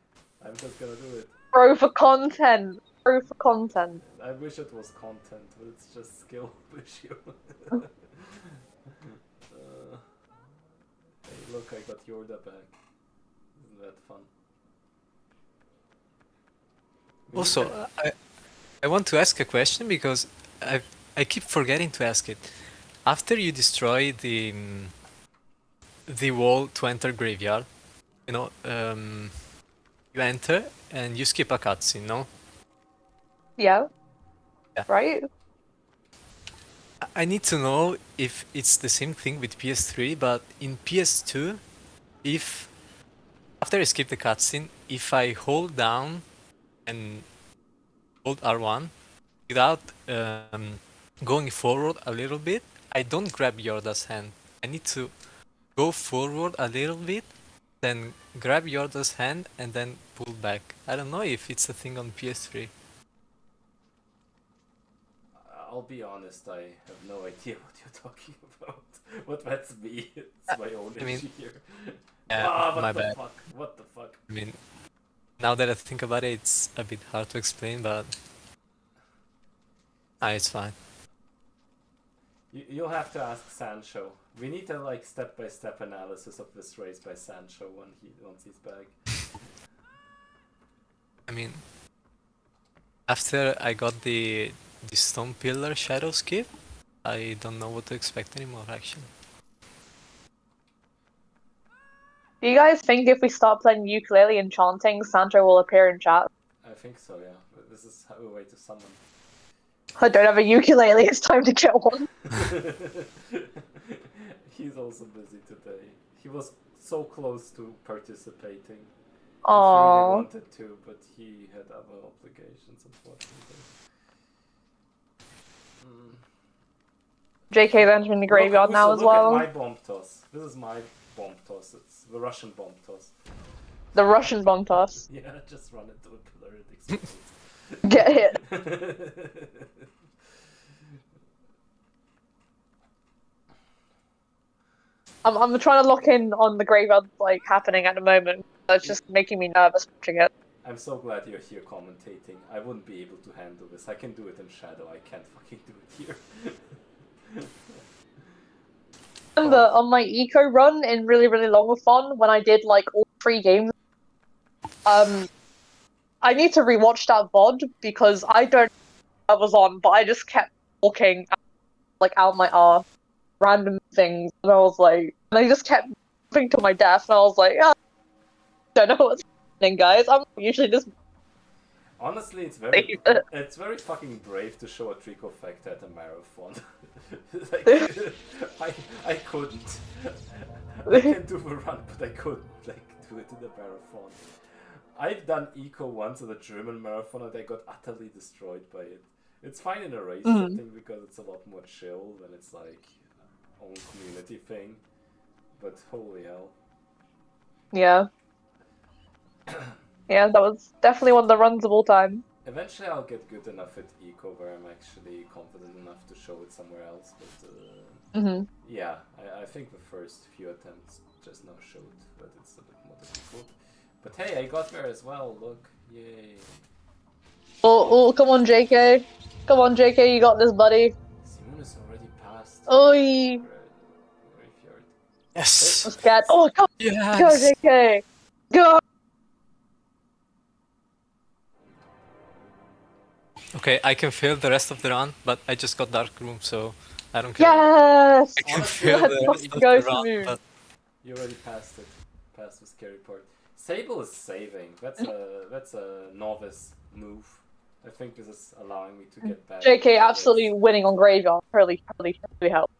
S1: I'm just gonna do it.
S4: Bro for content.
S1: I wish it was content, but it's just skill issue. Hey, look, I got Yorda back. Isn't that fun?
S3: Also, I want to ask a question because I keep forgetting to ask it. After you destroy the wall to enter graveyard, you know, you enter and you skip a cutscene, no?
S4: Yeah.
S3: Yeah.
S4: Right?
S3: I need to know if it's the same thing with PS3, but in PS2, if after I skip the cutscene, if I hold down and hold R1 without going forward a little bit, I don't grab Yorda's hand. I need to go forward a little bit, then grab Yorda's hand and then pull back. I don't know if it's a thing on PS3.
S1: I'll be honest, I have no idea what you're talking about. But that's me. It's my own issue here.
S3: My bad.
S1: What the fuck?
S3: I mean, now that I think about it, it's a bit hard to explain, but it's fine.
S1: You'll have to ask Sancho. We need a like step-by-step analysis of this race by Sancho once he's back.
S3: I mean, after I got the stone pillar shadow skip, I don't know what to expect anymore actually.
S4: Do you guys think if we start playing ukulele and chanting, Sancho will appear in chat?
S1: I think so, yeah. But this is a way to summon.
S4: I don't have a ukulele, it's time to get one.
S1: He's also busy today. He was so close to participating.
S4: Aww.
S1: He really wanted to, but he had other obligations, unfortunately.
S4: JK's entering the graveyard now as well.
S1: Look at my bomb toss. This is my bomb toss. It's the Russian bomb toss.
S4: The Russian bomb toss.
S1: Yeah, just run into a pillar, it explodes.
S4: Get hit. I'm trying to lock in on the graveyard like happening at the moment. It's just making me nervous watching it.
S1: I'm so glad you're here commentating. I wouldn't be able to handle this. I can do it in Shadow. I can't fucking do it here.
S4: Remember on my eco run in Really Really Longathon when I did like all 3 games, I need to rewatch that VOD because I don't know what I was on, but I just kept walking like out my arse random things, and I was like, and I just kept jumping to my death, and I was like, I don't know what's happening, guys. I'm usually just
S1: Honestly, it's very fucking brave to show a trick effect at a marathon. Like, I couldn't. I can do the run, but I couldn't like do it in the marathon. I've done eco once at a German marathon and I got utterly destroyed by it. It's fine in a race setting because it's a lot more chill and it's like own community thing. But holy hell.
S4: Yeah. Yeah, that was definitely one of the runs of all time.
S1: Eventually I'll get good enough at eco where I'm actually confident enough to show it somewhere else, but yeah, I think the first few attempts just now showed that it's a bit more difficult. But hey, I got there as well, look, yay.
S4: Oh, come on, JK. Come on, JK, you got this, buddy.
S1: Simon is already past
S4: Oi!
S1: graveyard.
S3: Yes!
S4: I'm scared. Oh, come on,
S3: Yes!
S4: go, JK! Go!
S3: Okay, I can fail the rest of the run, but I just got Dark Room, so I don't care.
S4: Yes!
S3: I can
S1: Honestly,
S3: fail
S4: let's
S3: the rest of
S4: go
S3: the run,
S4: smooth.
S3: but
S1: You already passed it. Passed the scary part. Sable is saving. That's a novice move. I think this is allowing me to get back.
S4: JK absolutely winning on Graveyard. Really helped.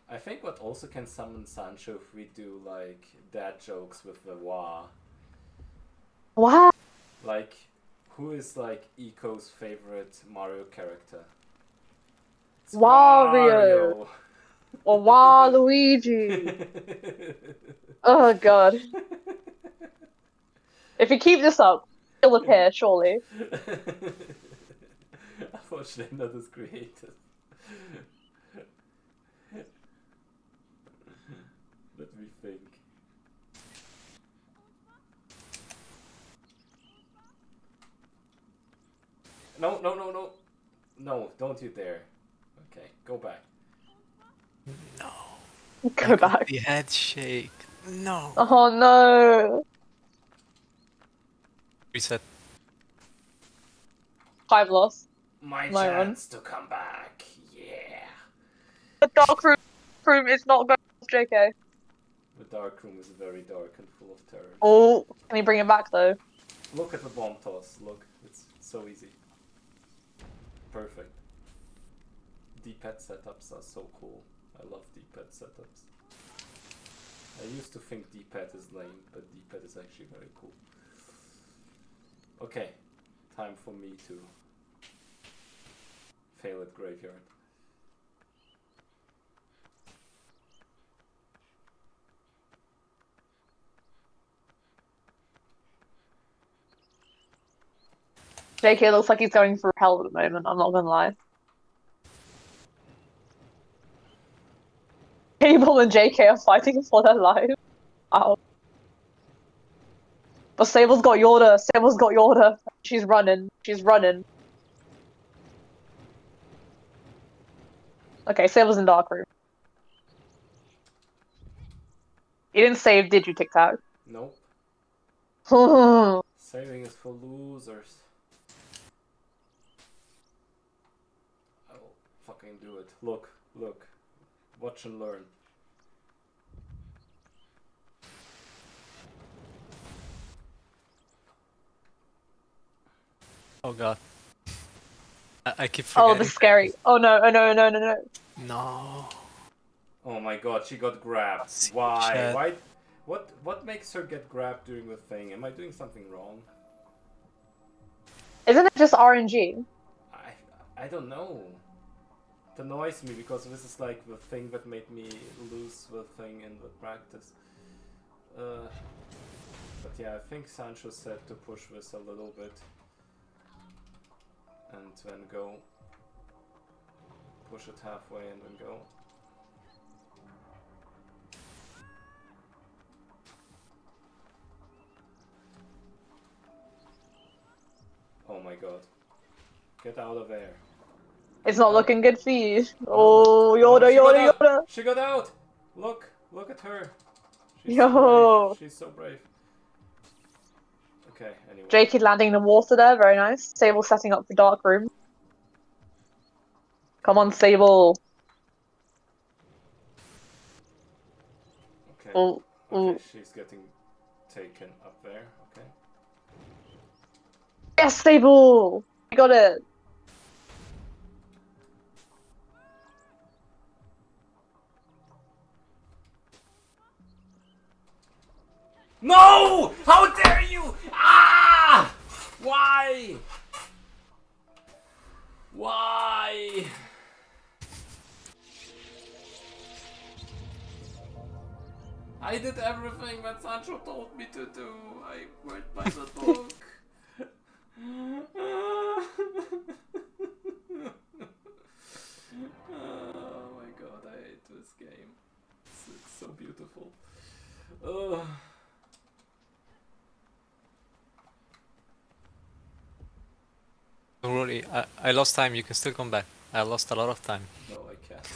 S1: I think what also can summon Sancho if we do like dad jokes with the Wah.
S4: Wow.
S1: Like, who is like Eco's favorite Mario character? It's
S4: Wario. Or Waluigi. Oh god. If you keep this up, he'll appear, surely.
S1: Unfortunately, not as creative. Let me think. No, no, no, no. No, don't you dare. Okay, go back.
S3: no.
S4: Go back.
S3: The head shake. No.
S4: Oh no.
S3: Reset.
S4: 5 loss.
S1: My
S4: My
S1: chance to come back. Yeah.
S4: The dark room is not going off, JK.
S1: The dark room is very dark and full of terror.
S4: Oh, can you bring it back though?
S1: Look at the bomb toss. Look, it's so easy. Perfect. D-pad setups are so cool. I love D-pad setups. I used to think D-pad is lame, but D-pad is actually very cool. Okay, time for me to fail at graveyard.
S4: JK looks like he's going through hell at the moment, I'm not gonna lie. Cable and JK are fighting for their lives. Wow. But Sable's got Yorda. Sable's got Yorda. She's running. She's running. Okay, Sable's in Dark Room. You didn't save, did you, Tic Tac?
S1: Nope.
S4: Oh,
S1: Saving is for losers. I will fucking do it. Look, look. Watch and learn.
S3: Oh god. I keep forgetting.
S4: this is scary. Oh no, oh no, no, no, no.
S3: No.
S1: Oh my god, she got grabbed.
S3: See,
S1: Why?
S3: chat.
S1: Why? What makes her get grabbed during the thing? Am I doing something wrong?
S4: Isn't it just RNG?
S1: I don't know. It annoys me because this is like the thing that made me lose the thing in the practice. But yeah, I think Sancho said to push this a little bit and then go. Push it halfway and then go. Oh my god. Get out of there.
S4: It's not looking good for you. Oh, Yoda,
S1: she got
S4: Yoda,
S1: out.
S4: Yoda.
S1: She got out! Look at her. She's
S4: Yo.
S1: so brave. She's so brave. Okay, anyway.
S4: Jakey landing in the water there, very nice. Sable setting up the dark room. Come on, Sable.
S1: Okay.
S4: Oh,
S1: Okay, she's getting taken up there. Okay.
S4: yes, Sable! You got it.
S1: No! How dare you! Ah! Why? Why? I did everything that Sancho told me to do. I went by the book. Oh my god, I hate this game. It's so beautiful.
S3: Don't worry, I lost time. You can still come back. I lost a lot of time.
S1: No, I can't.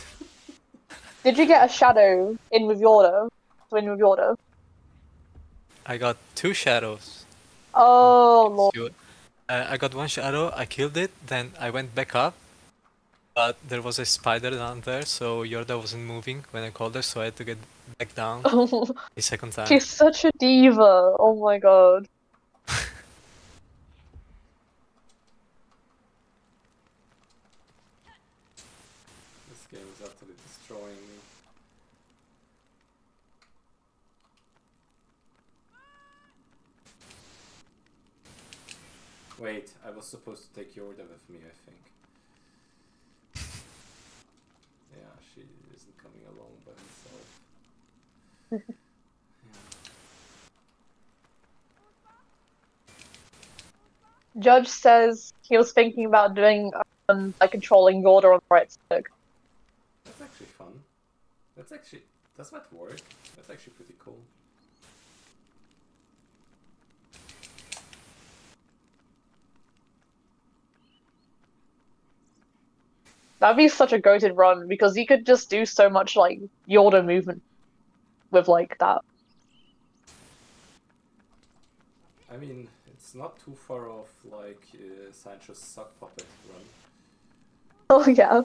S4: Did you get a shadow in with Yorda? Win with Yorda?
S3: I got 2 shadows.
S4: Oh, Lord.
S3: I got 1 shadow, I killed it, then I went back up, but there was a spider down there, so Yorda wasn't moving when I called her, so I had to get back down the second time.
S4: She's such a diva. Oh my god.
S1: This game is utterly destroying me. Wait, I was supposed to take Yorda with me, I think. Yeah, she isn't coming along by herself.
S4: Judge says he was thinking about doing like controlling Yorda on the right stick.
S1: That's actually fun. That's actually... Does that work? That's actually pretty cool.
S4: That'd be such a goated run because you could just do so much like Yorda movement with like that.
S1: I mean, it's not too far off like Sancho's sock puppet run.
S4: Oh yeah.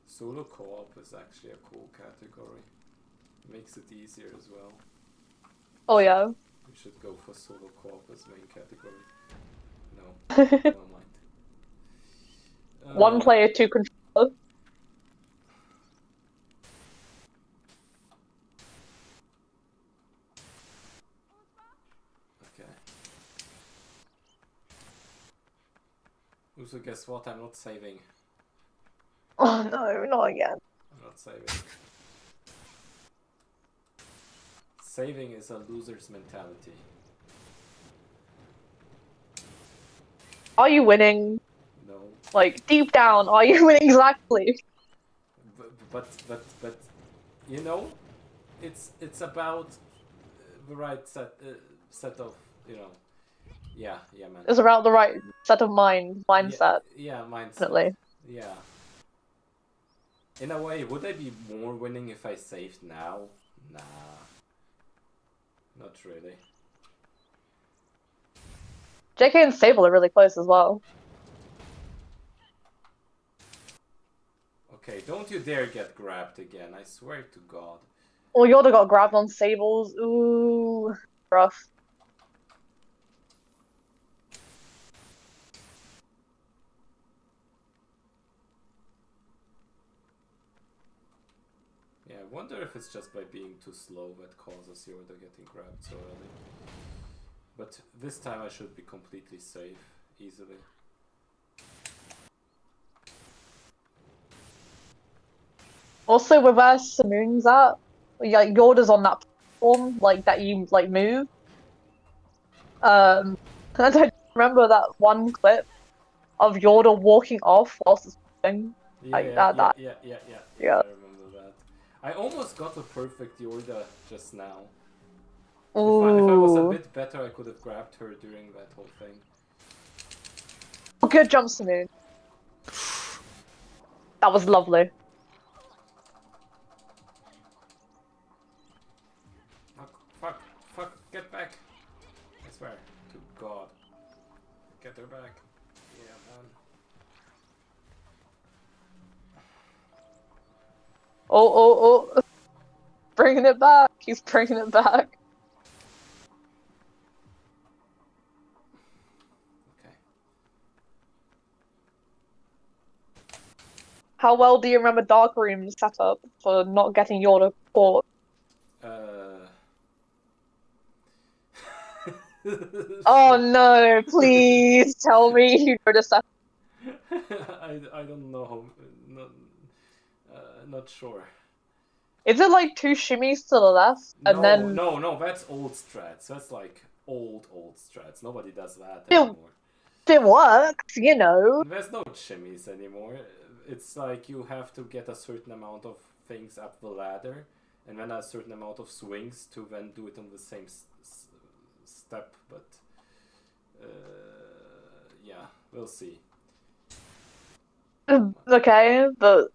S1: Solo co-op is actually a cool category. Makes it easier as well.
S4: Oh yeah.
S1: We should go for solo co-op as main category. No, never mind.
S4: One player, 2 controllers.
S1: Okay. Also, guess what? I'm not saving.
S4: Oh no, not again.
S1: I'm not saving. Saving is a loser's mentality.
S4: Are you winning?
S1: No.
S4: Like deep down, are you winning exactly?
S1: But you know, it's about the right set of, you know. Yeah, man.
S4: It's about the right set of mindset.
S1: Yeah, mindset.
S4: Definitely.
S1: Yeah. In a way, would I be more winning if I saved now? Nah. Not really.
S4: JK and Sable are really close as well.
S1: Okay, don't you dare get grabbed again, I swear to God.
S4: Oh, Yoda got grabbed on Sables. Ooh, rough.
S1: Yeah, I wonder if it's just by being too slow that causes Yoda getting grabbed so early. But this time I should be completely safe, easily.
S4: Also, with where Simoon's at, like Yoda's on that platform, like that you like move. And I remember that one clip of Yoda walking off whilst it's moving. Like
S1: Yeah.
S4: that.
S1: Yeah.
S4: Yeah.
S1: I remember that. I almost got a perfect Yoda just now.
S4: Ooh.
S1: If I was a bit better, I could have grabbed her during that whole thing.
S4: good jump, Simoon. That was lovely.
S1: Fuck, get back. I swear to God. Get her back. Yeah, man.
S4: Oh. Bringing it back. He's bringing it back.
S1: Okay.
S4: How well do you remember Dark Room's setup for not getting Yoda caught? Oh no, please tell me you know the setup.
S1: I don't know. Not sure.
S4: Is it like 2 shimmies to the left and then
S1: No, that's old strats. That's like old strats. Nobody does that
S4: It-
S1: anymore.
S4: it works, you know?
S1: There's no shimmies anymore. It's like you have to get a certain amount of things up the ladder, and then a certain amount of swings to then do it on the same step. But yeah, we'll see.
S4: Okay, but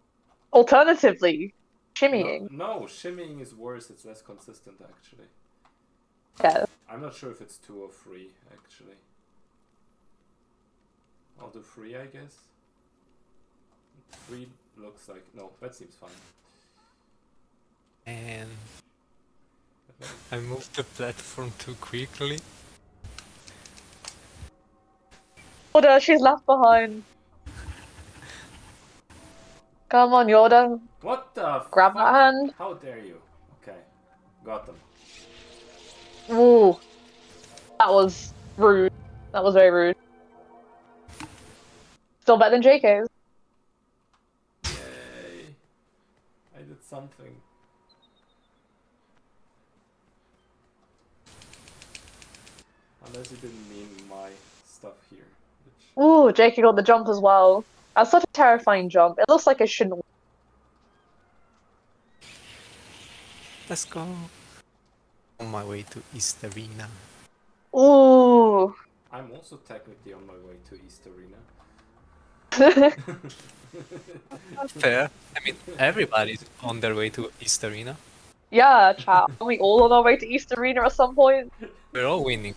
S4: alternatively, shimmying.
S1: No, shimmying is worse. It's less consistent actually.
S4: Okay.
S1: I'm not sure if it's 2 or 3 actually. I'll do 3, I guess. 3 looks like... No, that seems fine.
S3: And I moved the platform too quickly.
S4: Yoda, she's left behind. Come on, Yoda.
S1: What the
S4: Grab
S1: fuck?
S4: that hand.
S1: How dare you? Okay. Got them.
S4: Ooh. That was rude. That was very rude. Still better than JK's.
S1: Yay. I did something. Unless you didn't mean my stuff here. Which...
S4: Ooh, JK got the jump as well. That's such a terrifying jump. It looks like it shouldn't.
S3: Let's go. On my way to East Arena.
S4: Ooh.
S1: I'm also technically on my way to East Arena.
S3: Fair. I mean, everybody's on their way to East Arena.
S4: Yeah, chat. Are we all on our way to East Arena at some point?
S3: We're all winning.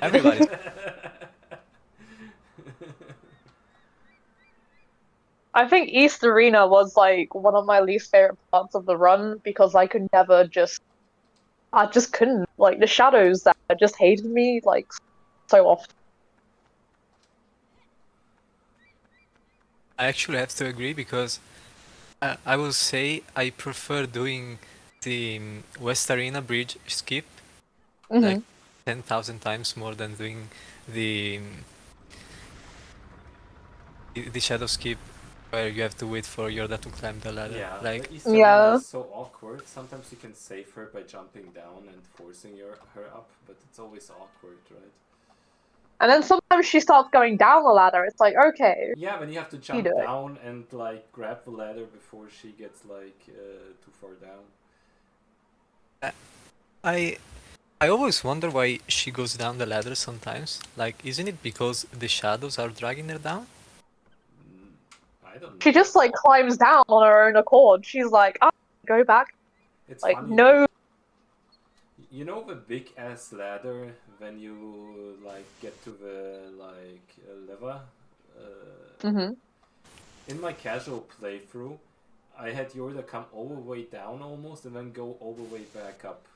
S3: Everybody's.
S4: I think East Arena was like one of my least favorite parts of the run because I could never I just couldn't. Like the shadows that just hated me like so often.
S3: I actually have to agree because I will say I prefer doing the West Arena bridge skip like 10,000 times more than doing the shadow skip where you have to wait for Yoda to climb the ladder.
S1: Yeah,
S3: like
S1: the East Arena is so awkward. Sometimes you can save her by jumping down and forcing her up, but it's always awkward, right?
S4: And then sometimes she starts going down the ladder. It's like, okay.
S1: Yeah, when you have to jump down and like grab the ladder before she gets like too far down.
S3: I always wonder why she goes down the ladder sometimes. Like, isn't it because the shadows are dragging her down?
S1: I don't know.
S4: She just like climbs down on her own accord. She's like, oh, go back.
S1: It's
S4: like,
S1: funny.
S4: no.
S1: You know the big ass ladder when you like get to the like lever? In my casual playthrough, I had Yoda come all the way down almost and then go all the way back up.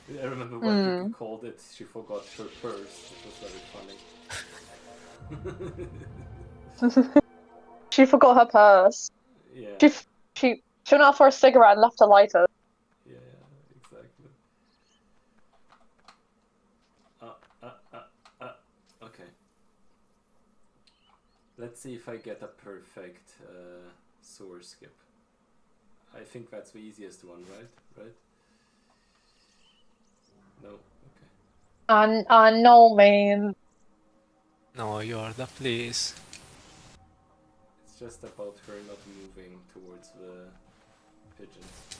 S1: I remember what people called it. She forgot her purse. It was very funny.
S4: She forgot her purse.
S1: Yeah.
S4: She went out for a cigarette and left a lighter.
S1: Yeah, exactly. Okay. Let's see if I get a perfect sewer skip. I think that's the easiest one, right? No? Okay.
S4: No, man.
S3: No, Yoda, please.
S1: It's just about her not moving towards the pigeons.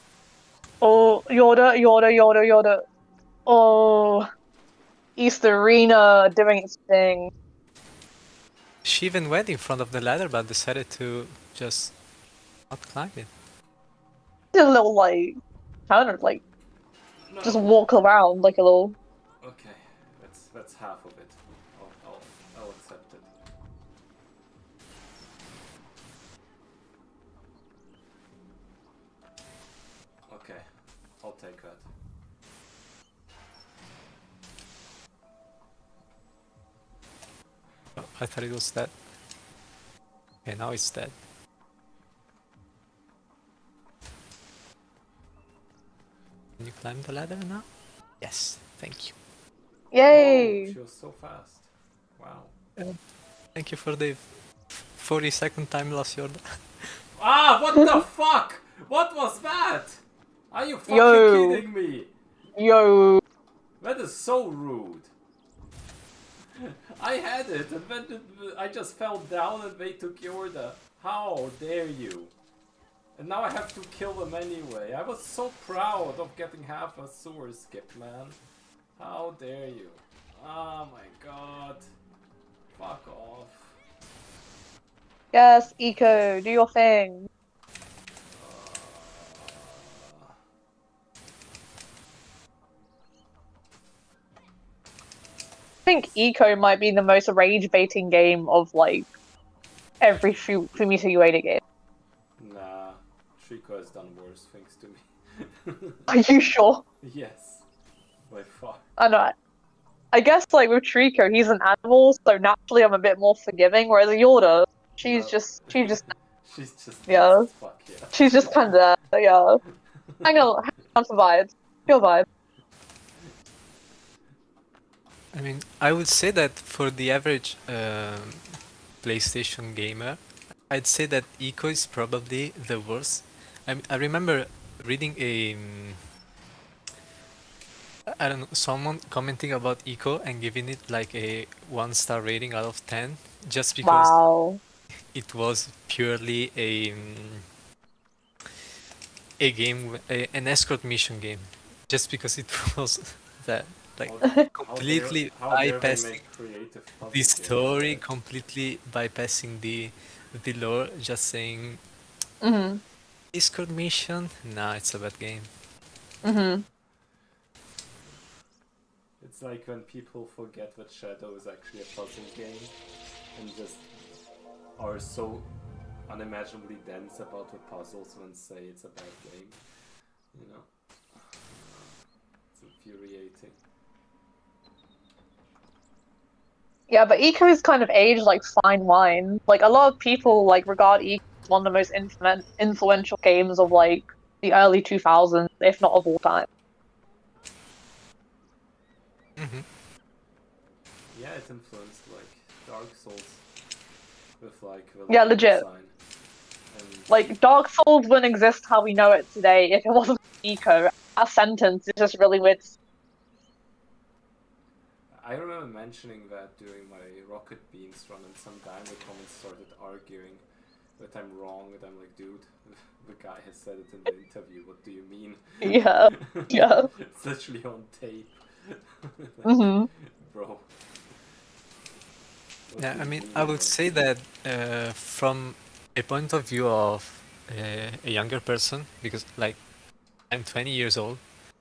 S4: Oh, Yoda. Oh, East Arena doing its thing.
S3: She even went in front of the ladder, but decided to just not climb it.
S4: Did a little like turn, like
S1: No.
S4: just walk around like a little.
S1: Okay, that's half of it. I'll accept it. Okay, I'll take that.
S3: Oh, I thought it was dead. Okay, now it's dead. Can you climb the ladder now? Yes, thank you.
S4: Yay!
S1: Whoa, she was so fast. Wow.
S3: Thank you for the 40-second time loss, Jordan.
S1: Ah, what the fuck? What was that? Are you fucking
S4: Yo.
S1: kidding me?
S4: Yo.
S1: That is so rude. I had it, and then I just fell down and they took Yorda. How dare you? And now I have to kill them anyway. I was so proud of getting half a sewer skip, man. How dare you? Oh my god. Fuck off.
S4: Yes, Eco, do your thing. I think Eco might be the most rage baiting game of like every Fumito Ueda game.
S1: Nah, Trico has done worse things to me.
S4: Are you sure?
S1: Yes, by far.
S4: I know. I guess like with Trico, he's an animal, so naturally I'm a bit more forgiving. Whereas Yorda, she's
S1: No.
S4: just
S1: She's just
S4: yeah.
S1: fuck yeah.
S4: She's just kind of yeah. hang on for vibes. Feel vibes.
S3: I mean, I would say that for the average PlayStation gamer, I'd say that Eco is probably the worst. I remember reading a I don't know, someone commenting about Eco and giving it like a 1-star rating out of 10 just because
S4: Wow.
S3: it was purely a game, an escort mission game, just because it was that like completely
S1: How dare they
S3: bypassing
S1: make creative puzzle
S3: the
S1: games
S3: story,
S1: like that?
S3: completely bypassing the lore, just saying
S4: Mhm.
S3: escort mission. Nah, it's a bad game.
S4: Mhm.
S1: It's like when people forget that Shadow is actually a puzzle game and just are so unimaginably dense about the puzzles when say it's a bad game. You know? It's infuriating.
S4: Yeah, but Eco is kind of aged like fine wine. Like a lot of people like regard Eco as one of the most influential games of like the early 2000s, if not of all time.
S1: Yeah, it influenced like Dark Souls with like the
S4: Yeah,
S1: level
S4: legit.
S1: design. And
S4: Like Dark Souls wouldn't exist how we know it today if it wasn't for Eco. That sentence is just really weird.
S1: I remember mentioning that during my Rocket Beans run, and some guy in the comments started arguing that I'm wrong, and I'm like, dude, the guy has said it in the interview, what do you mean?
S4: Yeah, yeah.
S1: It's literally on tape. Like,
S4: Mhm.
S1: bro. What
S3: Yeah,
S1: do
S3: I
S1: you
S3: mean,
S1: mean
S3: I would
S1: on
S3: say
S1: tape?
S3: that from a point of view of a younger person, because like I'm 20 years old,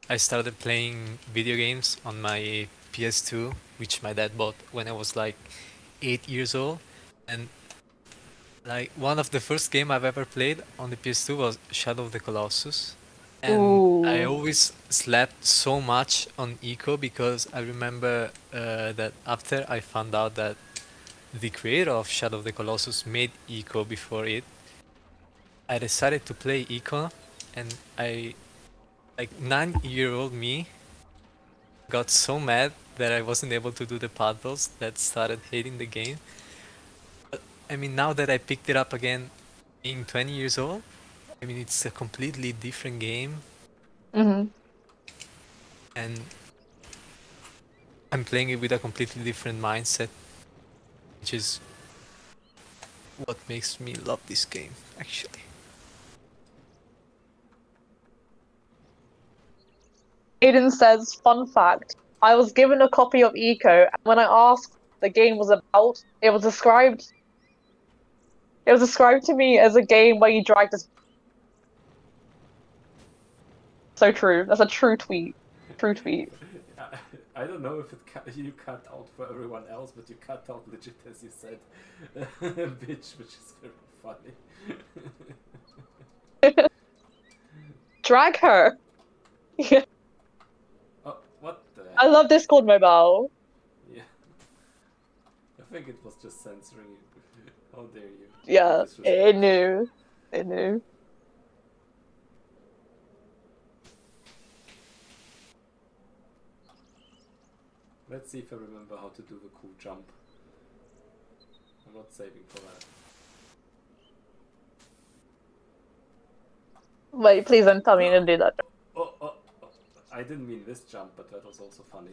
S3: I started playing video games on my PS2, which my dad bought when I was like 8 years old, and like one of the first game I've ever played on the PS2 was Shadow of the Colossus, and I
S4: Ooh.
S3: always slept so much on Eco because I remember that after I found out that the creator of Shadow of the Colossus made Eco before it, I decided to play Eco, and I, like 9-year-old me, got so mad that I wasn't able to do the puzzles that started hating the game. But I mean, now that I picked it up again, being 20 years old, I mean, it's a completely different game,
S4: Mhm.
S3: and I'm playing it with a completely different mindset, which is what makes me love this game, actually.
S4: Aiden says, fun fact, I was given a copy of Eco, and when I asked the game was about. It was described to me as a game where you drag this. So true. That's a true tweet. True tweet.
S1: I don't know if you cut out for everyone else, but you cut out legit as you said, bitch, which is very funny.
S4: Drag her. Yeah.
S1: Oh, what the?
S4: I love Discord mobile.
S1: Yeah. I think it was just censoring you. How dare you?
S4: Yeah,
S1: Disrespect.
S4: it knew. It knew.
S1: Let's see if I remember how to do the cool jump. I'm not saving for that.
S4: Wait, please don't tell me you didn't do that.
S1: Oh, I didn't mean this jump, but that was also funny.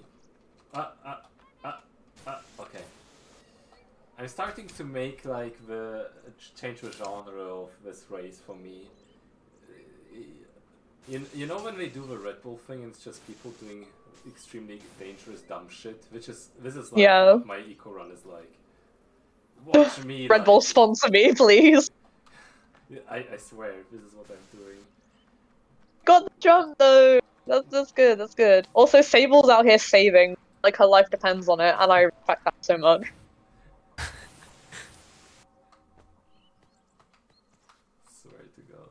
S1: Okay. I'm starting to make like change the genre of this race for me. You know when they do the Red Bull thing, it's just people doing extremely dangerous dumb shit, this is like
S4: Yeah.
S1: what my eco run is like. Watch me.
S4: Red Bull sponsor me, please.
S1: I swear, this is what I'm doing.
S4: Got the jump though. That's good. That's good. Also, Sable's out here saving. Like her life depends on it, and I respect that so much.
S1: Swear to God.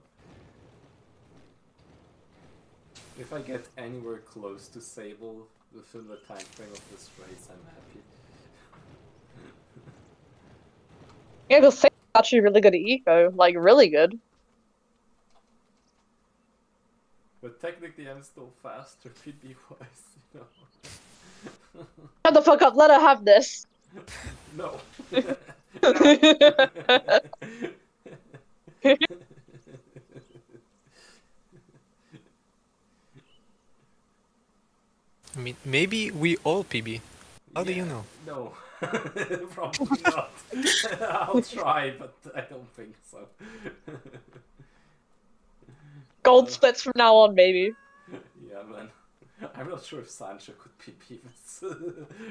S1: If I get anywhere close to Sable within the time frame of this race, I'm happy.
S4: Yeah, because Sable's actually really good at eco. Like, really good.
S1: But technically I'm still faster PB-wise, you know.
S4: Shut the fuck up, let her have this.
S1: No.
S3: I mean, maybe we all PB. How do you know?
S1: No. Probably not. I'll try, but I don't think so.
S4: Gold splits from now on, baby.
S1: Yeah, man. I'm not sure if Sancho could PB this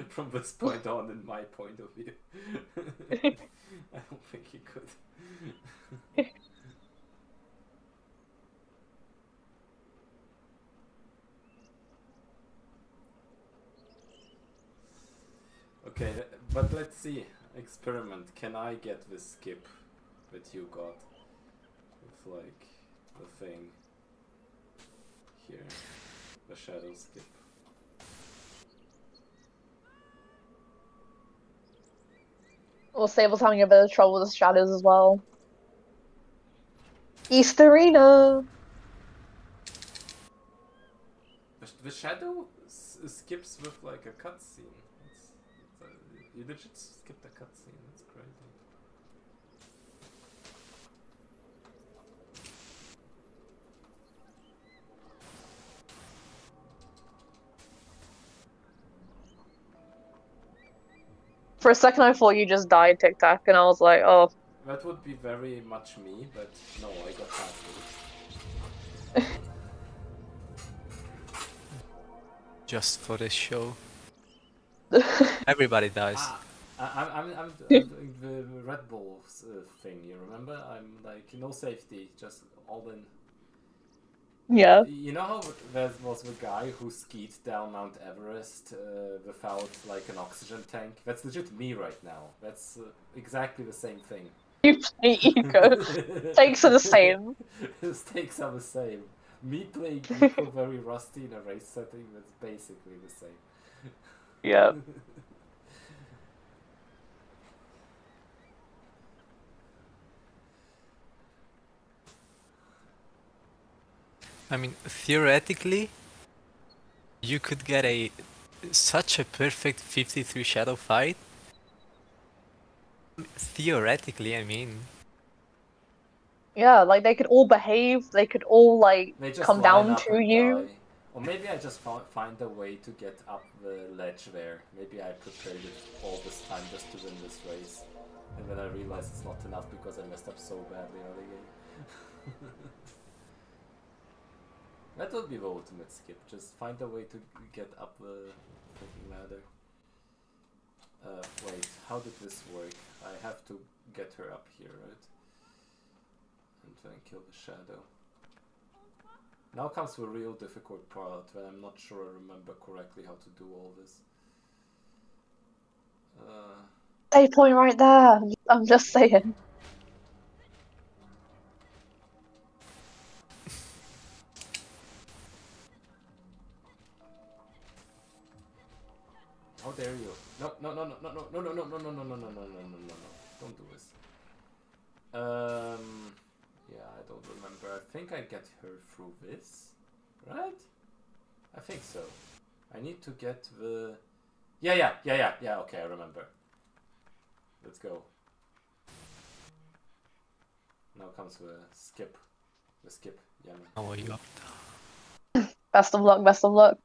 S1: from this point on, in my point of view. I don't think he could. Okay, but let's see. Experiment. Can I get this skip that you got? With like the thing here. The shadow skip.
S4: Well, Sable's having a bit of trouble with the shadows as well. Easterina!
S1: The shadow skips with like a cutscene. You legit skipped a cutscene, that's crazy.
S4: For a second I thought you just died, Tic Tac, and I was like, oh.
S1: That would be very much me, but no, I got past it.
S3: Just for this show. Everybody dies.
S1: I'm doing the Red Bull thing, you remember? I'm like, no safety, just all in.
S4: Yeah.
S1: You know how there was the guy who skied down Mount Everest without like an oxygen tank? That's legit me right now. That's exactly the same thing.
S4: You play eco. Stakes are the same.
S1: The stakes are the same. Me playing eco very rusty in a race setting, that's basically the same.
S4: Yeah.
S3: I mean, theoretically, you could get such a perfect 53 shadow fight. Theoretically, I mean.
S4: Yeah, like they could all behave, they could all like
S1: They just
S4: come
S1: line
S4: down
S1: up
S4: to
S1: and
S4: you.
S1: die. Or maybe I just find a way to get up the ledge there. Maybe I prepared it all this time just to win this race. And then I realized it's not enough because I messed up so badly early game. That would be the ultimate skip. Just find a way to get up the freaking ladder. Wait, how did this work? I have to get her up here, right? And then kill the shadow. Now comes the real difficult part when I'm not sure I remember correctly how to do all this.
S4: Save point right there. I'm just saying.
S1: How dare you? No, no, no, no, no, no, no, no, no, no, no, no, no, no, no, no, no, no, no. Don't do this. Yeah, I don't remember. I think I get her through this, right? I think so. I need to get the... Yeah, okay, I remember. Let's go. Now comes the skip. The skip, yeah, man.
S3: How are you?
S4: Best of luck, best of luck.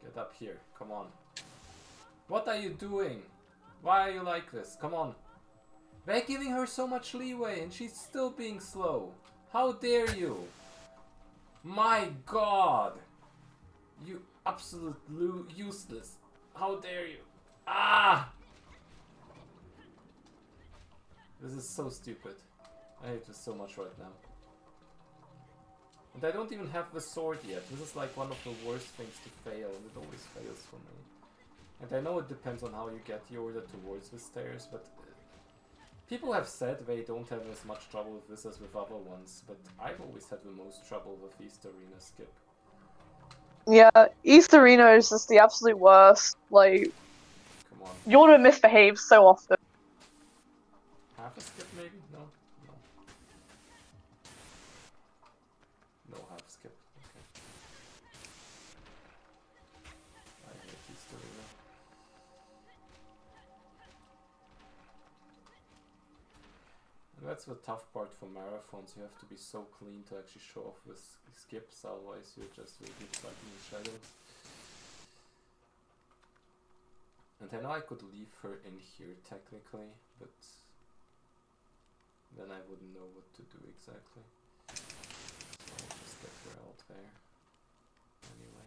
S1: Get up here, come on. What are you doing? Why are you like this? Come on. They're giving her so much leeway and she's still being slow. How dare you? My god! You absolute useless. How dare you? Ah! This is so stupid. I hate this so much right now. And I don't even have the sword yet. This is like one of the worst things to fail, and it always fails for me. And I know it depends on how you get the order towards the stairs, but people have said they don't have as much trouble with this as with other ones, but I've always had the most trouble with East Arena skip.
S4: Yeah, East Arena is just the absolute worst. Like,
S1: Come on.
S4: you want to misbehave so often.
S1: Half a skip maybe? No? No. No half skip. Okay. I hate East Arena. And that's the tough part for marathons. You have to be so clean to actually show off with skips, otherwise you just will get stuck in the shadows. And I know I could leave her in here technically, but then I wouldn't know what to do exactly. So I'll just get her out there. Anyway.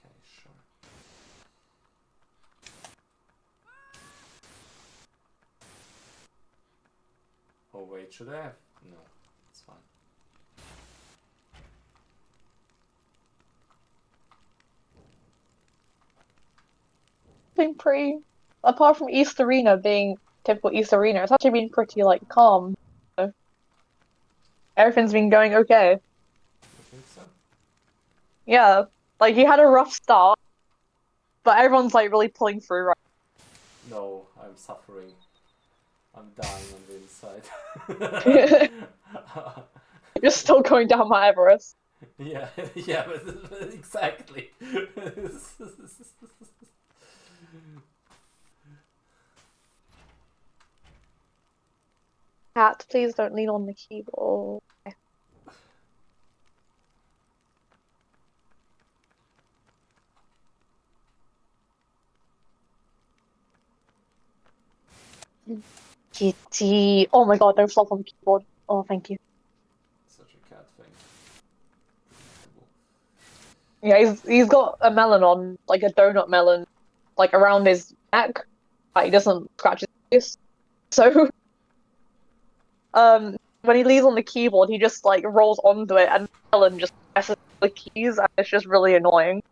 S1: Okay, sure. Oh wait, should I have? No, it's fine.
S4: Been pretty, apart from East Arena being typical East Arena, it's actually been pretty like calm. So, everything's been going okay.
S1: I think so.
S4: Yeah, like he had a rough start, but everyone's like really pulling through right.
S1: No, I'm suffering. I'm dying on the inside.
S4: You're still going down my Everest.
S1: Yeah, yeah, but exactly.
S4: Cat, please don't lean on the keyboard. Kitty. Oh my god, don't flop on the keyboard. Oh, thank you.
S1: Such a cat thing.
S4: Yeah, he's got a melon on, like a donut melon, like around his neck. Like, he doesn't scratch his face. So, when he leans on the keyboard, he just like rolls onto it, and the melon just presses the keys, and it's just really annoying.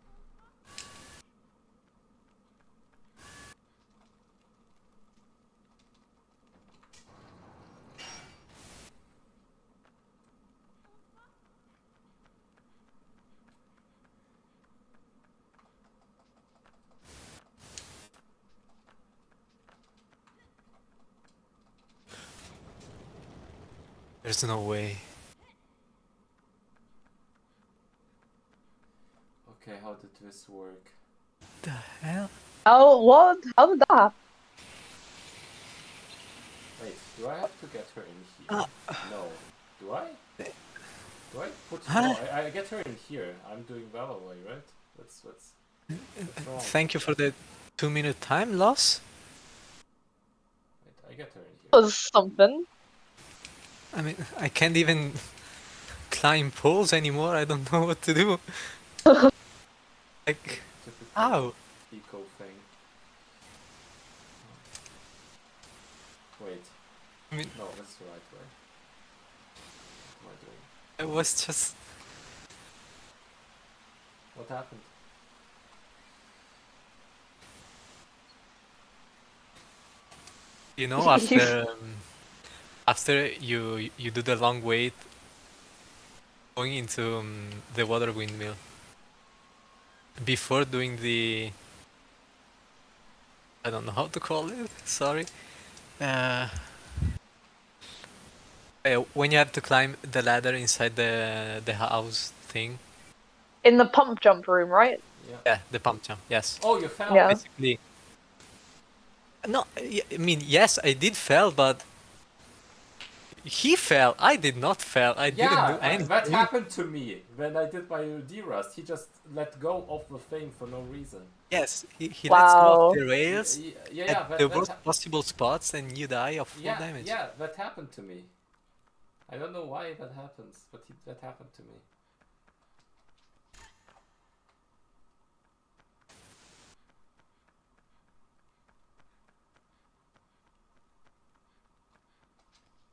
S3: There's no way.
S1: Okay, how did this work?
S3: The hell?
S4: Oh, what? How did that happen?
S1: Wait, do I have to get her in here? No. Do I? Do I put...
S3: Huh?
S1: No, I get her in here. I'm doing well away, right? That's wrong.
S3: Thank you for the 2-minute time loss.
S1: Wait, I get her in here.
S4: Was something.
S3: I mean, I can't even climb poles anymore. I don't know what to do. Like,
S1: Typical
S3: ow.
S1: eco thing. Wait.
S3: I mean,
S1: No, that's the right way. What am I doing?
S3: I was just...
S1: What happened?
S3: You know, after you do the long wait going into the water windmill, before doing the... I don't know how to call it, sorry. When you have to climb the ladder inside the house thing.
S4: In the pump jump room, right?
S3: Yeah, the pump jump, yes.
S1: Oh, you found
S4: Yeah.
S1: it!
S3: Basically. No, I mean, yes, I did fail, but he fell. I did not fail. I didn't do anything.
S1: That happened to me when I did my D-Rust. He just let go of the thing for no reason.
S3: Yes, he lets go
S4: Wow.
S3: of the rails
S1: Yeah,
S3: at the worst possible spots, and you die of full damage.
S1: Yeah, that happened to me. I don't know why that happens, but that happened to me.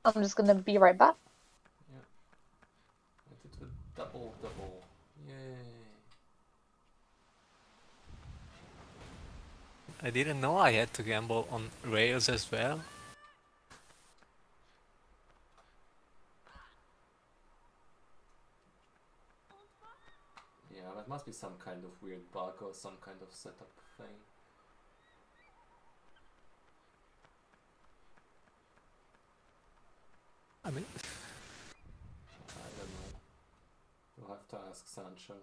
S4: I'm just gonna be right back.
S1: Yeah. I did the double. Yay.
S3: I didn't know I had to gamble on rails as well.
S1: Yeah, that must be some kind of weird bug or some kind of setup thing.
S3: I mean,
S1: I don't know. You'll have to ask Sancho.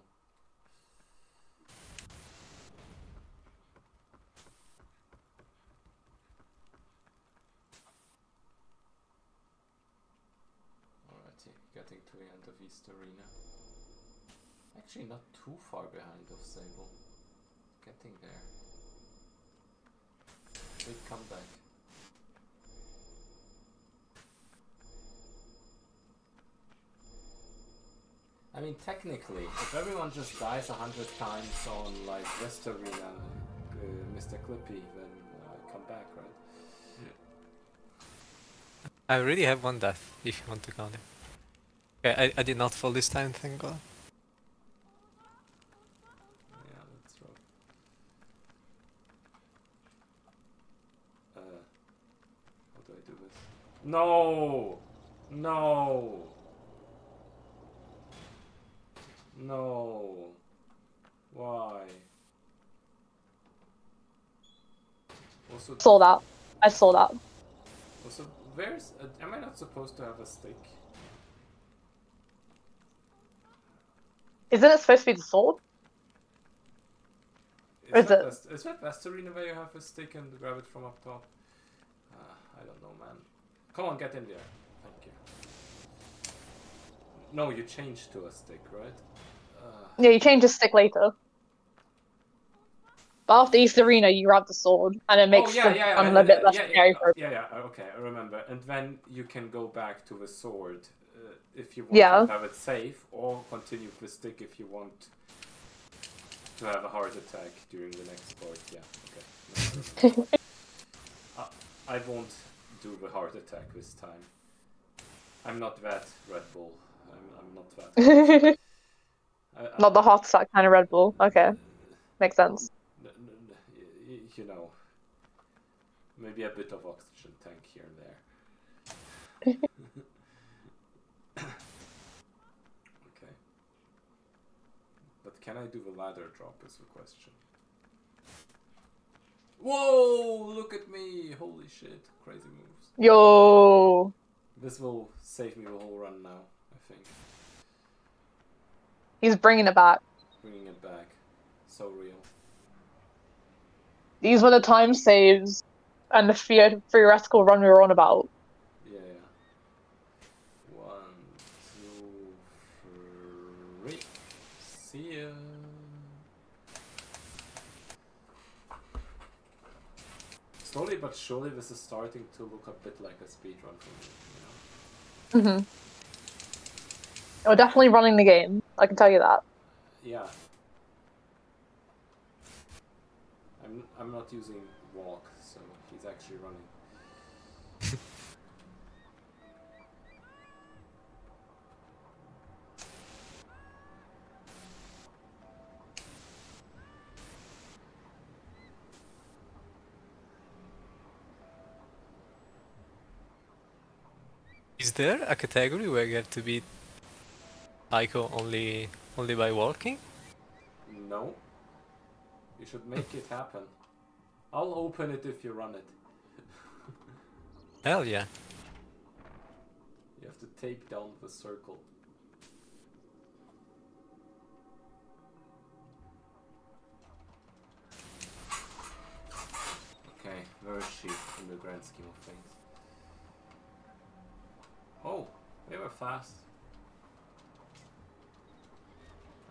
S1: Alrighty, getting to the end of East Arena. Actually not too far behind of Sable. Getting there. Big comeback. I mean, technically, if everyone just dies 100 times on like West Arena, Mr. Clippy, then I come back, right?
S3: I already have one death, if you want to count it. Okay, I did not fall this time, thank God.
S1: Yeah, that's rough. How do I do this? No! No! No! Why? Also,
S4: Saw that. I saw that.
S1: also, where's... am I not supposed to have a stick?
S4: Isn't it supposed to be the sword? Or is it?
S1: Is that West Arena where you have a stick and grab it from up top? I don't know, man. Come on, get in there. Thank you. No, you changed to a stick, right?
S4: Yeah, you change the stick later. But after East Arena, you grab the sword, and it makes the run a bit less scary for
S1: okay, I remember. And then you can go back to the sword if you want to have it safe, or continue with the stick if you want to have a heart attack during the next part. Yeah, okay. I won't do the heart attack this time. I'm not that Red Bull. I'm not that.
S4: Not the hot sack kind of Red Bull. Okay, makes sense.
S1: You know, maybe a bit of oxygen tank here and there. Okay. But can I do the ladder drop is the question. Whoa! Look at me! Holy shit. Crazy moves.
S4: Yo!
S1: This will save me the whole run now, I think.
S4: He's bringing it back.
S1: Bringing it back. So real.
S4: These were the time saves and the theoretical run we were on about.
S1: Yeah. 1, 2, 3. See ya. Slowly but surely, this is starting to look a bit like a speedrun for me, you know?
S4: We're definitely running the game, I can tell you that.
S1: Yeah. I'm not using walk, so he's actually running.
S3: Is there a category where you have to beat Aiko only by walking?
S1: No. You should make it happen. I'll open it if you run it.
S3: Hell yeah.
S1: You have to take down the circle. Okay, where is she in the grand scheme of things? Oh, they were fast.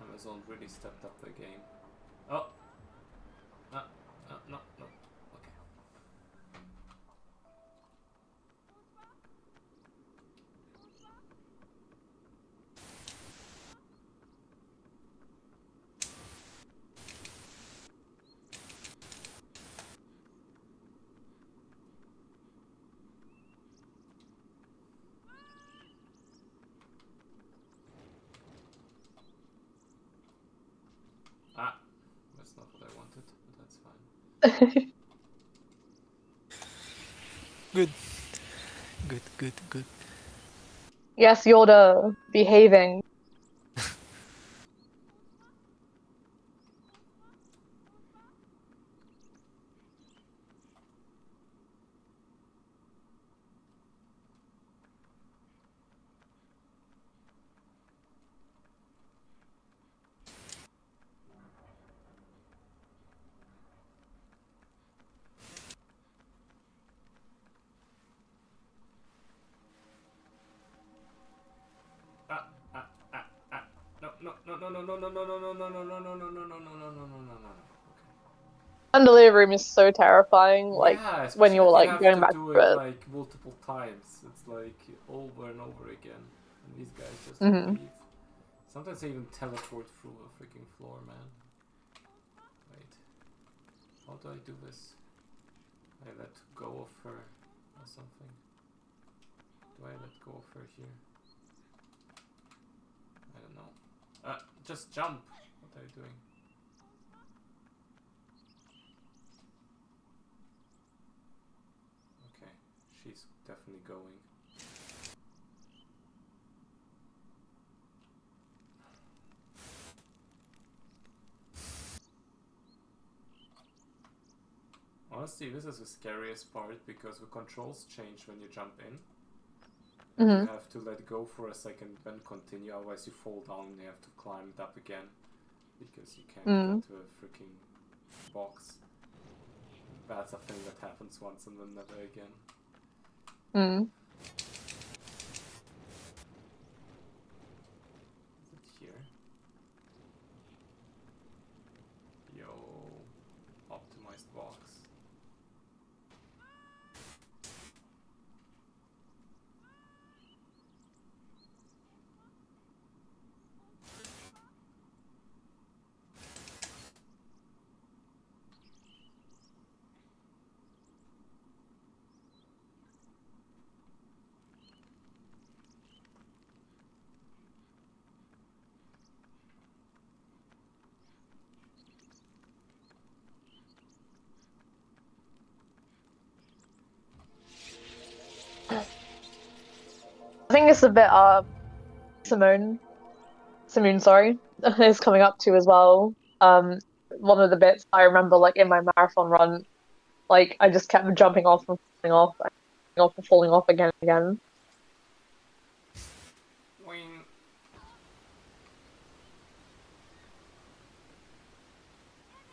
S1: Amazon really stepped up the game. Oh! No. Okay. That's not what I wanted, but that's fine.
S3: Good.
S4: Yes, Yoda, behaving.
S1: No.
S4: Underlay room is so terrifying, like,
S1: Yeah,
S4: when
S1: especially
S4: you're,
S1: if you
S4: like,
S1: have
S4: going
S1: to
S4: back
S1: do
S4: to
S1: it
S4: it.
S1: like multiple times. It's like over and over again. And these guys just leave. Sometimes they even teleport through a freaking floor, man. Wait. How do I do this? I let go of her or something. Do I let go of her here? I don't know. Just jump! What are you doing? Okay, she's definitely going. Honestly, this is the scariest part because the controls change when you jump in. And you have to let go for a second, then continue, otherwise you fall down and you have to climb it up again. Because you can't get to a freaking box. That's a thing that happens once and then never again. Is it here? Yo, optimized box.
S4: I think it's a bit, Simone, sorry, is coming up to as well. One of the bits I remember, like, in my marathon run, like, I just kept jumping off and falling off, and falling off again and again.
S1: Wing.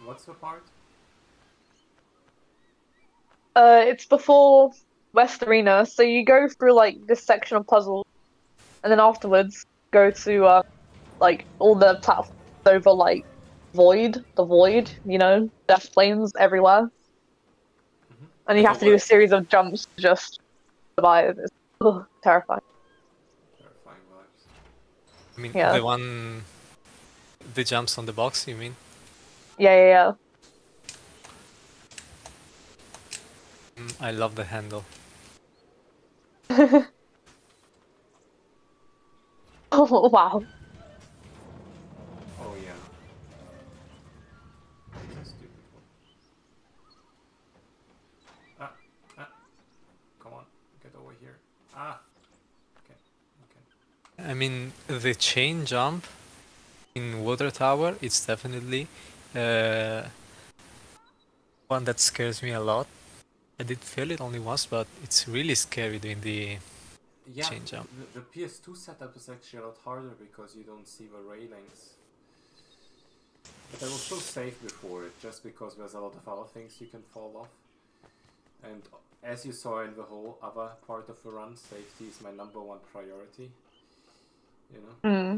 S1: What's the part?
S4: It's before West Arena, so you go through, like, this section of puzzles, and then afterwards go to, like all the platforms over like the void, you know, death planes everywhere, and you
S1: If
S4: have
S1: it
S4: to do a
S1: was
S4: series of jumps to just survive. It's terrifying.
S1: terrifying vibes.
S3: I mean,
S4: Yeah.
S3: the jumps on the box, you mean?
S4: Yeah.
S3: I love the handle.
S4: Oh wow.
S1: Oh yeah. It's a stupid one. Come on, get over here. Okay.
S3: I mean, the chain jump in Water Tower, it's definitely one that scares me a lot. I did feel it only once, but it's really scary doing the
S1: Yeah,
S3: chain jump.
S1: the PS2 setup is actually a lot harder because you don't see the railings. But I was still safe before it, just because there's a lot of other things you can fall off. And as you saw in the whole other part of the run, safety is my #1 priority. You know?
S4: Mm.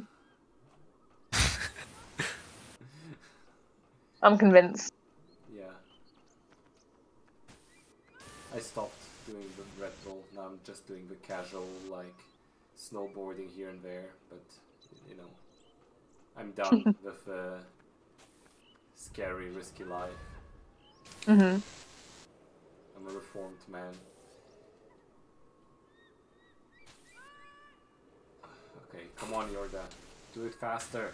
S4: I'm convinced.
S1: Yeah. I stopped doing the Red Bull, now I'm just doing the casual, like, snowboarding here and there, but, you know, I'm done with the scary, risky life.
S4: Mm-hmm.
S1: I'm a reformed man. Okay, come on, Yorda. Do it faster.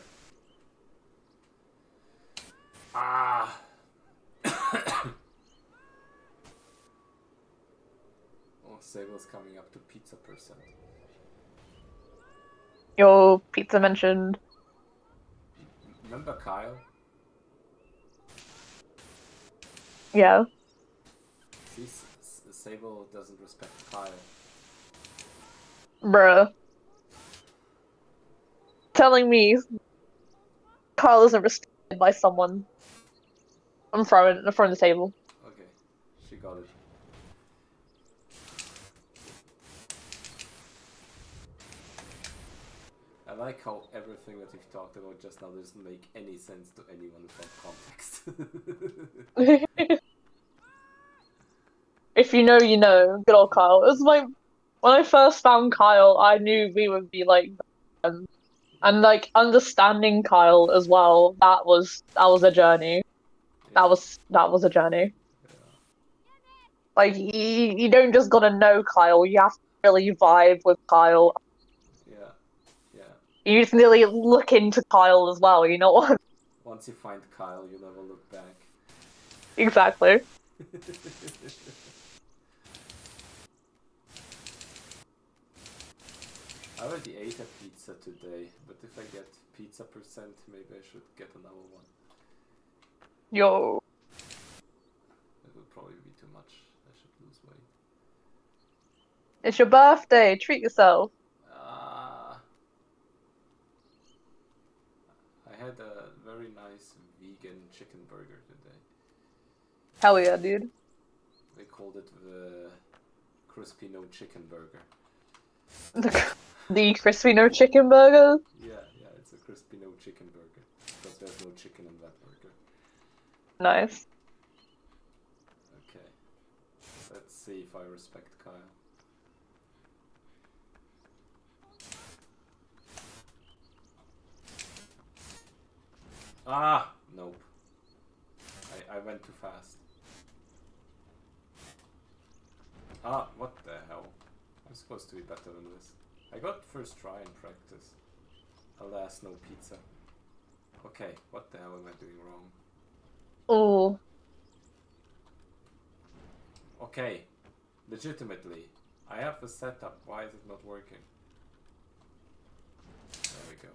S1: Ah! Oh, Sable's coming up to pizza %.
S4: Your pizza mentioned.
S1: Remember Kyle?
S4: Yeah.
S1: See, Sable doesn't respect Kyle.
S4: Bruh. Telling me Kyle isn't respected by someone. I'm throwing the table.
S1: Okay, she got it. I like how everything that we've talked about just now doesn't make any sense to anyone without context.
S4: If you know, you know. Good old Kyle. It was like when I first found Kyle, I knew we would be like friends. And like understanding Kyle as well, that was a journey.
S1: Yeah.
S4: That was a journey.
S1: Yeah.
S4: Like you don't just gotta know Kyle, you have to really vibe with Kyle.
S1: Yeah. Yeah.
S4: You just really look into Kyle as well, you know what?
S1: Once you find Kyle, you never look back.
S4: Exactly.
S1: I already ate a pizza today, but if I get pizza %, maybe I should get another one.
S4: Yo.
S1: It would probably be too much. I should lose weight.
S4: It's your birthday, treat yourself.
S1: I had a very nice vegan chicken burger today.
S4: Hell yeah, dude.
S1: They called it the crispy no chicken burger.
S4: The crispy no chicken burger?
S1: Yeah, it's a crispy no chicken burger. Because there's no chicken in that burger.
S4: Nice.
S1: Okay. Let's see if I respect Kyle. Ah! Nope. I went too fast. Ah, what the hell? I'm supposed to be better than this. I got first try in practice. Alas, no pizza. Okay, what the hell am I doing wrong?
S4: Oh.
S1: Okay, legitimately. I have the setup, why is it not working? There we go.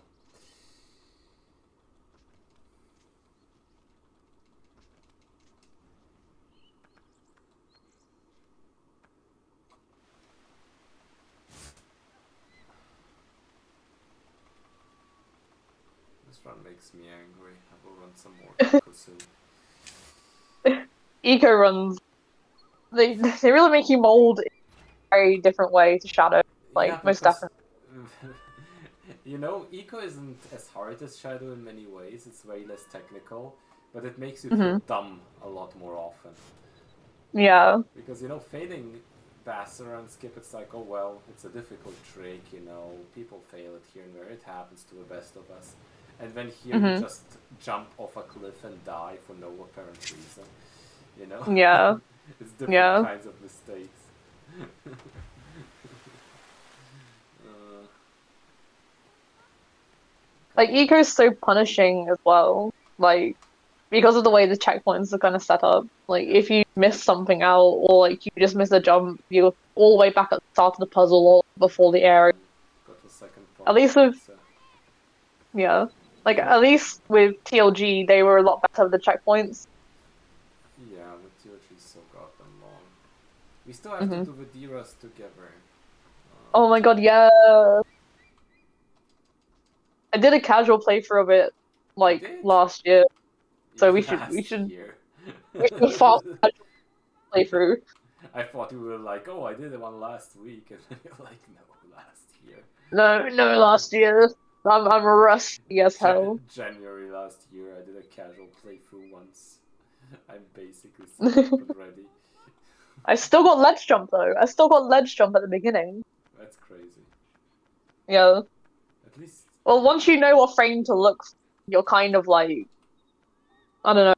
S1: This run makes me angry. I will run some more eco soon.
S4: Eco runs. They really make you mold in a very different way to Shadow. Like,
S1: Yeah,
S4: most definitely.
S1: You know, Eco isn't as hard as Shadow in many ways. It's way less technical, but it makes you feel dumb a lot more often.
S4: Yeah.
S1: Because, you know, failing Basser and Skip, it's like, oh well, it's a difficult trick, you know, people fail it here and there, it happens to the best of us. And then here you just jump off a cliff and die for no apparent reason, you know?
S4: Yeah.
S1: It's different kinds of mistakes.
S4: Like, Eco's so punishing as well. Like, because of the way the checkpoints are kind of set up. Like, if you miss something out, or like you just miss a jump, you're all the way back at the start of the puzzle or before the area.
S1: Got the second
S4: At least with at least with TLG, they were a lot better with the checkpoints.
S1: Yeah, with TLG still got them long. We still have to do the D-Rush together.
S4: Oh my god, yeah. I did a casual playthrough of it last year. So we should fast casual playthrough.
S1: I thought you were like, oh, I did it one last week, and then you're like, no, last year.
S4: No, last year. I'm rusty as hell.
S1: January last year, I did a casual playthrough once. I'm basically set up and ready.
S4: I still got ledge jump though. I still got ledge jump at the beginning.
S1: That's crazy.
S4: Yeah.
S1: At least.
S4: Well, once you know what frame to look for, you're kind of like, I don't know,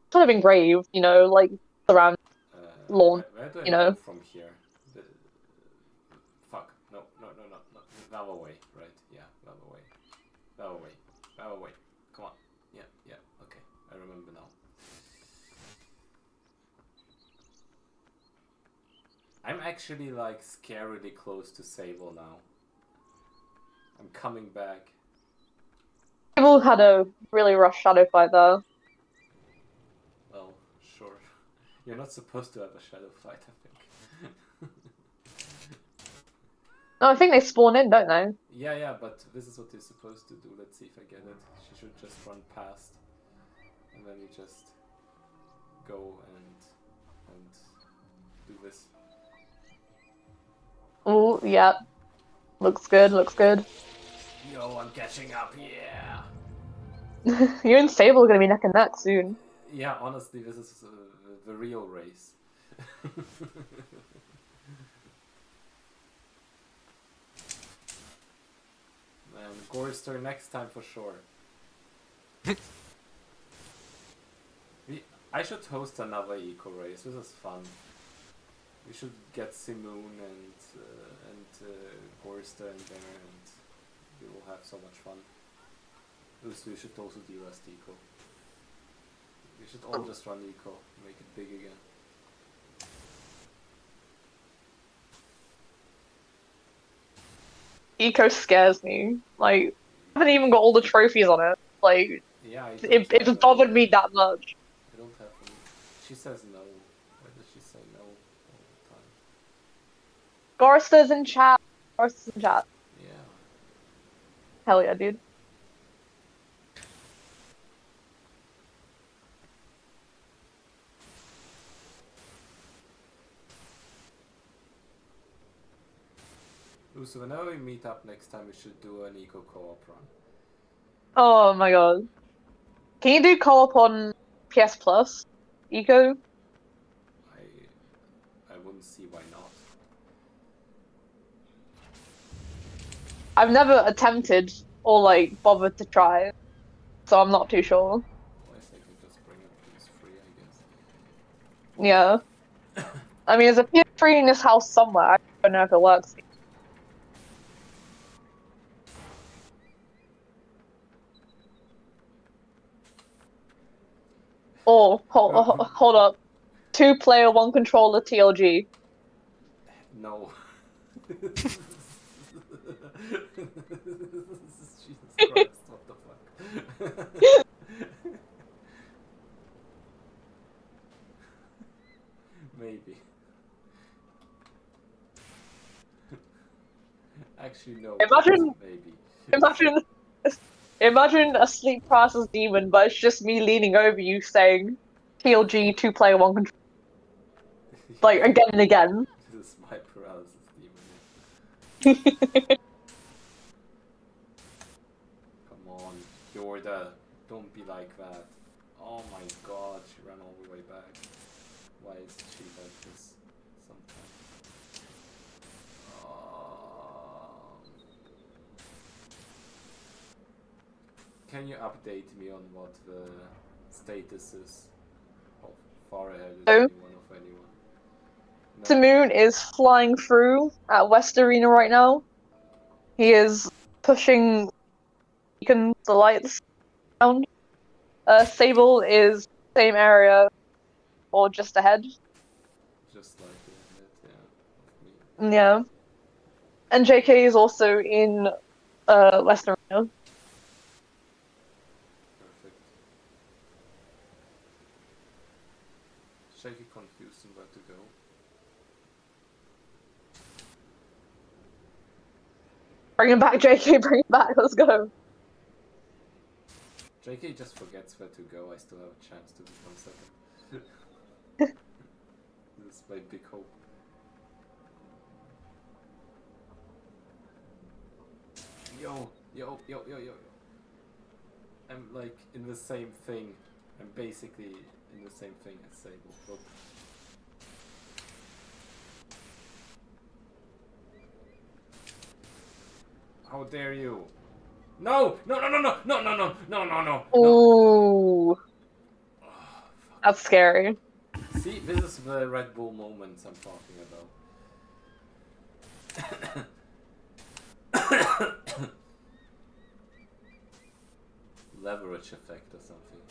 S4: kind of engraved, you know, like around lawn,
S1: where do I
S4: you know.
S1: go from here? Fuck. No. The other way, right? Yeah, the other way. The other way. Come on. Yeah. Okay, I remember now. I'm actually like scarily close to Sable now. I'm coming back.
S4: Sable had a really rough shadow fight there.
S1: Well, sure. You're not supposed to have a shadow fight, I think.
S4: No, I think they spawn in, don't they?
S1: Yeah, but this is what you're supposed to do. Let's see if I get it. She should just run past. And then you just go and do this.
S4: Oh, yeah. Looks good.
S1: Yo, I'm catching up, yeah!
S4: You and Sable are gonna be neck and neck soon.
S1: Yeah, honestly, this is the real race. Man, Gorister next time for sure. I should host another eco race. This is fun. We should get Simoon and Gorister in there, and we will have so much fun. We should also D-Rust eco. We should all just run eco, make it big again.
S4: Eco scares me. Like, I haven't even got all the trophies on it. Like,
S1: yeah,
S4: it's bothered me that much.
S1: I don't have any. She says no. Why does she say no all the time?
S4: Gorister's in chat.
S1: Yeah.
S4: Hell yeah, dude.
S1: Ooh, so whenever we meet up next time, we should do an eco co-op run.
S4: Oh my god. Can you do co-op on PS Plus? Eco?
S1: I wouldn't see why not.
S4: I've never attempted or like bothered to try, so I'm not too sure.
S1: Well, I think I just bring up PS3, I guess.
S4: Yeah. I mean, there's a PS3 in this house somewhere. I don't know if it works. Oh, hold up. 2-player, 1-controller TLG.
S1: No. Jesus Christ, what the fuck? Maybe. Actually, no.
S4: Maybe. Imagine a sleep paralysis demon, but it's just me leaning over you saying TLG 2-player 1 control. Like again and again.
S1: This is my paralysis demon. Yorda, don't be like that. Oh my god, she ran all the way back. Why is she like this sometimes? Can you update me on what the status is? How far ahead is anyone of anyone? No.
S4: Simoon is flying through at West Arena right now. He is pushing the lights down. Sable is same area or just ahead.
S1: Just like it, yeah.
S4: Yeah. And JK is also in West Arena.
S1: Perfect. Shaky confused on where to go.
S4: Bring him back, JK, bring him back, let's go.
S1: JK just forgets where to go, I still have a chance to win 1 second. This is my big hope. Yo. I'm like in the same thing. I'm basically in the same thing as Sable. Look. How dare you? No!
S4: Ooh. That's scary.
S1: See, this is the Red Bull moments I'm talking about. Leverage effect or something.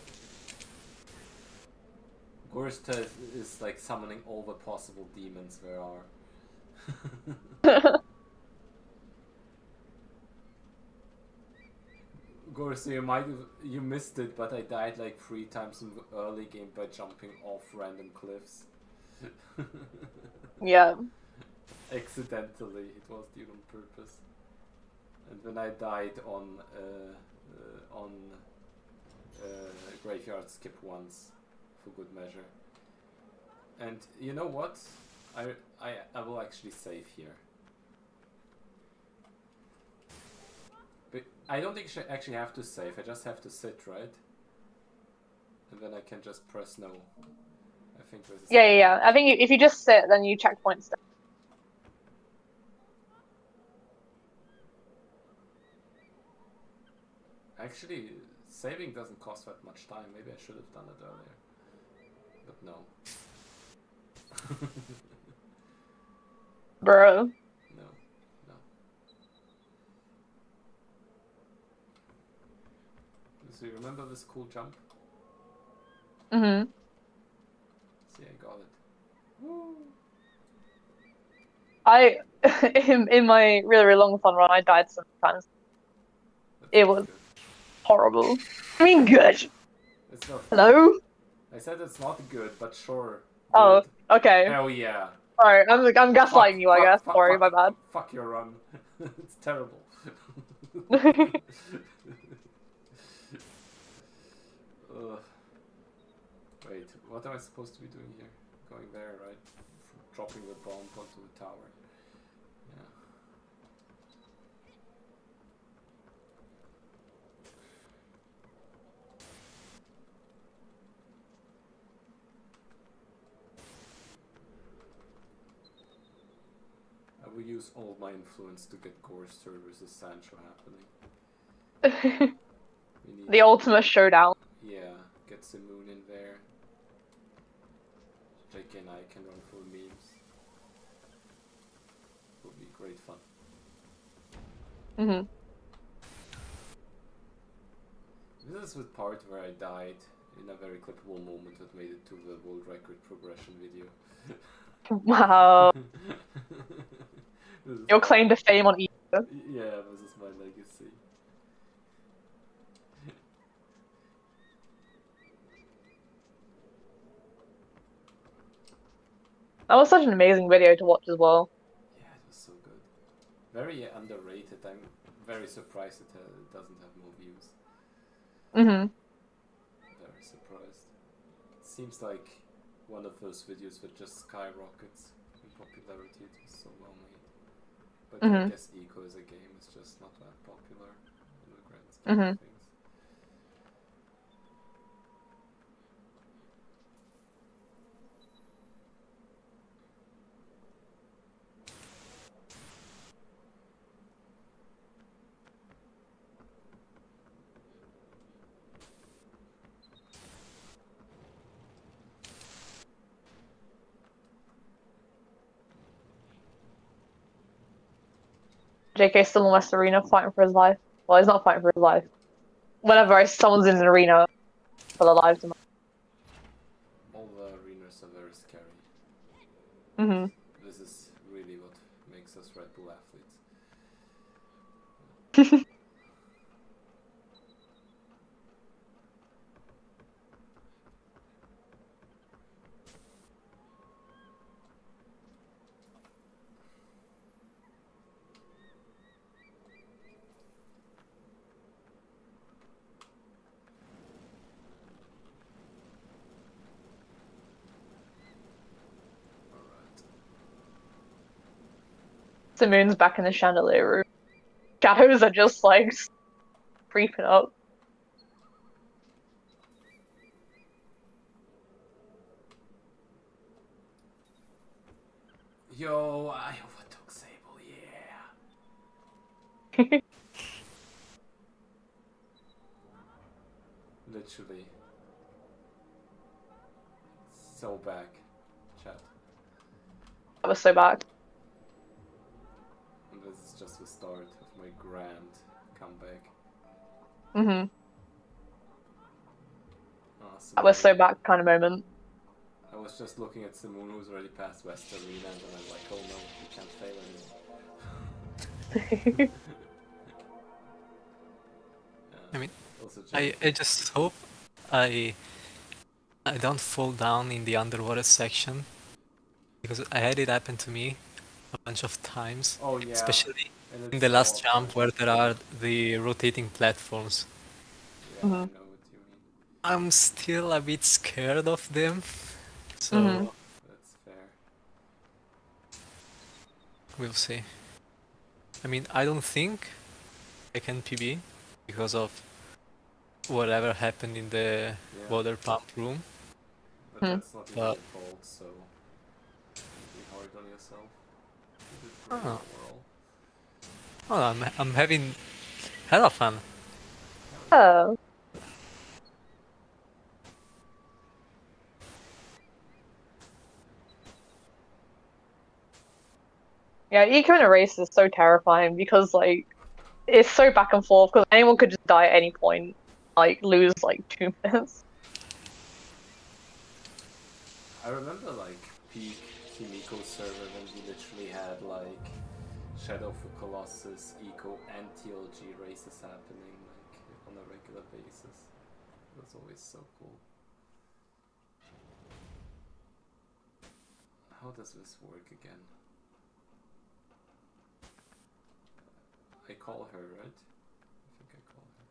S1: Gorsta is like summoning all the possible demons there are. Gorsta, you missed it, but I died like 3 times in the early game by jumping off random cliffs.
S4: Yeah.
S1: Accidentally, it was done on purpose. And when I died on graveyard skip once, for good measure. And you know what? I will actually save here. But I don't think I actually have to save. I just have to sit, right? And then I can just press no. I think this is...
S4: Yeah. I think if you just sit, then you checkpoints.
S1: Actually, saving doesn't cost that much time. Maybe I should have done it earlier. But no.
S4: Bro.
S1: No. So you remember this cool jump?
S4: Mm-hmm.
S1: See, I got it. Woo.
S4: In my really long fun run, I died sometimes. It was horrible. I mean, good.
S1: It's not.
S4: Hello?
S1: Good. I said it's not good, but sure.
S4: Oh,
S1: Good.
S4: okay.
S1: Hell yeah.
S4: Alright, I'm gaslighting you, I guess. Sorry, my bad.
S1: Fuck your run. It's terrible. Wait, what am I supposed to be doing here? Going there, right? Dropping the bomb onto the tower. Yeah. I will use all my influence to get Gorster versus Sancho happening.
S4: The ultimate showdown.
S1: Yeah, get Simoon in there. JK and I can run for memes. Would be great fun.
S4: Mm-hmm.
S1: This is the part where I died in a very clippable moment that made it to the world record progression video.
S4: Wow. Your claim to fame on Easter.
S1: Yeah, this is my legacy.
S4: That was such an amazing video to watch as well.
S1: Yeah, it was so good. Very underrated. I'm very surprised it doesn't have more views.
S4: Mm-hmm.
S1: Very surprised. It seems like one of those videos that just skyrockets in popularity. It was so well made. But I guess Eco as a game is just not that popular in the grand scheme of things.
S4: JK's still in West Arena fighting for his life. Well, he's not fighting for his life. Whenever someone's in an arena for their lives.
S1: All the arenas are very scary.
S4: Mm-hmm.
S1: This is really what makes us Red Bull athletes.
S4: Simoon's back in the chandelier room. Shadows are just like creeping up.
S1: Yo, I overtook Sable, yeah! Literally. So back, chat.
S4: I was so back.
S1: And this is just the start of my grand comeback.
S4: Mm-hmm.
S1: Awesome.
S4: That was so back kind of moment.
S1: I was just looking at Simone, who's already past West Arena, and then I'm like, oh no, you can't fail anymore.
S3: I mean,
S1: also
S3: I just hope I don't fall down in the underwater section, because I had it happen to me a bunch of times,
S1: oh yeah,
S3: especially
S1: and
S3: in
S1: it's
S3: the
S1: so
S3: last
S1: awkward.
S3: jump where there are the rotating platforms.
S1: Yeah, I know what you mean.
S3: I'm still a bit scared of them, so
S1: That's fair.
S3: we'll see. I mean, I don't think I can PB because of whatever happened in the water pump room.
S1: But that's not even your fault, so don't be hard on yourself. You did great overall.
S3: Oh, I'm having hella fun.
S4: Oh. Yeah, eco in a race is so terrifying because like it's so back and forth because anyone could just die at any point, like lose like 2 minutes.
S1: I remember like peak Team Eco server when we literally had like Shadow for Colossus, Eco and TLG races happening like on a regular basis. It was always so cool. How does this work again? I call her, right? I think I call her.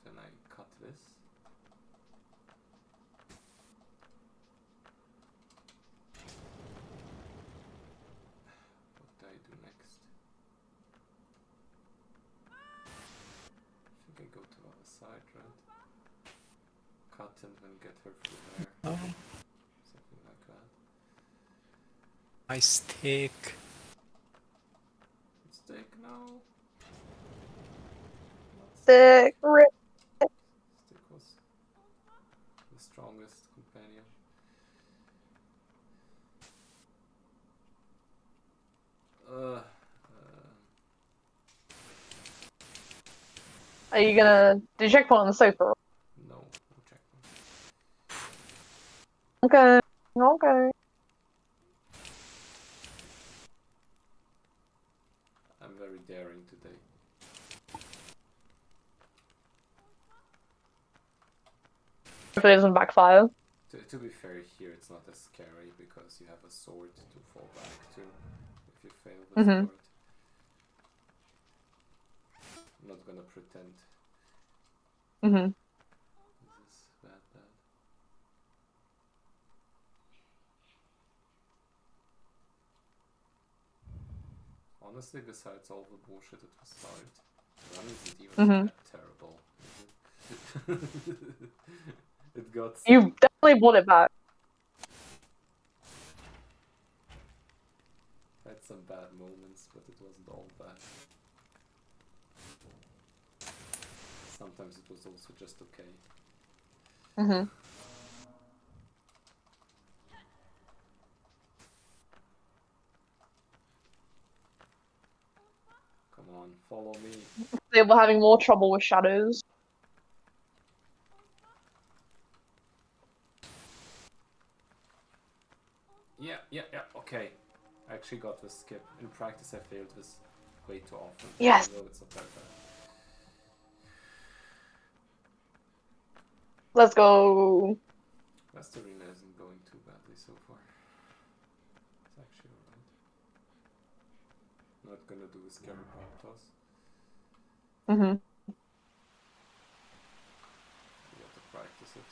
S1: Then I cut this. What do I do next? I think I go to the other side, right? Cut and then get her through there. Something like that.
S3: My stick.
S1: Stick now.
S4: Stick rip.
S1: Stick was the strongest companion.
S4: Are you gonna do checkpoint on the sofa?
S1: No, no checkpoint.
S4: Okay. Okay.
S1: I'm very daring today.
S4: Hopefully it doesn't backfire.
S1: To be fair, here it's not as scary because you have a sword to fall back to if you fail the sword. I'm not gonna pretend. This is bad. Honestly, besides all the bullshit at the start, the run isn't even that terrible. It got...
S4: You definitely brought it back.
S1: Had some bad moments, but it wasn't all bad. Sometimes it was also just okay.
S4: we're having more trouble with shadows.
S1: Yeah, okay. I actually got this skip. In practice I failed this way too often.
S4: Yes.
S1: Although it's not that bad.
S4: Let's go.
S1: West Arena isn't going too badly so far. It's actually alright. Not gonna do a scary pop toss.
S4: Mm-hmm.
S1: You have to practice it.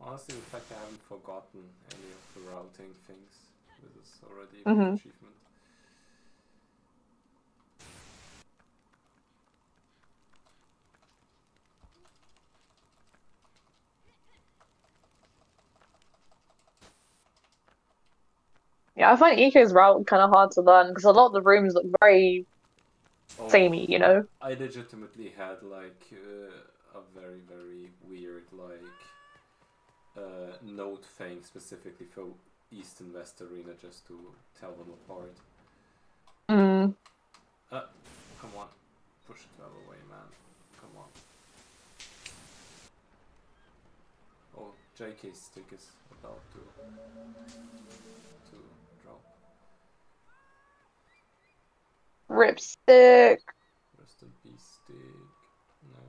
S1: Honestly, the fact I haven't forgotten any of the routing things, this is already a big achievement.
S4: Yeah, I find Eco's route kind of hard to learn because a lot of the rooms look very samey, you know?
S1: I legitimately had like a very, very weird note thing specifically for East and West Arena just to tell them apart.
S4: Mm.
S1: Come on. Push it well away, man. Come on. Oh, JK's stick is about to drop.
S4: Ripstick.
S1: Rest in peace, stick. No.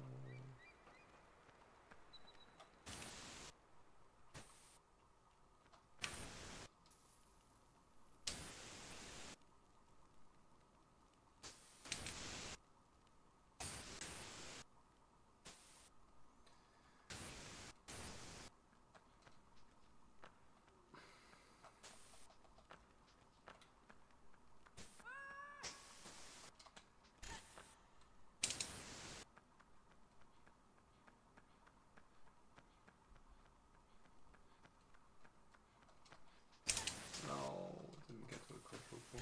S1: Didn't get to the quadruple.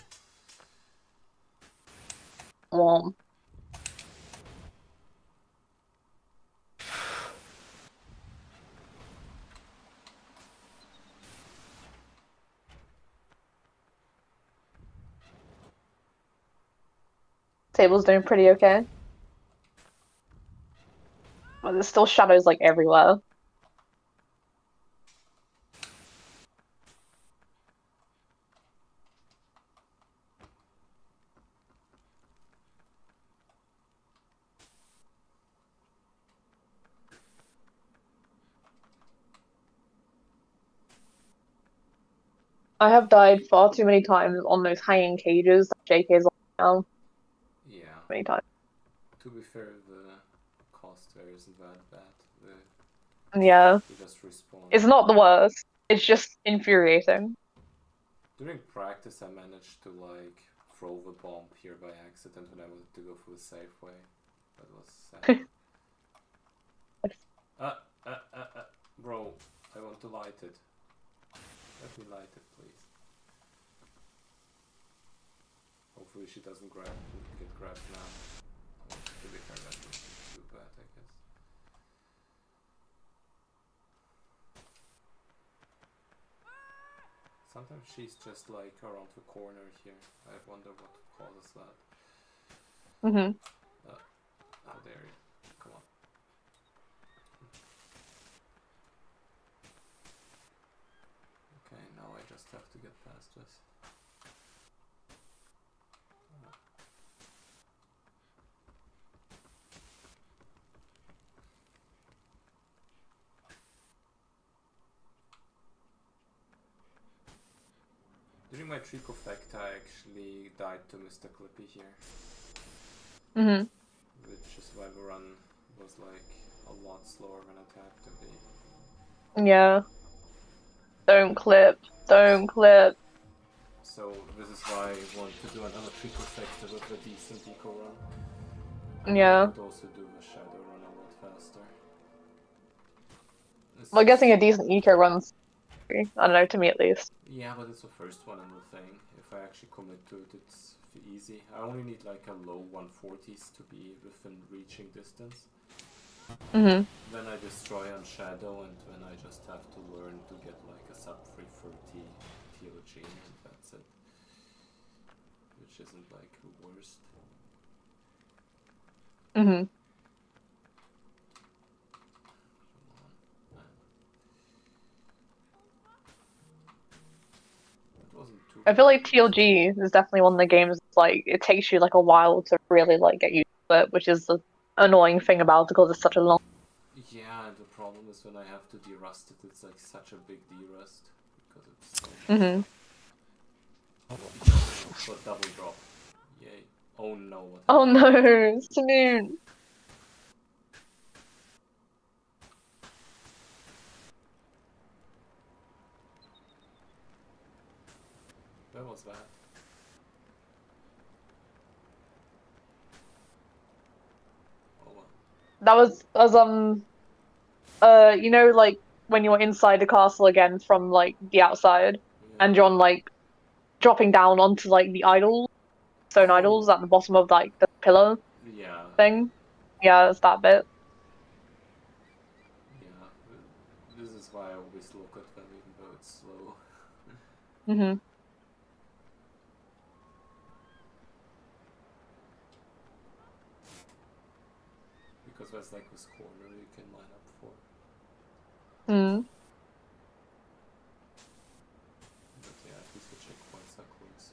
S4: Table's doing pretty okay. But there's still shadows like everywhere. I have died far too many times on those hanging cages that JK's on now.
S1: Yeah.
S4: Many times.
S1: To be fair, the cost there isn't that bad.
S4: Yeah.
S1: You just respawn.
S4: It's not the worst. It's just infuriating.
S1: During practice, I managed to like throw the bomb here by accident when I wanted to go for the safe way. That was sad. Bro, I want to light it. Let me light it, please. Hopefully she doesn't get grabbed now. Well, to be fair, that wouldn't be too bad, I guess. Sometimes she's just like around the corner here. I wonder what causes that. How dare you? Come on. Okay, now I just have to get past this. During my trick effect, I actually died to Mr. Clippy here. Which is why the run was like a lot slower than it had to be.
S4: Yeah. Don't clip. Don't clip.
S1: So this is why I want to do another trick effect with a decent eco run. And
S4: Yeah.
S1: I could also do the shadow run a lot faster.
S4: Well, I'm guessing a decent eco runs. I don't know, to me at least.
S1: Yeah, but it's the first one in the thing. If I actually commit to it, it's easy. I only need like a low 140s to be within reaching distance. Then I destroy on shadow, and then I just have to learn to get like a sub 330 TLG and that's it. Which isn't like the worst.
S4: Mm-hmm. I feel like TLG is definitely one of the games that's, like, it takes you like a while to really like get used to it, which is the annoying thing about it because it's such a long.
S1: Yeah, and the problem is when I have to derust it, it's like such a big derust because it's so
S4: Mm-hmm.
S1: but double drop. Yay. Oh no, what
S4: Oh
S1: happened?
S4: no, Simoon.
S1: Where was that? Oh well.
S4: That was you know, like when you're inside the castle again from like the outside,
S1: Yeah.
S4: and you're on like dropping down onto like the idols, stone
S1: Oh.
S4: idols at the bottom of like the pillar
S1: Yeah.
S4: thing. Yeah, it's that bit.
S1: Yeah. This is why I always look at them even though it's slow.
S4: Mm-hmm.
S1: Because there's like this corner you can line up for.
S4: Mm.
S1: But yeah, at least the checkpoints are close.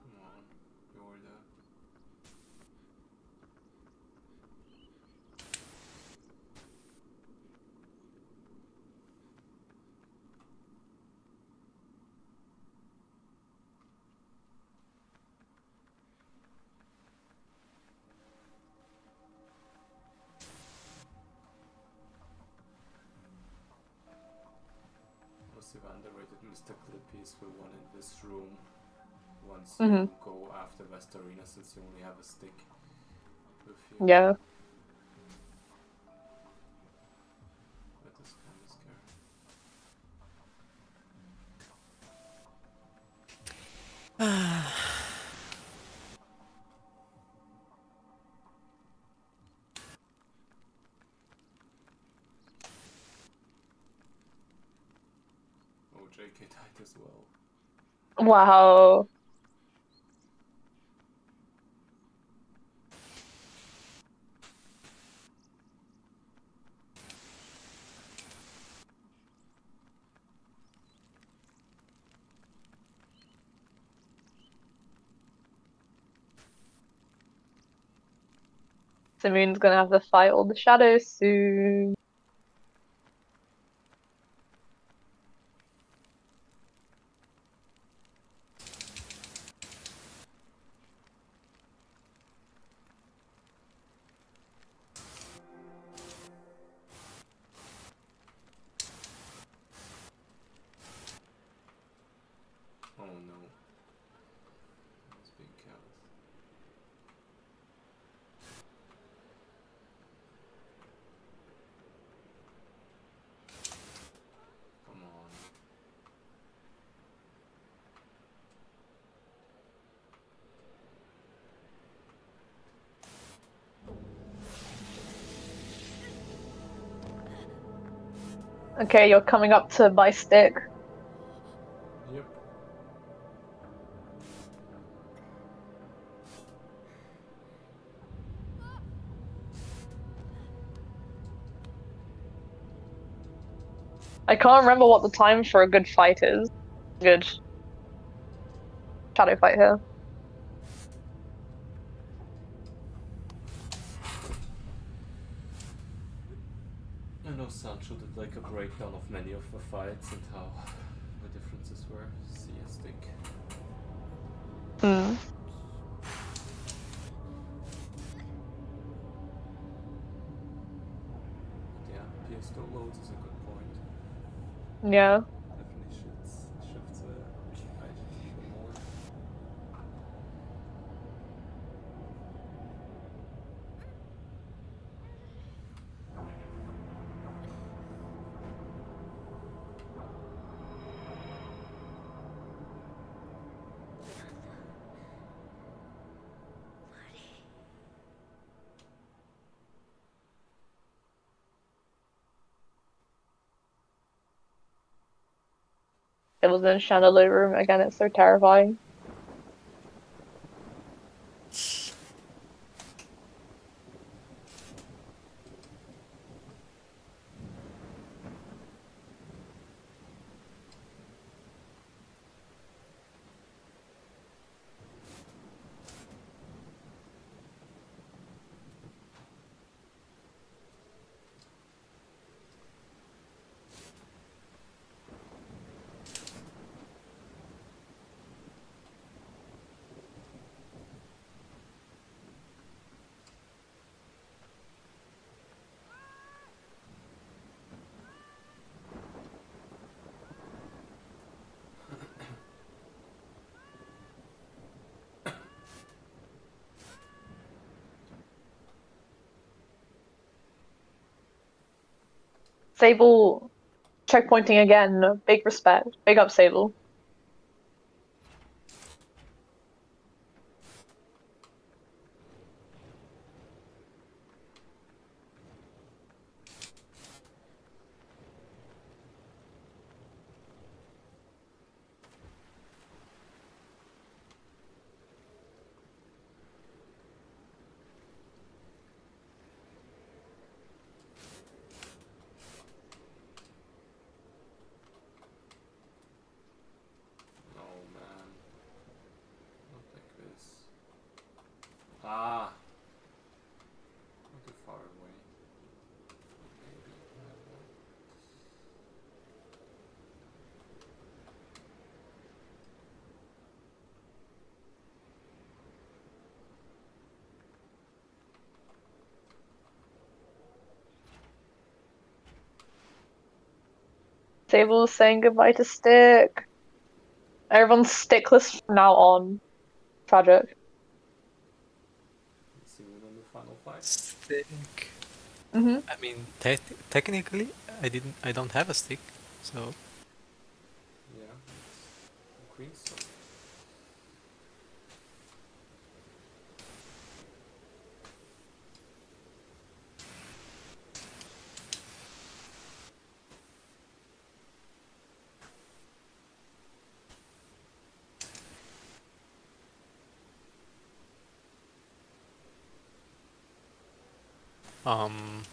S1: Come on, you're there. Most of underrated Mr. Clippy's the one in this room. Once you go after West Arena, since you only have a stick with you.
S4: Yeah.
S1: That is kind of scary. Oh, JK died as well.
S4: Wow. Simoon's gonna have to fight all the shadows soon.
S1: Oh no. I was being careless. Come on.
S4: Okay, you're coming up to my stick.
S1: Yep.
S4: I can't remember what the time for a good fight is. Good shadow fight here.
S1: I know Sancho did like a breakdown of many of the fights and how the differences were. See a stick.
S4: Hmm.
S1: But yeah, still loads is a good point.
S4: Yeah.
S1: Definitely shift the IGT even more.
S4: It was in chandelier room again. It's so terrifying. Sable checkpointing again. Big respect. Big up, Sable.
S1: Oh man. Not like this. Ah! Not too far away. Maybe. I don't know.
S4: Sable saying goodbye to Stick. Everyone's stickless from now on. Tragic.
S1: See you in the final fight.
S3: Stick.
S4: Mm-hmm.
S3: I mean, technically, I don't have a stick, so
S1: Yeah. Queen Stone.
S3: um,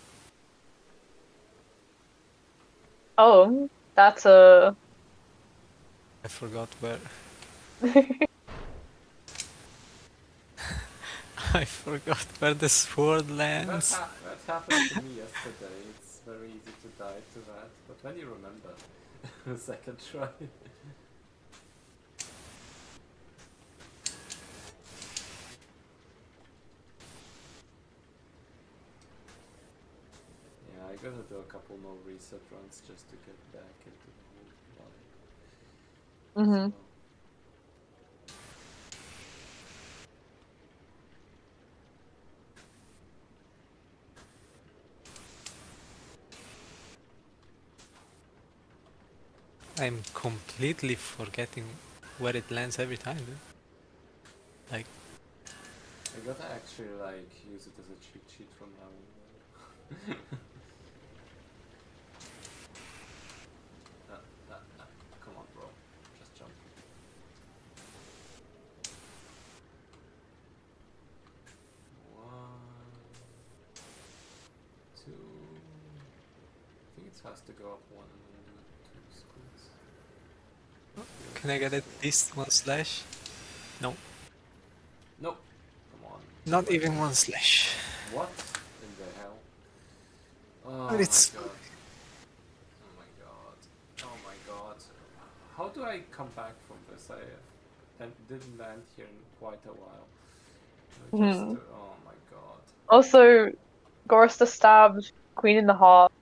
S4: Oh, that's a.
S3: I forgot where. I forgot where the sword lands.
S1: That happened to me yesterday. It's very easy to die to that. But when you remember, the second try. Yeah, I gotta do a couple more reset runs just to get back into the whole vibe.
S4: Mm-hmm.
S1: So,
S3: I'm completely forgetting where it lands every time, dude. Like,
S1: I gotta actually like use it as a cheat sheet from now on. Come on, bro. Just jump. One, two. I think it has to go up one and then do two squeaks.
S3: can I get at least one slash? No,
S1: Nope. Come on.
S3: not even one slash.
S1: What in the hell? Oh
S3: But
S1: my
S3: it's
S1: god. Oh my god. Oh my god. How do I come back from this? I didn't land here in quite a while. Oh my god.
S4: Also, Gorsta stabbed Queen in the heart.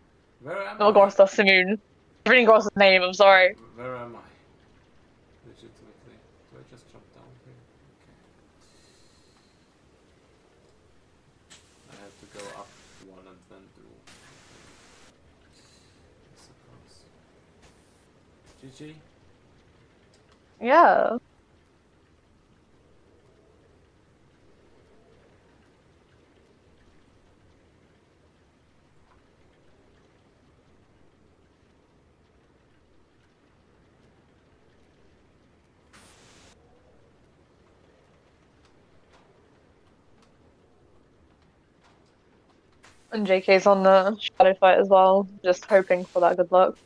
S1: Where am
S4: Oh
S1: I?
S4: gosh, that's Simoon. Reading Gross's name, I'm sorry.
S1: Where am I? Legitimately. Do I just jump down here? Okay. I have to go up one and then do. I suppose. GG.
S4: Yeah. And JK's on the shadow fight as well, just hoping for that good luck.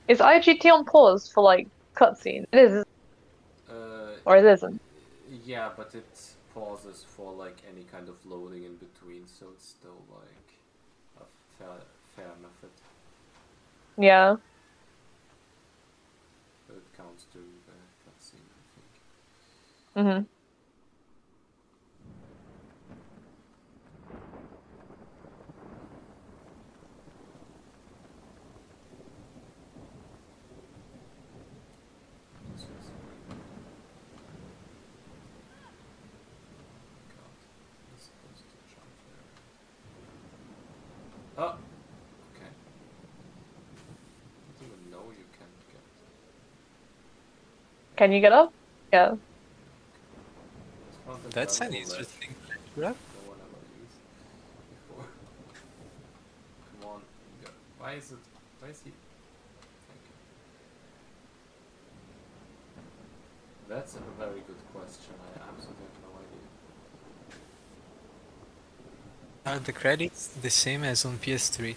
S4: Is IGT on pause for like cutscene? It is, or it isn't.
S1: Yeah, but it pauses for like any kind of loading in between, so it's still like a fair method.
S4: Yeah.
S1: But it counts to the cutscene, I think.
S4: Mm-hmm.
S1: This is really God, I'm supposed to jump there. Oh! Okay. I didn't even know you can get.
S4: Can you get up? Yeah.
S1: This front and
S3: That's an
S1: vertical ledge.
S3: interesting grab.
S1: No one ever used before. Come on, go. Why is he? Thank you. That's a very good question. I absolutely have no idea.
S3: Are the credits the same as on PS3?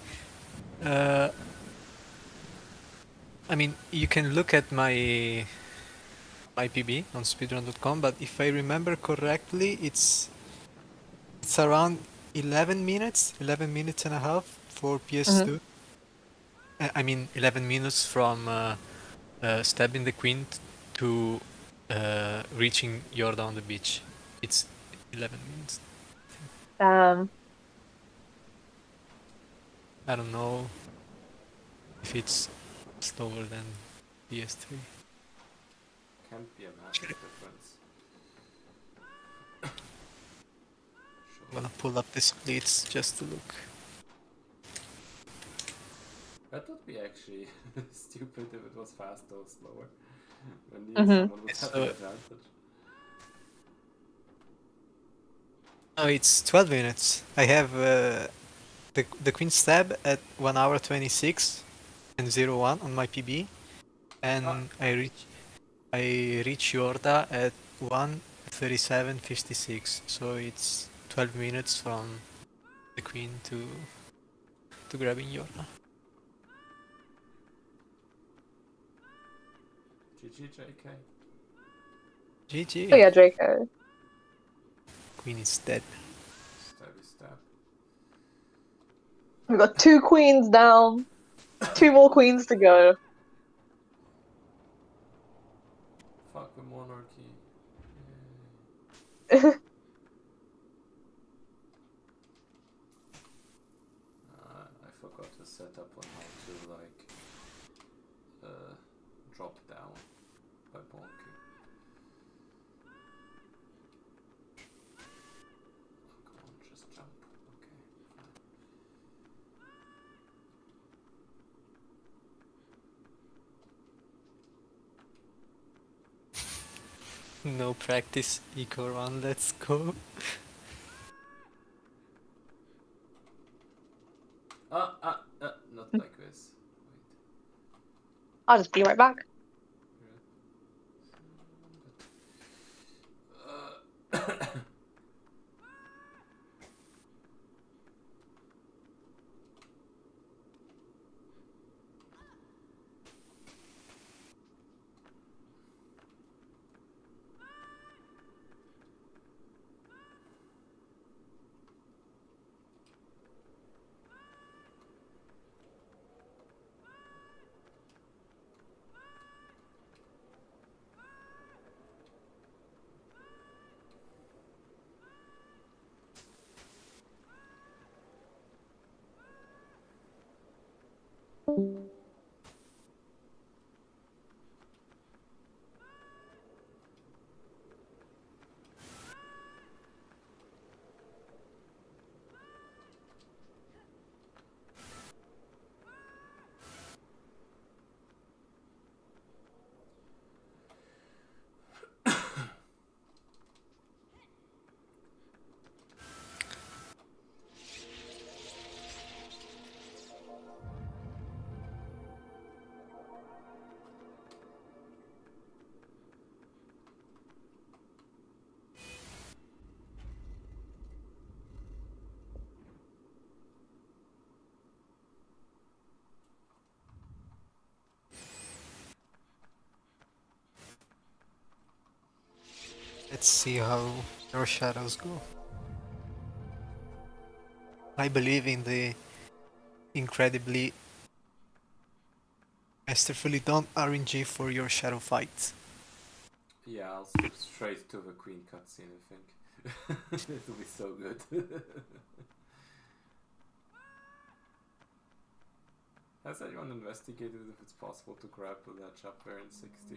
S3: Uh, I mean, you can look at my PB on speedrun.com, but if I remember correctly, it's around 11 minutes and a half for PS2. I mean, 11 minutes from stabbing the queen to reaching Yorda on the beach. It's 11 minutes. I don't know if it's slower than PS3.
S1: Can't be a massive difference.
S3: I'm gonna pull up the splits just to look.
S1: That would be actually stupid if it was faster or slower. When someone would have
S3: So-
S1: an advantage.
S3: Oh, it's 12 minutes. I have the queen stab at 1 hour 26 and 01 on my PB, and I reach Yorda at 1:37:56. So it's 12 minutes from the queen to grabbing Yorda.
S1: GG, JK.
S3: GG.
S4: Oh yeah, Draco.
S3: Queen is dead.
S1: Stabby stab.
S4: We've got 2 queens down. 2 more queens to go.
S1: Fuck the monarchy. I forgot to set up on how to like drop down by bonking. Oh, come on, just jump. Okay,
S3: No practice, eco run, let's go.
S1: Not like this.
S4: I'll just be right back.
S1: Wait.
S3: Let's see how your shadows go. I believe in the incredibly masterfully done RNG for your shadow fight.
S1: Yeah, I'll skip straight to the Queen cutscene, I think. It'll be so good. Has anyone investigated if it's possible to grab the ledge up there in 60?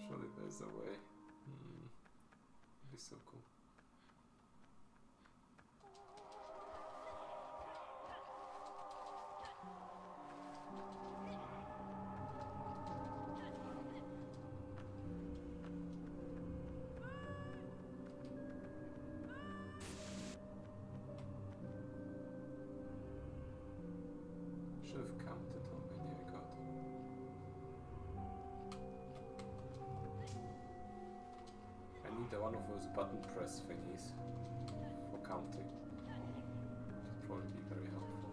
S1: Surely there's a way. It'd be so cool. Should have counted how many I got. I need one of those button press thingies for counting. Should probably be very helpful.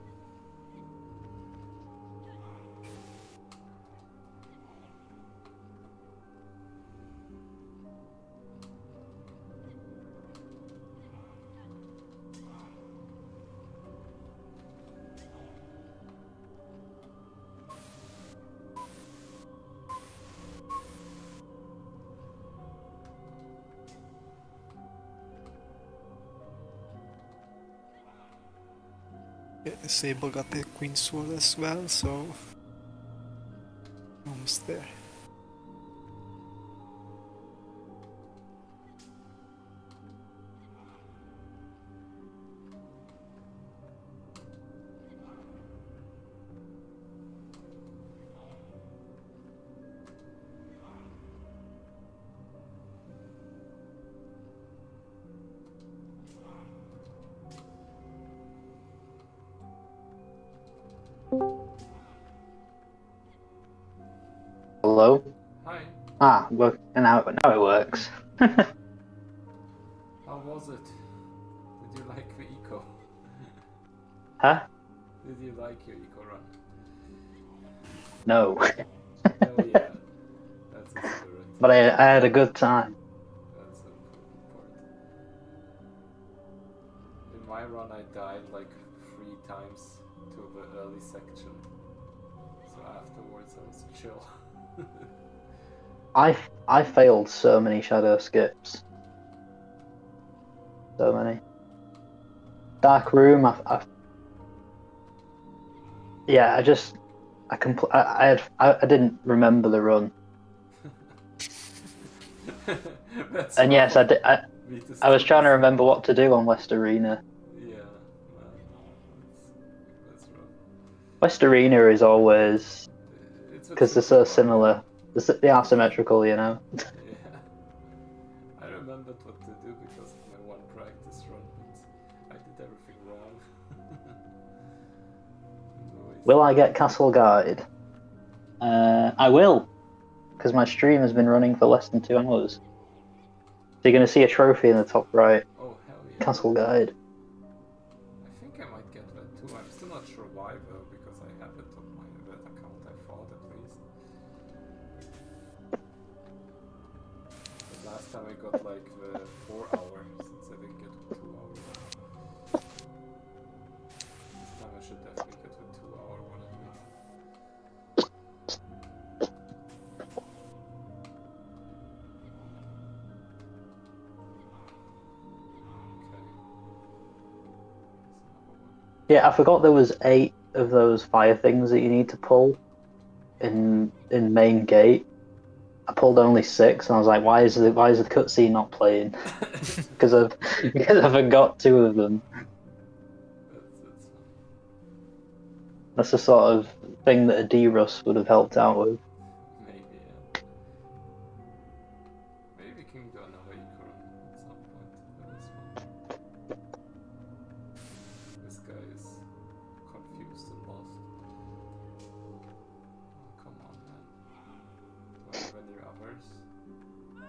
S3: Yeah, Sable got the Queen Sword as well, so almost there.
S2: Hello?
S1: Hi,
S2: Ah, look, now it works.
S1: how was it? Did you like the eco?
S2: Huh?
S1: Did you like your eco run?
S2: No.
S1: Oh yeah, that's the spirit.
S2: But I had a good time.
S1: That's the important part. In my run I died like 3 times to the early section. So afterwards I was chill.
S2: I failed so many shadow skips. So many. Dark room, yeah, I didn't remember the run.
S1: That's
S2: And yes,
S1: rough.
S2: I was trying to remember what to do on West Arena.
S1: Yeah, man. That's rough.
S2: West Arena is always,
S1: It's a
S2: because they're
S1: tricky
S2: so
S1: one,
S2: similar. They are symmetrical, you know.
S1: Yeah. Yeah. I remembered what to do because of my one practice run, but I did everything wrong.
S2: Will I get Castle Guide? I will, because my stream has been running for less than 2 hours. So you're going to see a trophy in the top right.
S1: Oh, hell yeah.
S2: Castle Guide.
S1: I think I might get that too. I'm still not sure why though, because I have it on my red account, I thought at least. But last time I got like the 4 hour, since I didn't get the 2 hour one. This time I should definitely get the 2 hour one at least.
S2: Yeah, I forgot there was 8 of those fire things that you need to pull in main gate. I pulled only 6, and I was like, why is the cutscene not playing? because I forgot 2 of them.
S1: That's
S2: That's the sort of thing that a D-Rus would have helped out with.
S1: maybe, yeah. Maybe we can do another Icaron at some point for this one. This guy is confused and lost. Oh, come on, man. Do I have any others? I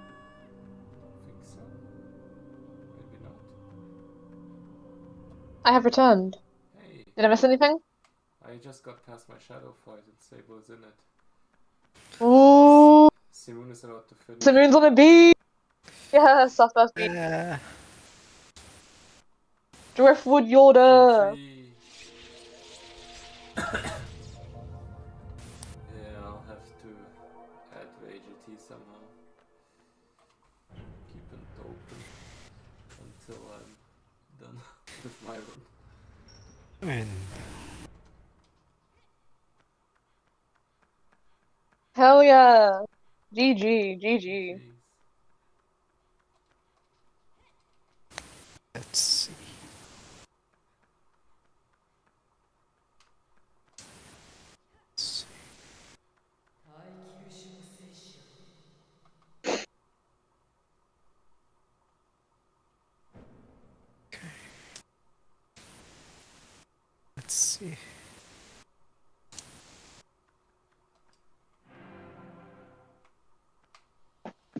S1: think so. Maybe not.
S4: I have returned.
S1: Hey,
S4: Did I miss anything?
S1: I just got past my shadow fight and Sable is in it.
S4: Ooh,
S1: Simoon is about to finish.
S4: Simoon's on a beach. Yes, our first beach. Driftwood Yorda.
S1: Trophy. Yeah, I'll have to add the AGT somehow. Keep it open until I'm done with my run.
S3: I mean,
S4: Hell yeah. GG, GG.
S1: Jeez.
S3: let's see. Let's see. Okay. Let's see.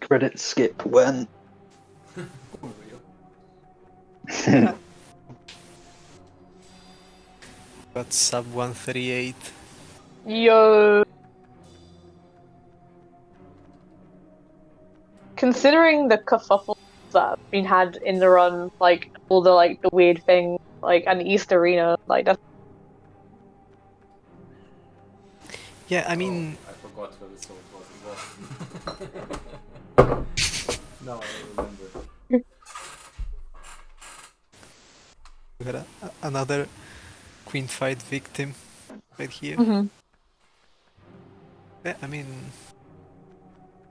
S2: Credit skip when.
S1: For real.
S3: Got sub 138.
S4: Yo. Considering the kerfuffle that have been had in the run, like all the weird things, like an East Arena, like that's
S3: Yeah, I mean,
S1: Oh, I forgot where the sword was as well. Now I remember.
S3: we got another queen fight victim right here. Yeah, I mean,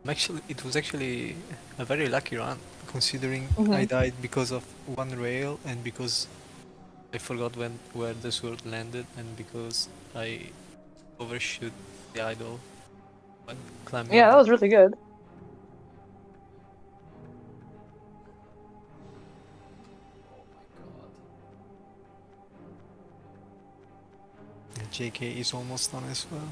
S3: it was actually a very lucky run, considering I died because of one rail and because I forgot where the sword landed and because I overshoot the idol when climbing.
S4: yeah, that was really good.
S1: Oh my god.
S3: JK is almost done as well.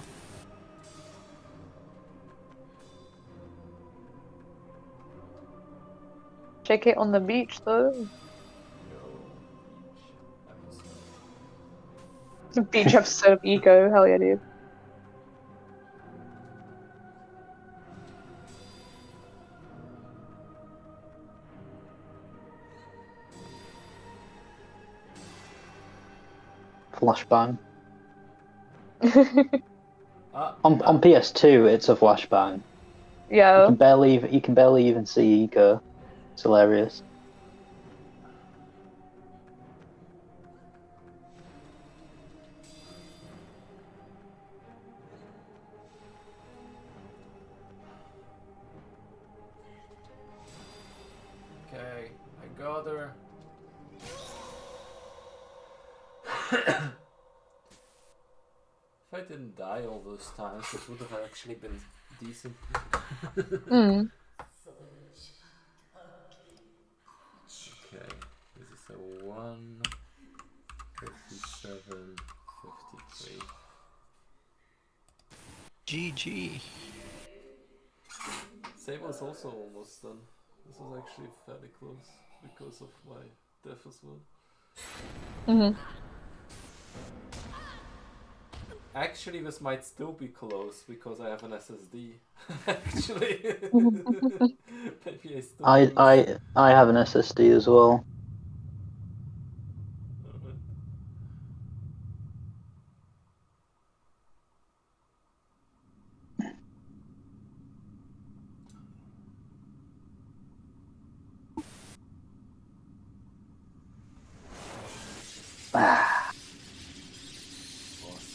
S4: JK on the beach though. Beach episode of Eco, hell yeah, dude.
S2: Flashbang. On PS2, it's a flashbang.
S4: Yeah.
S2: You can barely even see Eco. It's hilarious.
S1: Okay, I got her. If I didn't die all those times, it would have actually been decent. Okay, this is a 1, 57, 53.
S3: GG.
S1: Sable is also almost done. This was actually fairly close because of my death as well.
S4: Mhm.
S1: Actually, this might still be close because I have an SSD. Actually, maybe I still lose.
S2: I have an SSD as well.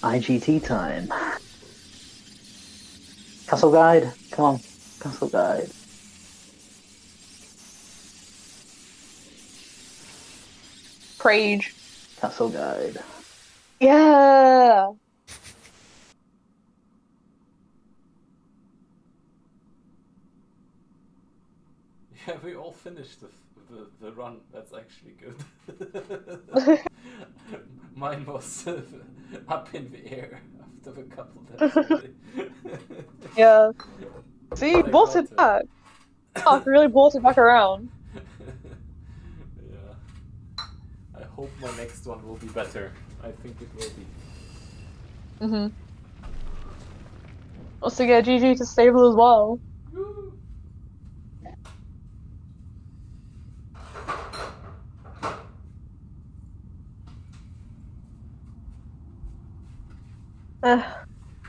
S2: IGT time. Castle Guide, come on, Castle Guide.
S4: Prage.
S2: Castle Guide.
S4: Yeah.
S1: Yeah, we all finished the run. That's actually good. Mine was up in the air after a couple deaths already.
S4: Yeah. See,
S1: But I
S4: brought
S1: got
S4: it back. Oh, really brought it back around.
S1: Yeah. I hope my next one will be better. I think it will be.
S4: Mhm. Also, yeah, GG to Stable as well.
S1: Woo!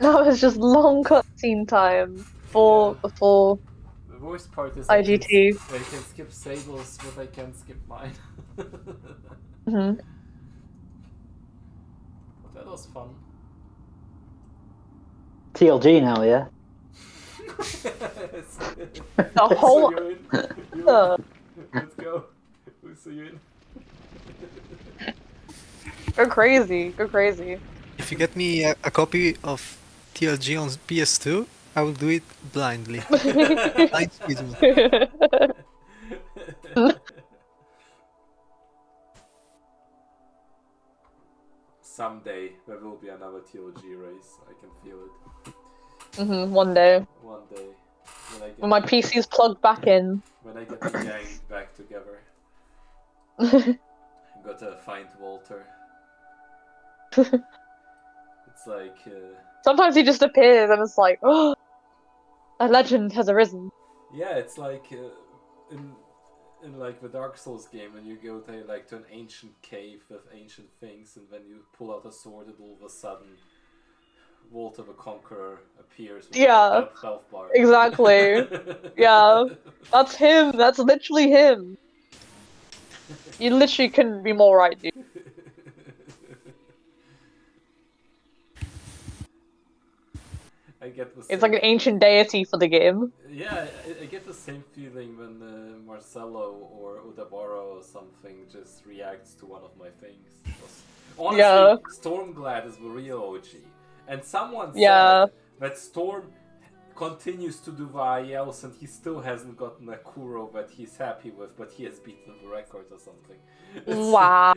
S4: Now it's just long cutscene time for
S1: Yeah.
S4: for
S1: The worst part is
S4: IGT.
S1: I can skip Sables, but I can't skip mine.
S4: Mhm.
S1: That was fun.
S2: TLG now, yeah?
S4: The whole.
S1: So you're in. You're in. Let's go. We'll see you in.
S4: Go crazy. Go crazy.
S3: If you get me a copy of TLG on PS2, I will do it blindly. Blind speedrun.
S1: Someday there will be another TLG race. I can feel it.
S4: One day.
S1: One day.
S4: When my PC's plugged back in.
S1: When I get the gang back together. Gotta find Walter. It's like.
S4: Sometimes he just appears and it's like, oh, a legend has arisen.
S1: Yeah, it's like in like the Dark Souls game when you go to like to an ancient cave with ancient things, and when you pull out a sword, and all of a sudden Walter the Conqueror appears with a health bar.
S4: Exactly. Yeah, that's him. That's literally him. You literally couldn't be more right, dude.
S1: I get the
S4: It's like an ancient deity for the game.
S1: Yeah, I get the same feeling when Marcelo or Udabara or something just reacts to one of my things. Honestly, Stormglad is the real OG. And someone said that Storm continues to do the IELs and he still hasn't gotten a Kuro that he's happy with, but he has beaten the record or something.
S4: Wow.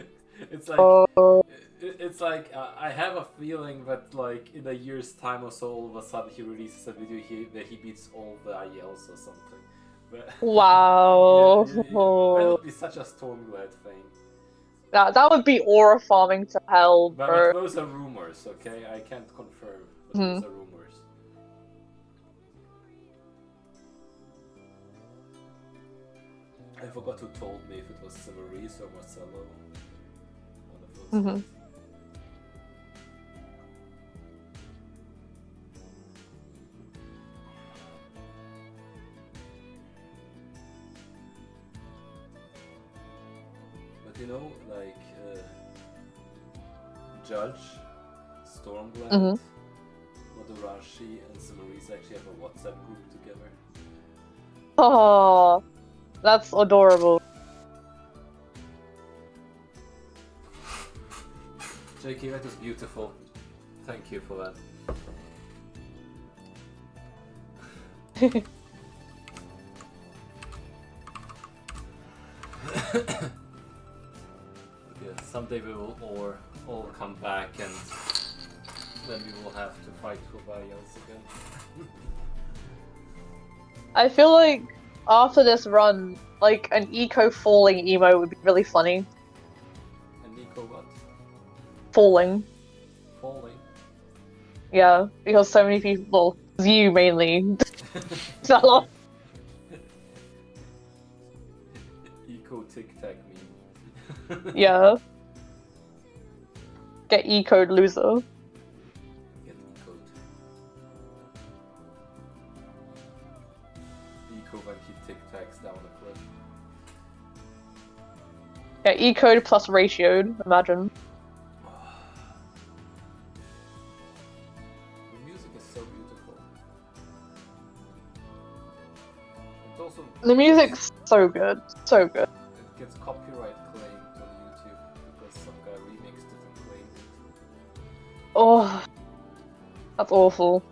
S1: It's like I have a feeling that like in a year's time or so, all of a sudden he releases a video where he beats all the IELs or something. But,
S4: wow.
S1: That would be such a Stormglad thing.
S4: That would be aura farming to hell, bro.
S1: But those are rumors, okay? I can't confirm, but those are rumors. I forgot who told me if it was Severese or Marcelo. One of those. But you know, like Judge, Stormglad, Madorashi, and Severese actually have a WhatsApp group together.
S4: Oh, that's adorable.
S1: JK, that was beautiful. Thank you for that. Yeah, someday we will all come back and Then we will have to fight for bios again.
S4: I feel like after this run, like an eco falling emo would be really funny.
S1: And Nico what?
S4: Falling.
S1: Falling.
S4: Yeah, because so many people, you mainly, fell off.
S1: Eco tic tac meme.
S4: Yeah. Get ecoed, loser.
S1: Get ecoed. Eco when he tic tacs down a cliff.
S4: Yeah, ecoed plus ratioed, imagine.
S1: The music is so beautiful. It also
S4: The music's so good, so good.
S1: it gets copyright claimed on YouTube because some guy remixed it and claimed it.
S4: Oh, that's awful.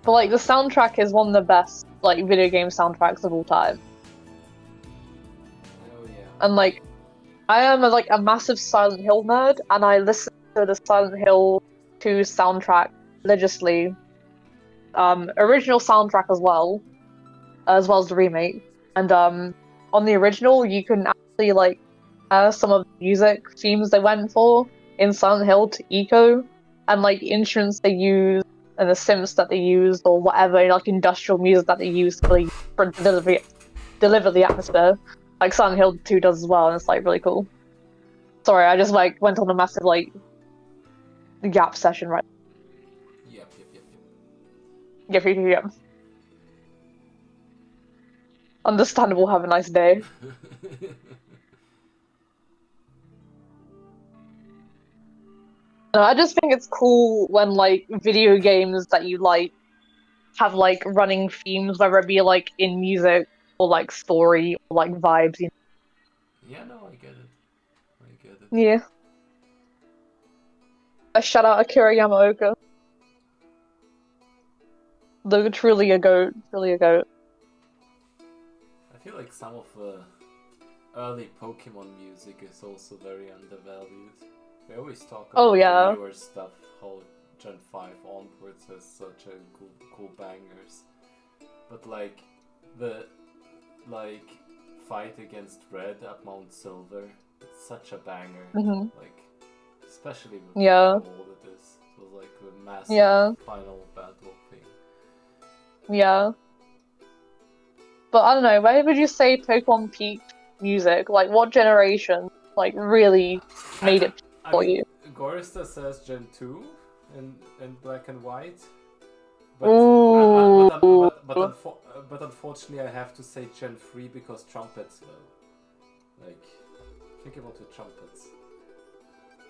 S4: But like the soundtrack is one of the best like video game soundtracks of all time.
S1: Oh yeah.
S4: And like I am a massive Silent Hill nerd, and I listen to the Silent Hill 2 soundtrack religiously. Original soundtrack as well as the remake. And on the original, you can actually like some of the music themes they went for in Silent Hill to Eco, and like instruments they use and the synths that they used or whatever, like industrial music that they use for deliver the atmosphere. Like Silent Hill 2 does as well, and it's like really cool. Sorry, I just like went on a massive like gap session right. Yep. Understandable, have a nice day. I just think it's cool when like video games that you like have like running themes, whether it be like in music or like story or like vibes. You know?
S1: Yeah, no, I get it.
S4: Yeah. A shout out Akira Yamaoka. Truly a goat. Truly a goat.
S1: I feel like some of the early Pokemon music is also very undervalued. We always talk about the newer stuff, how Gen 5 onwards has such a cool bangers. But like the fight against Red at Mount Silver, it's such a banger. Like especially with how old it is. It was like the massive final battle thing.
S4: Yeah. But I don't know, where would you say Pokemon peaked music? Like what generation like really made it for you?
S1: Gorista says Gen 2 in black and white. But unfortunately I have to say Gen 3 because trumpets though. Like think about the trumpets.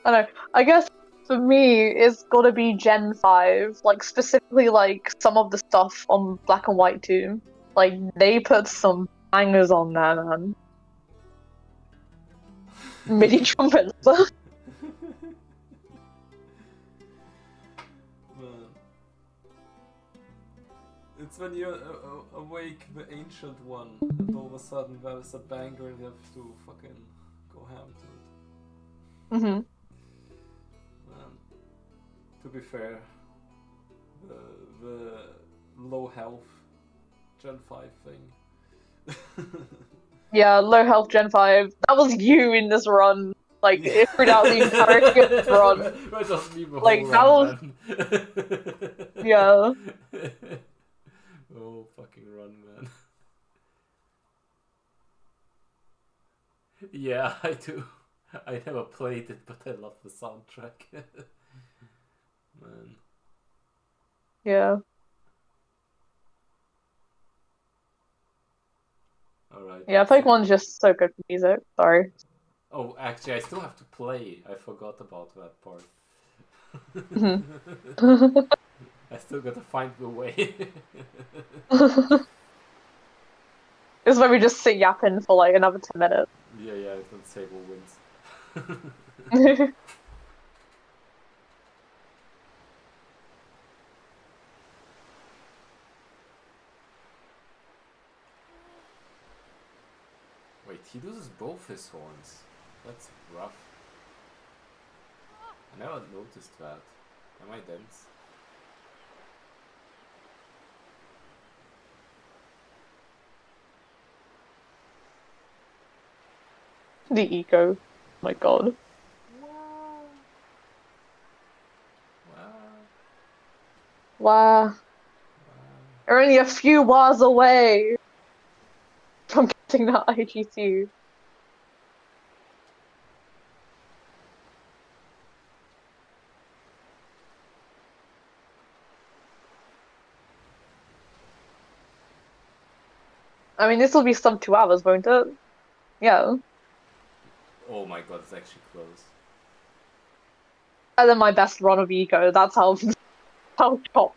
S4: I don't know. I guess for me it's gotta be Gen 5. Like specifically like some of the stuff on black and white too. Like they put some bangers on there, man. MIDI trumpets.
S1: It's when you awake the ancient one, and all of a sudden there's a banger and you have to fucking go ham to it. To be fair, the low health Gen 5 thing.
S4: Yeah, low health Gen 5. That was you in this run. Like, it threw out the entirety of this run.
S1: That just me the
S4: like,
S1: whole
S4: that
S1: run,
S4: was... Yeah.
S1: Oh, fucking run, man. Yeah, I do. I never played it, but I love the soundtrack. Man.
S4: Yeah.
S1: Alright.
S4: Yeah, Pokemon's just so good for music. Sorry.
S1: Oh, actually, I still have to play. I forgot about that part. I still gotta find the way.
S4: This is where we just sit yapping for like another 10 minutes.
S1: Yeah, then Sable wins. Wait, He loses both his horns. That's rough. I never noticed that. Am I dense?
S4: The eco. Oh my god. Wow. We're only a few wars away from getting that IGT. I mean, this will be sub 2 hours, won't it? Yeah.
S1: Oh my god, it's actually close.
S4: And then my best run of eco. That's how top.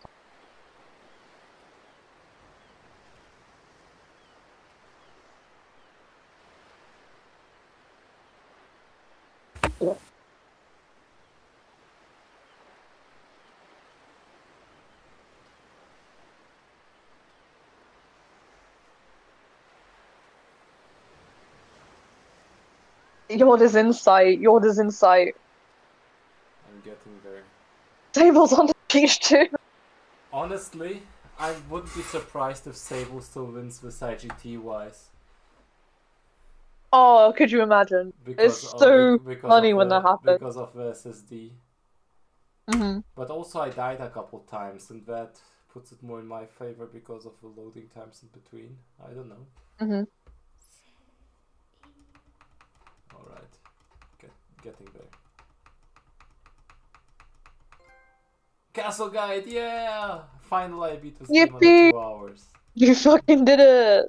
S4: Yorda's insight. Yorda's insight.
S1: I'm getting there.
S4: Table's on the beach too.
S1: Honestly, I wouldn't be surprised if Sable still wins this IGT-wise.
S4: Oh, could you imagine? It's so funny when that happens.
S1: Because of the SSD.
S4: Mm-hmm.
S1: But also I died a couple times, and that puts it more in my favor because of the loading times in between. I don't know.
S4: Mm-hmm.
S1: Alright. Getting there. Castle Guide, yeah! Finally I beat this game under 2 hours.
S4: You fucking did it!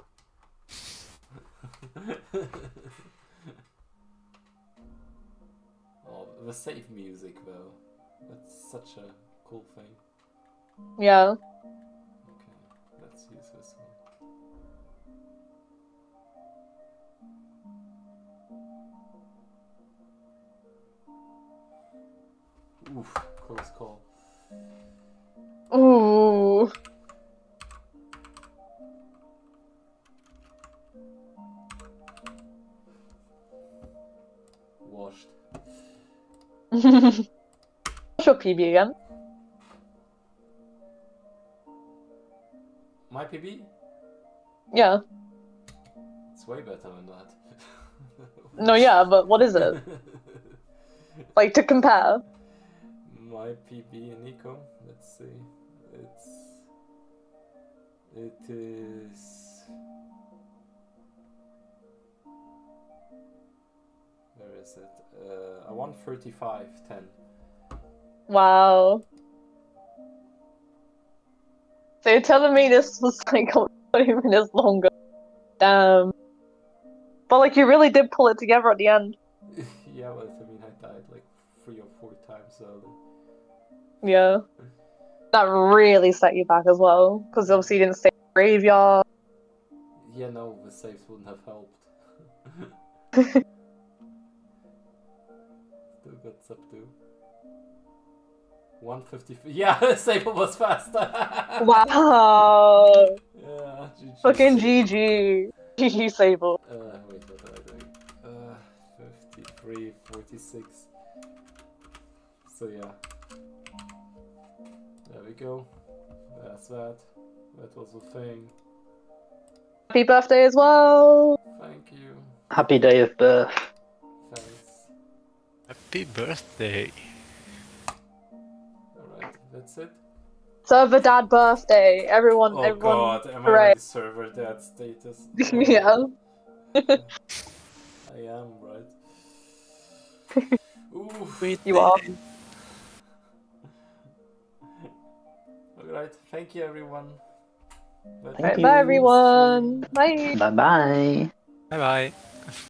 S1: Oh, the save music though. That's such a cool thing.
S4: Yeah.
S1: Okay, let's use this one. Oof, close call.
S4: Ooh.
S1: Washed.
S4: What's your PB again?
S1: My PB?
S4: Yeah.
S1: It's way better than that.
S4: No, yeah, but what is it? Like, to compare?
S1: My PB and Nico, let's see. It is... Where is it? A 135.10.
S4: Wow. So you're telling me this was like 20 minutes longer? Damn. But like, you really did pull it together at the end.
S1: Yeah, but I mean, I died like 3 or 4 times early.
S4: Yeah. That really set you back as well, because obviously you didn't stay in the graveyard.
S1: Yeah, no, the saves wouldn't have helped. Still got subdue. 150. Yeah, Sable was fast.
S4: Wow.
S1: Yeah, GG.
S4: Fucking
S1: Sable.
S4: GG. GG Sable.
S1: Wait, what am I doing? 53, 46. So yeah. There we go. That's that. That was the thing.
S4: Happy birthday as well.
S1: Thank you.
S2: Happy day of birth.
S1: Thanks.
S3: Happy birthday.
S1: Alright, that's it.
S4: Server dad birthday. Everyone,
S1: Oh
S4: everyone.
S1: god, am I
S4: hooray.
S1: already server dad status? Oh.
S4: Yeah.
S1: I am, right? Ooh.
S4: You are.
S1: Alright, thank you everyone.
S2: Thank you.
S4: Bye everyone. Bye.
S2: Bye bye.
S3: Bye bye.